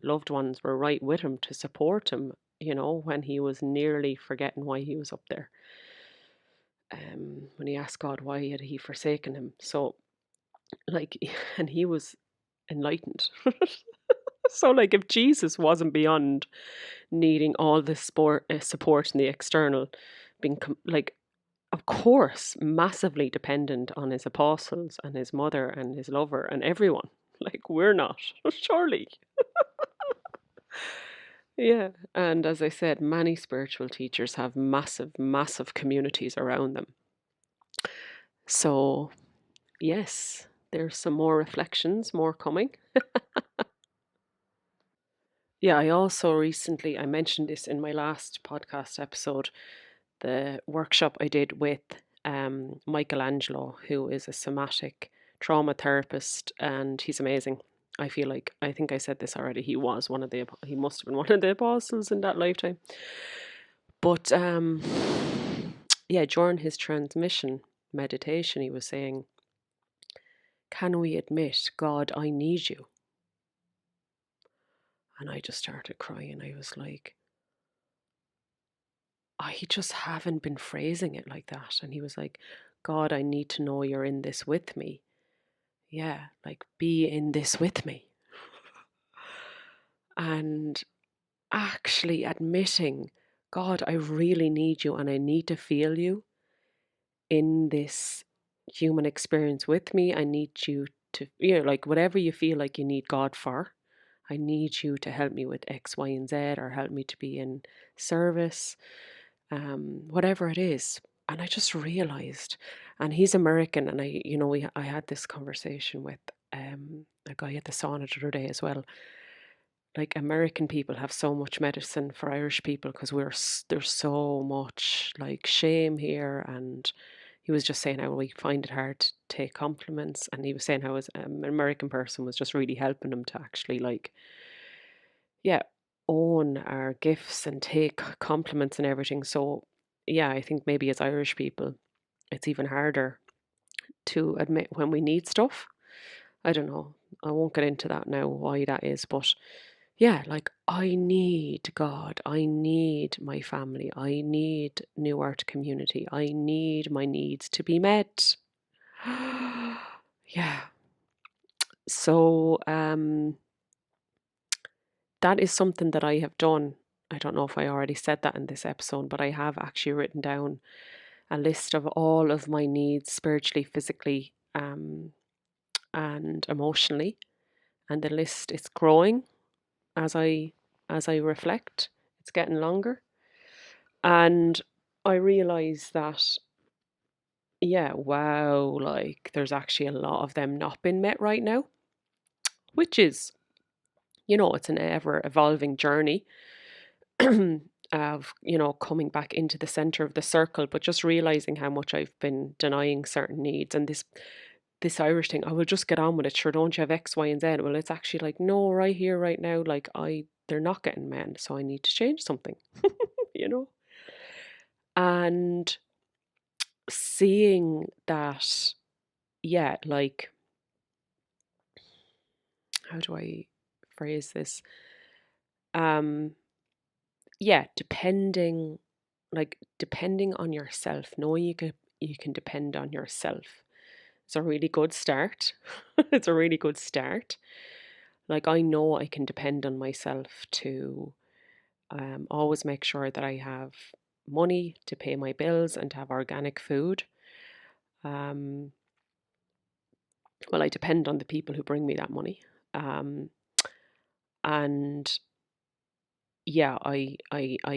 loved ones were right with him to support him, when he was nearly forgetting why he was up there. When he asked God why had he forsaken him. So, like, and he was enlightened. So, like, if Jesus wasn't beyond needing all the support in the external, being like, of course, massively dependent on his apostles and his mother and his lover and everyone, Like, we're not, surely. Yeah. And as I said, many spiritual teachers have massive, massive communities around them. So, yes, there's some more reflections, more coming. Yeah, I also recently, I mentioned this in my last podcast episode, the workshop I did with Michelangelo, who is a somatic trauma therapist, and he's amazing. I feel like, I think I said this already, he must have been one of the apostles in that lifetime. But yeah, during his transmission meditation, he was saying, can we admit, God, I need you? And I just started crying. I was like, I just haven't been phrasing it like that. And he was like, God, I need to know you're in this with me. Yeah, like, be in this with me. And actually admitting, God, I really need you and I need to feel you in this human experience with me. I need you to, like, whatever you feel like you need God for, I need you to help me with X, Y, and Z, or help me to be in service, whatever it is. And I just realized, and he's American, and I had this conversation with a guy at the sauna the other day as well. Like, American people have so much medicine for Irish people because there's so much like shame here. And he was just saying how we find it hard to take compliments, and he was saying how an American person was just really helping him to actually, like, yeah, own our gifts and take compliments and everything. So yeah, I think maybe as Irish people it's even harder to admit when we need stuff. I don't know. I won't get into that now, why that is, but yeah, like, I need God. I need my family. I need New Art community. I need my needs to be met. Yeah. So that is something that I have done. I don't know if I already said that in this episode, but I have actually written down a list of all of my needs spiritually, physically, and emotionally. And the list is growing as I reflect. It's getting longer. And I realize that, yeah, wow, like, there's actually a lot of them not been met right now, which is, it's an ever evolving journey of, coming back into the center of the circle, but just realizing how much I've been denying certain needs. And this Irish thing, I will just get on with it. Sure, don't you have X, Y, and Z? Well, it's actually like, no, right here, right now, like, they're not getting met, so I need to change something, you know? And seeing that, yeah, like, how do I phrase this? Um, yeah, depending on yourself, knowing you can depend on yourself. It's a really good start. It's a really good start. Like, I know I can depend on myself to always make sure that I have money to pay my bills and to have organic food. Um, well, I depend on the people who bring me that money. Um, and yeah, I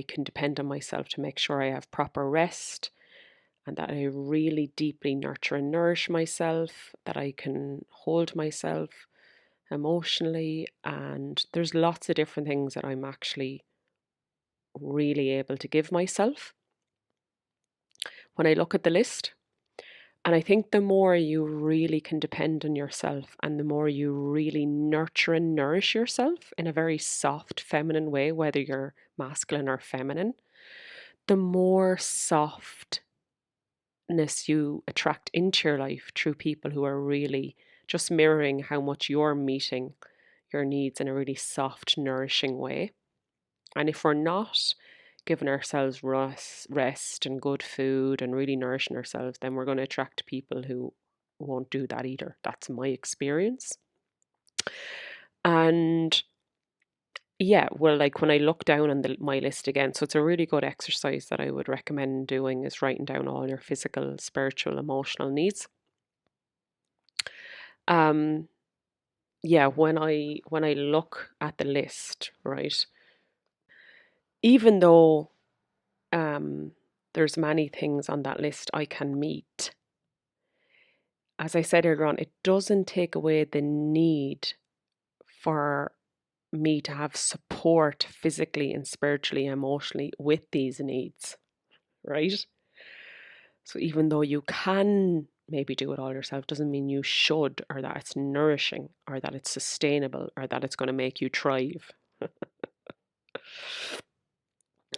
can depend on myself to make sure I have proper rest, and that I really deeply nurture and nourish myself, that I can hold myself emotionally. And there's lots of different things that I'm actually really able to give myself when I look at the list. And I think the more you really can depend on yourself, and the more you really nurture and nourish yourself in a very soft, feminine way, whether you're masculine or feminine, the more softness you attract into your life through people who are really just mirroring how much you're meeting your needs in a really soft, nourishing way. And if we're not giving ourselves rest and good food and really nourishing ourselves, then we're going to attract people who won't do that either. That's my experience. And yeah, well, like, when I look down on my list again, so it's a really good exercise that I would recommend doing, is writing down all your physical, spiritual, emotional needs. Um, yeah, when I look at the list, right, even though there's many things on that list I can meet, as I said earlier on, it doesn't take away the need for me to have support physically and spiritually, emotionally with these needs, right? So even though you can maybe do it all yourself, doesn't mean you should, or that it's nourishing, or that it's sustainable, or that it's going to make you thrive.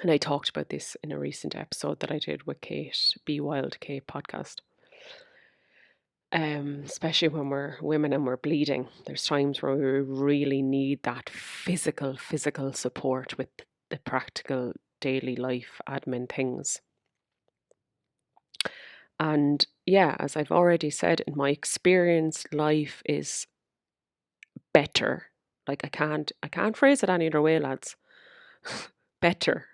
And I talked about this in a recent episode that I did with Kate, Be Wild Kate podcast. Especially when we're women and we're bleeding, there's times where we really need that physical support with the practical daily life admin things. And yeah, as I've already said, in my experience, life is better. Like I can't phrase it any other way, lads. Better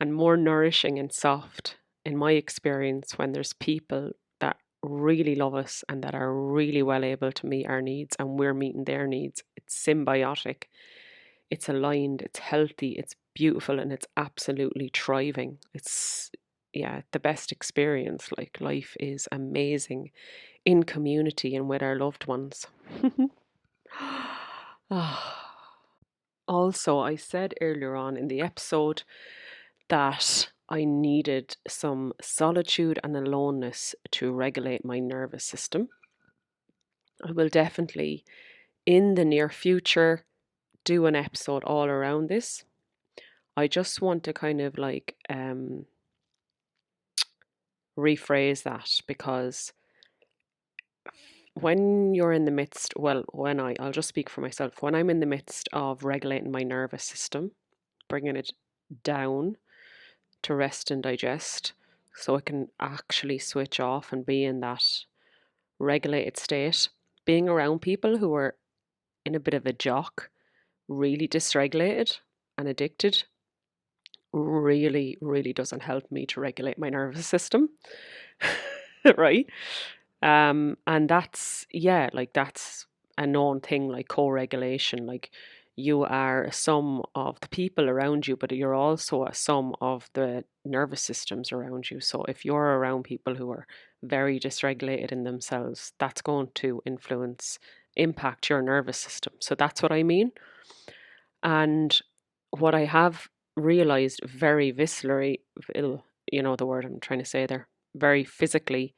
and more nourishing and soft in my experience when there's people that really love us and that are really well able to meet our needs and we're meeting their needs. It's symbiotic, it's aligned, it's healthy, it's beautiful, and it's absolutely thriving. It's, yeah, the best experience. Like, life is amazing in community and with our loved ones. Also, I said earlier on in the episode that I needed some solitude and aloneness to regulate my nervous system. I will definitely, in the near future, do an episode all around this. I just want to kind of like rephrase that, because when you're in the midst, well, I'll just speak for myself, when I'm in the midst of regulating my nervous system, bringing it down to rest and digest, so I can actually switch off and be in that regulated state, being around people who are in a bit of a jock, really dysregulated and addicted, really, really doesn't help me to regulate my nervous system. Right? And that's, yeah, like that's a known thing, like co-regulation. Like, you are a sum of the people around you, but you're also a sum of the nervous systems around you. So if you're around people who are very dysregulated in themselves, that's going to impact your nervous system. So that's what I mean. And what I have realized very viscerally, you know the word I'm trying to say there, very physically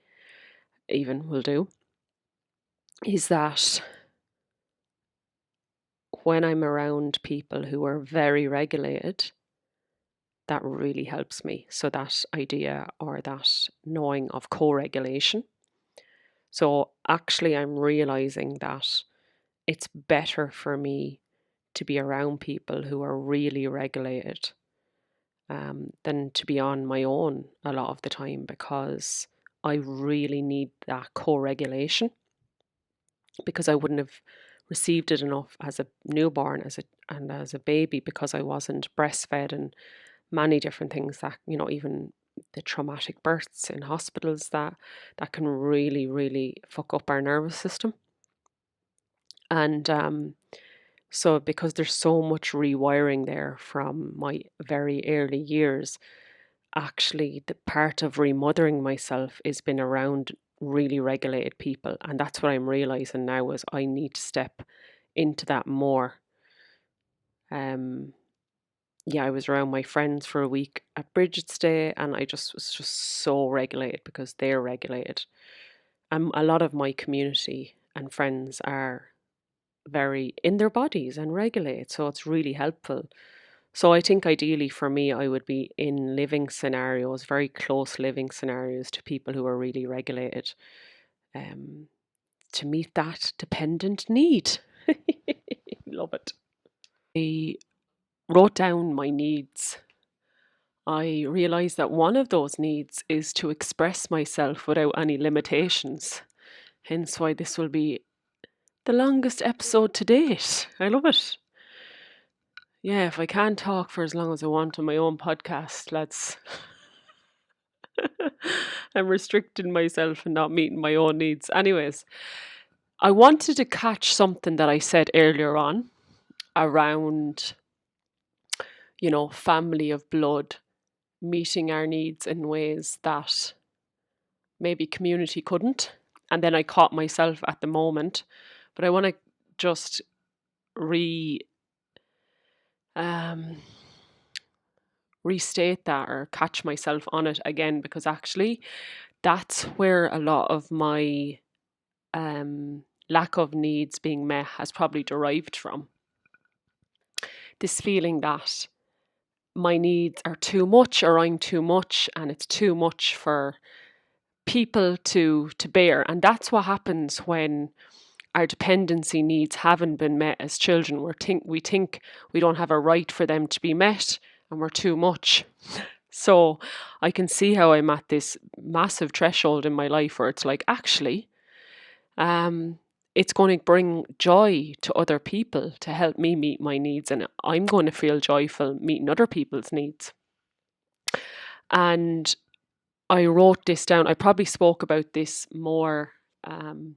even will do, is that when I'm around people who are very regulated, that really helps me. So that idea, or that knowing of co-regulation. So actually I'm realizing that it's better for me to be around people who are really regulated than to be on my own a lot of the time, because I really need that co-regulation, because I wouldn't have received it enough as a newborn, and as a baby, because I wasn't breastfed, and many different things that, even the traumatic births in hospitals, that can really, really fuck up our nervous system. And so because there's so much rewiring there from my very early years, actually the part of remothering myself is been around really regulated people, and that's what I'm realizing now, is I need to step into that more. Yeah, I was around my friends for a week at Bridget's Day, and I just was just so regulated because they're regulated. A lot of my community and friends are very in their bodies and regulated, so it's really helpful. So I think ideally for me, I would be in living scenarios, very close living scenarios, to people who are really regulated, um, to meet that dependent need. Love it. I wrote down my needs. I realised that one of those needs is to express myself without any limitations. Hence why this will be the longest episode to date. I love it. Yeah, if I can't talk for as long as I want on my own podcast, I'm restricting myself and not meeting my own needs. Anyways, I wanted to catch something that I said earlier on around, family of blood meeting our needs in ways that maybe community couldn't. And then I caught myself at the moment. But I want to just um, restate that or catch myself on it again, because actually that's where a lot of my lack of needs being met has probably derived from. This feeling that my needs are too much or I'm too much and it's too much for people to bear. And that's what happens when our dependency needs haven't been met as children. We think we don't have a right for them to be met and we're too much. So I can see how I'm at this massive threshold in my life where it's like, actually, it's going to bring joy to other people to help me meet my needs, and I'm going to feel joyful meeting other people's needs. And I wrote this down. I probably spoke about this more on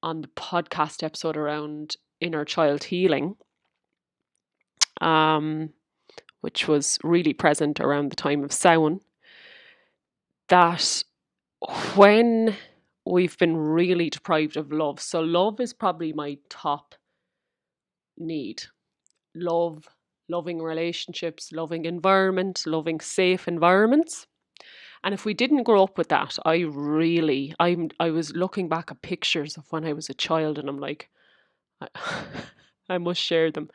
the podcast episode around inner child healing, which was really present around the time of Samhain, that when we've been really deprived of love, so love is probably my top need. Love, loving relationships, loving environment, loving safe environments. And if we didn't grow up with that, I was looking back at pictures of when I was a child and I'm like, I, I must share them.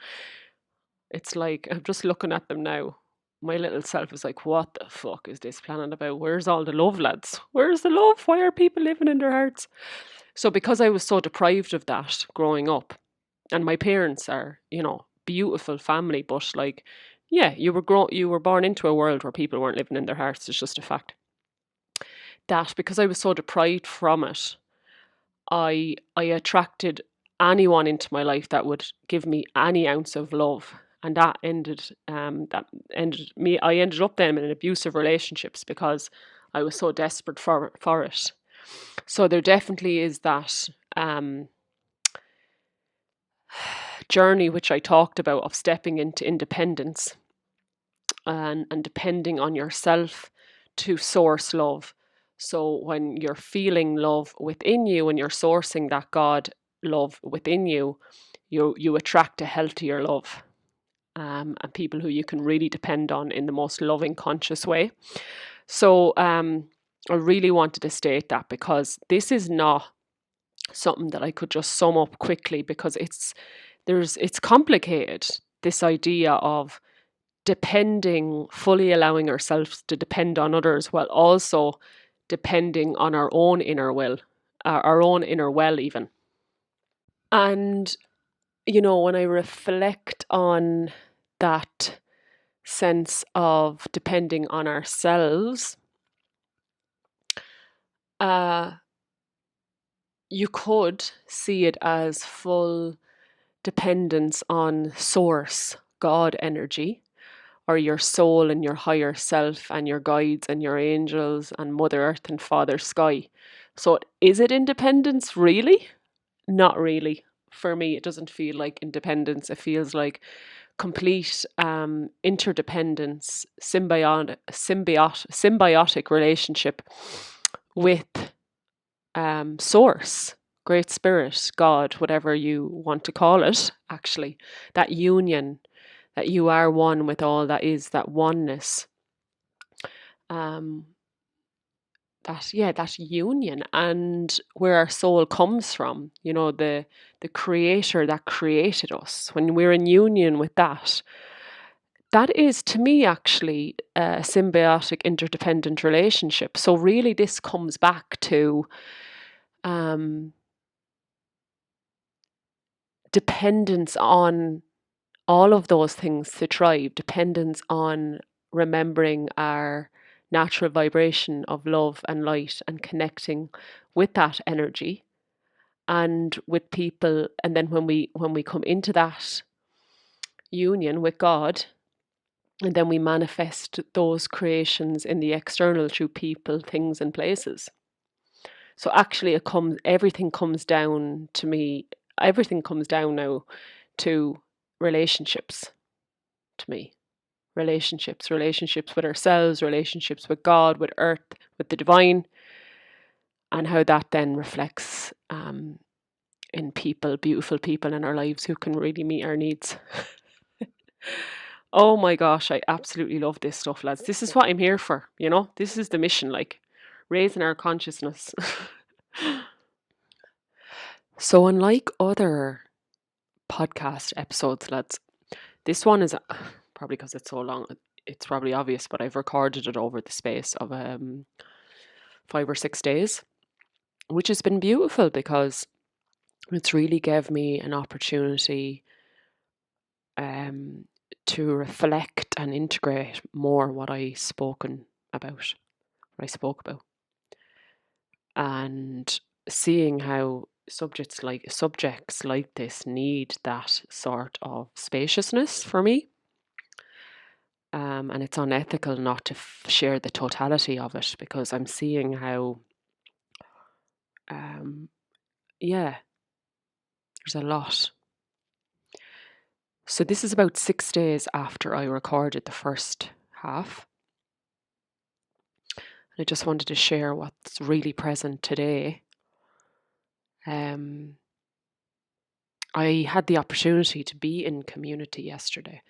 It's like, I'm just looking at them now. My little self is like, what the fuck is this planet about? Where's all the love, lads? Where's the love? Why are people living in their hearts? So because I was so deprived of that growing up, and my parents are, beautiful family, but like, yeah, you were born into a world where people weren't living in their hearts. It's just a fact. That because I was so deprived from it, I attracted anyone into my life that would give me any ounce of love, and that ended me. I ended up then in abusive relationships because I was so desperate for it. So there definitely is that journey which I talked about of stepping into independence and depending on yourself to source love. So when you're feeling love within you and you're sourcing that God love within you, you attract a healthier love, and people who you can really depend on in the most loving, conscious way. So I really wanted to state that because this is not something that I could just sum up quickly, because it's complicated, this idea of fully allowing ourselves to depend on others while also depending on our own inner will, our own inner well even. And, when I reflect on that sense of depending on ourselves, you could see it as full dependence on source, God energy, or your soul and your higher self and your guides and your angels and Mother Earth and Father Sky. So is it independence really? Not really. For me, it doesn't feel like independence. It feels like complete interdependence, symbiotic relationship with source, great spirit, God, whatever you want to call it, actually. That union, that you are one with all that is, that oneness. That union, and where our soul comes from, the creator that created us. When we're in union with that is, to me, actually a symbiotic interdependent relationship. So really this comes back to dependence on all of those things to thrive, dependence on remembering our natural vibration of love and light and connecting with that energy and with people. And then when we come into that union with God, and then we manifest those creations in the external through people, things and places. So actually everything comes down to me, everything comes down now to relationships to me. Relationships with ourselves, relationships with God, with earth, with the divine, and how that then reflects in people, beautiful people in our lives who can really meet our needs. Oh my gosh, I absolutely love this stuff, lads. This is what I'm here for, you know? This is the mission, like raising our consciousness. So, unlike other podcast episodes, lads, this one is probably because it's so long, it's probably obvious, but I've recorded it over the space of 5 or 6 days, which has been beautiful because it's really gave me an opportunity to reflect and integrate more what I spoke about, and seeing how subjects like this need that sort of spaciousness for me. And it's unethical not to share the totality of it, because I'm seeing how, yeah, there's a lot. So this is about 6 days after I recorded the first half. I just wanted to share what's really present today. I had the opportunity to be in community yesterday,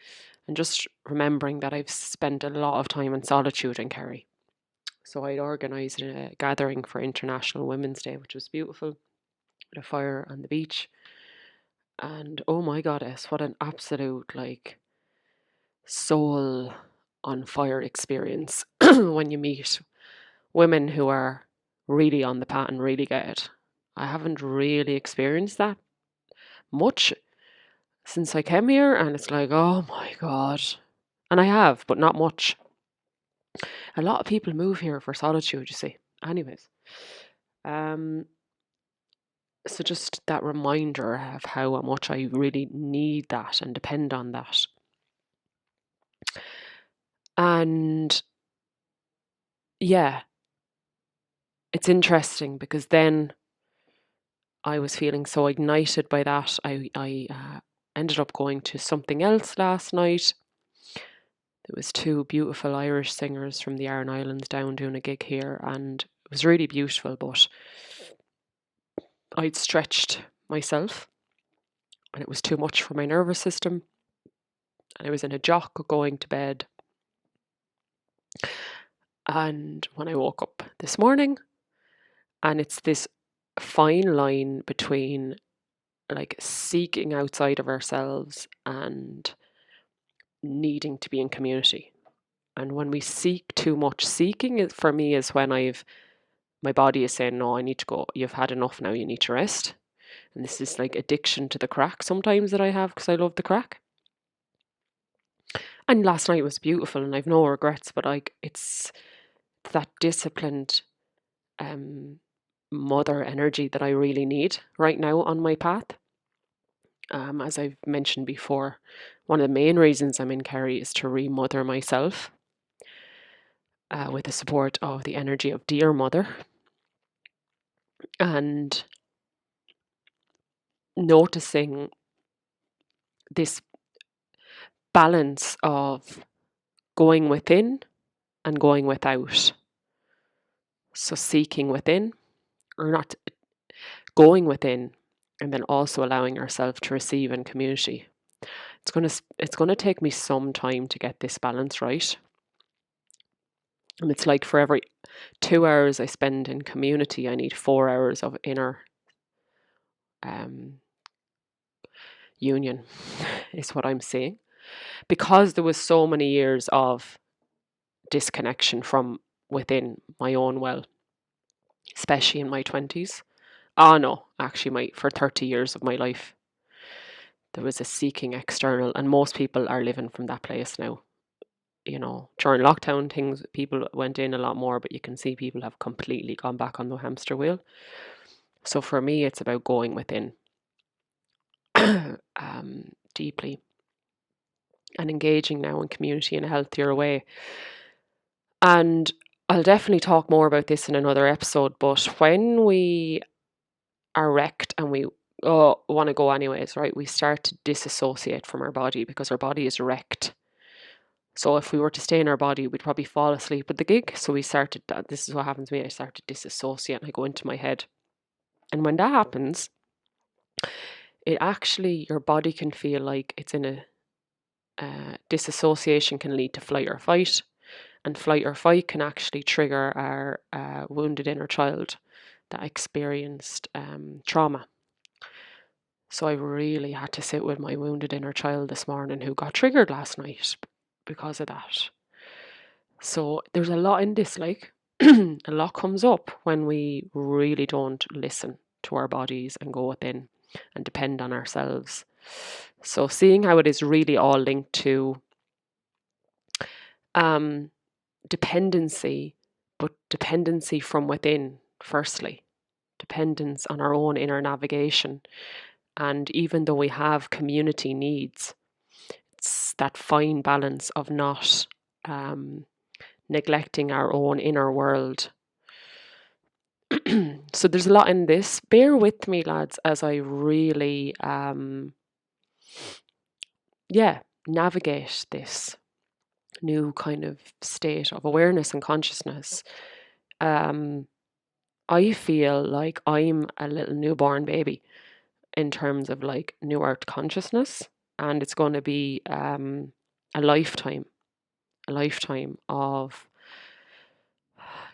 and just remembering that I've spent a lot of time in solitude in Kerry. So I'd organised a gathering for International Women's Day, which was beautiful, with a fire on the beach. And oh my goddess, what an absolute soul on fire experience when you meet women who are really on the path and really get it. I haven't really experienced that much since I came here, and it's like, oh my God. And I have, but not much. A lot of people move here for solitude, you see. Anyways. So just that reminder of how much I really need that and depend on that. And yeah, it's interesting because then I was feeling so ignited by that. I ended up going to something else last night. There was 2 beautiful Irish singers from the Aran Islands down doing a gig here, and it was really beautiful, but I'd stretched myself and it was too much for my nervous system, and I was in a jock going to bed. And when I woke up this morning, and it's this fine line between seeking outside of ourselves and needing to be in community. And when we seek too much, seeking for me is when my body is saying, no, I need to go. You've had enough now. You need to rest. And this is like addiction to the crack sometimes that I have, because I love the crack. And last night was beautiful and I've no regrets, but it's that disciplined mother energy that I really need right now on my path. As I've mentioned before, one of the main reasons I'm in Kerry is to remother myself with the support of the energy of Dear Mother, and noticing this balance of going within and going without. So seeking within, or not going within, and then also allowing ourselves to receive in community. It's gonna take me some time to get this balance right. And it's like for every 2 hours I spend in community, I need 4 hours of inner union, is what I'm seeing. Because there was so many years of disconnection from within my own well, especially in my 20s. Oh no, actually for 30 years of my life, there was a seeking external, and most people are living from that place now. You know, during lockdown people went in a lot more, but you can see people have completely gone back on the hamster wheel. So for me, it's about going within deeply and engaging now in community in a healthier way. And I'll definitely talk more about this in another episode, but when we are wrecked and we want to go anyways, right, we start to disassociate from our body because our body is wrecked. So if we were to stay in our body, we'd probably fall asleep at the gig. So this is what happens to me, I start to disassociate and I go into my head. And when that happens, your body can feel like it's in a, disassociation can lead to flight or fight. And flight or fight can actually trigger our wounded inner child that experienced trauma. So I really had to sit with my wounded inner child this morning who got triggered last night because of that. So there's a lot in this, like a lot comes up when we really don't listen to our bodies and go within and depend on ourselves. So seeing how it is really all linked to dependency, but dependency from within, firstly. Dependence on our own inner navigation. And even though we have community needs, it's that fine balance of not neglecting our own inner world. So there's a lot in this. Bear with me, lads, as I really navigate this new kind of state of awareness and consciousness. I feel like I'm a little newborn baby in terms of like new earth consciousness, and it's going to be a lifetime of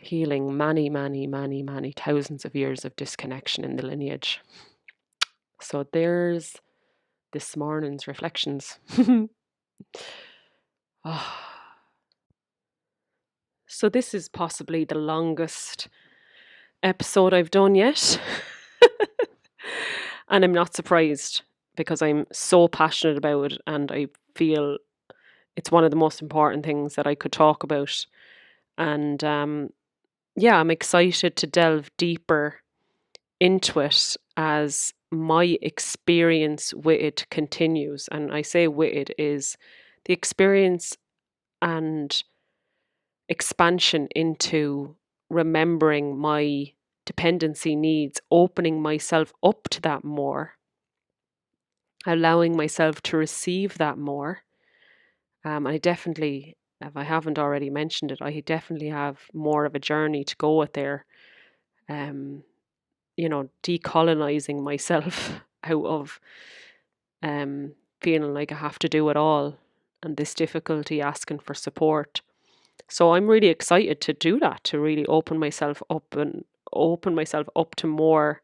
healing many, many, many, many thousands of years of disconnection in the lineage. So there's this morning's reflections. So this is possibly the longest episode I've done yet. And I'm not surprised because I'm so passionate about it and I feel it's one of the most important things that I could talk about. And I'm excited to delve deeper into it as my experience with it continues. And I say with it is the experience and expansion into remembering my dependency needs, opening myself up to that more, allowing myself to receive that more. I definitely, if I haven't already mentioned it, I definitely have more of a journey to go with there. Decolonizing myself out of feeling like I have to do it all and this difficulty asking for support. So I'm really excited to do that, to really open myself up to more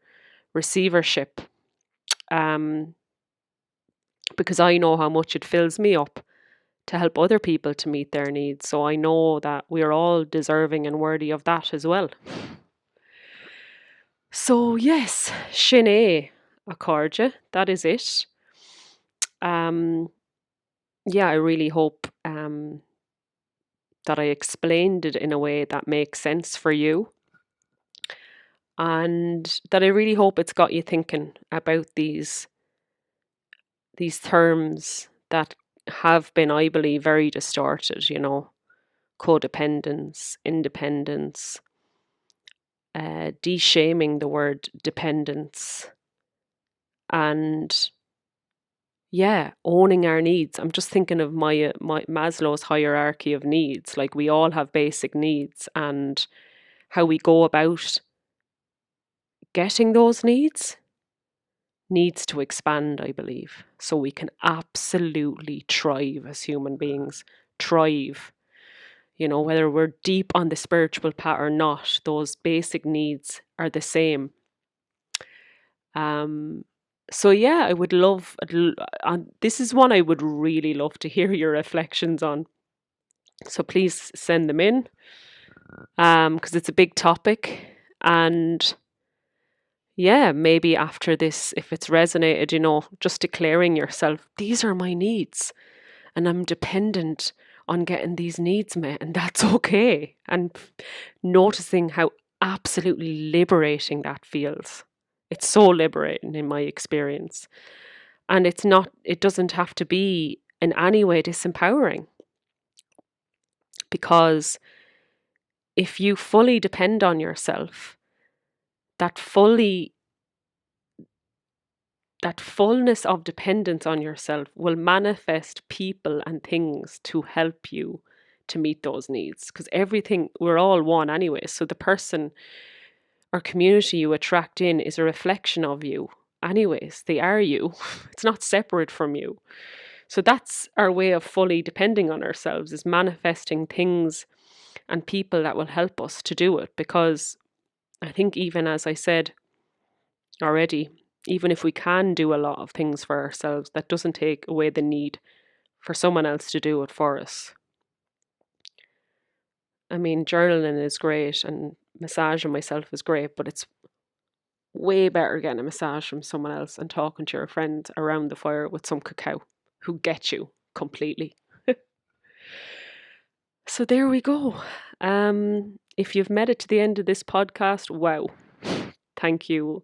receivership. Because I know how much it fills me up to help other people to meet their needs. So I know that we're all deserving and worthy of that as well. So yes, Sinead Accordia, that is it. I really hope that I explained it in a way that makes sense for you. And that I really hope it's got you thinking about these terms that have been, I believe, very distorted, codependence, independence, de-shaming the word dependence, and owning our needs. I'm just thinking of my Maslow's hierarchy of needs. Like, we all have basic needs, and how we go about getting those needs to expand, I believe, so we can absolutely thrive as human beings. Thrive. Whether we're deep on the spiritual path or not, those basic needs are the same. I would love, this is one I would really love to hear your reflections on. So please send them in, because it's a big topic. And maybe after this, if it's resonated, just declaring yourself, these are my needs and I'm dependent on getting these needs met, and that's okay. And noticing how absolutely liberating that feels. It's so liberating in my experience. And it doesn't have to be in any way disempowering, because if you fully depend on yourself, that fullness of dependence on yourself will manifest people and things to help you to meet those needs. Because we're all one anyway. So the person or community you attract in is a reflection of you. Anyways, they are you. It's not separate from you. So that's our way of fully depending on ourselves, is manifesting things and people that will help us to do it. Because I think, even as I said already, even if we can do a lot of things for ourselves, that doesn't take away the need for someone else to do it for us. I mean, journaling is great and massaging myself is great, but it's way better getting a massage from someone else and talking to your friend around the fire with some cacao who get you completely. So there we go. If you've made it to the end of this podcast, wow. Thank you.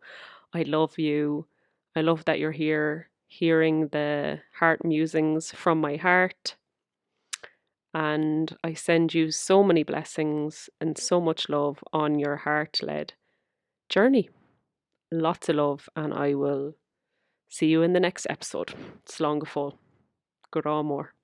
I love you. I love that you're here hearing the heart musings from my heart. And I send you so many blessings and so much love on your heart-led journey. Lots of love, and I will see you in the next episode. Slán go fóill. Go raibh mór.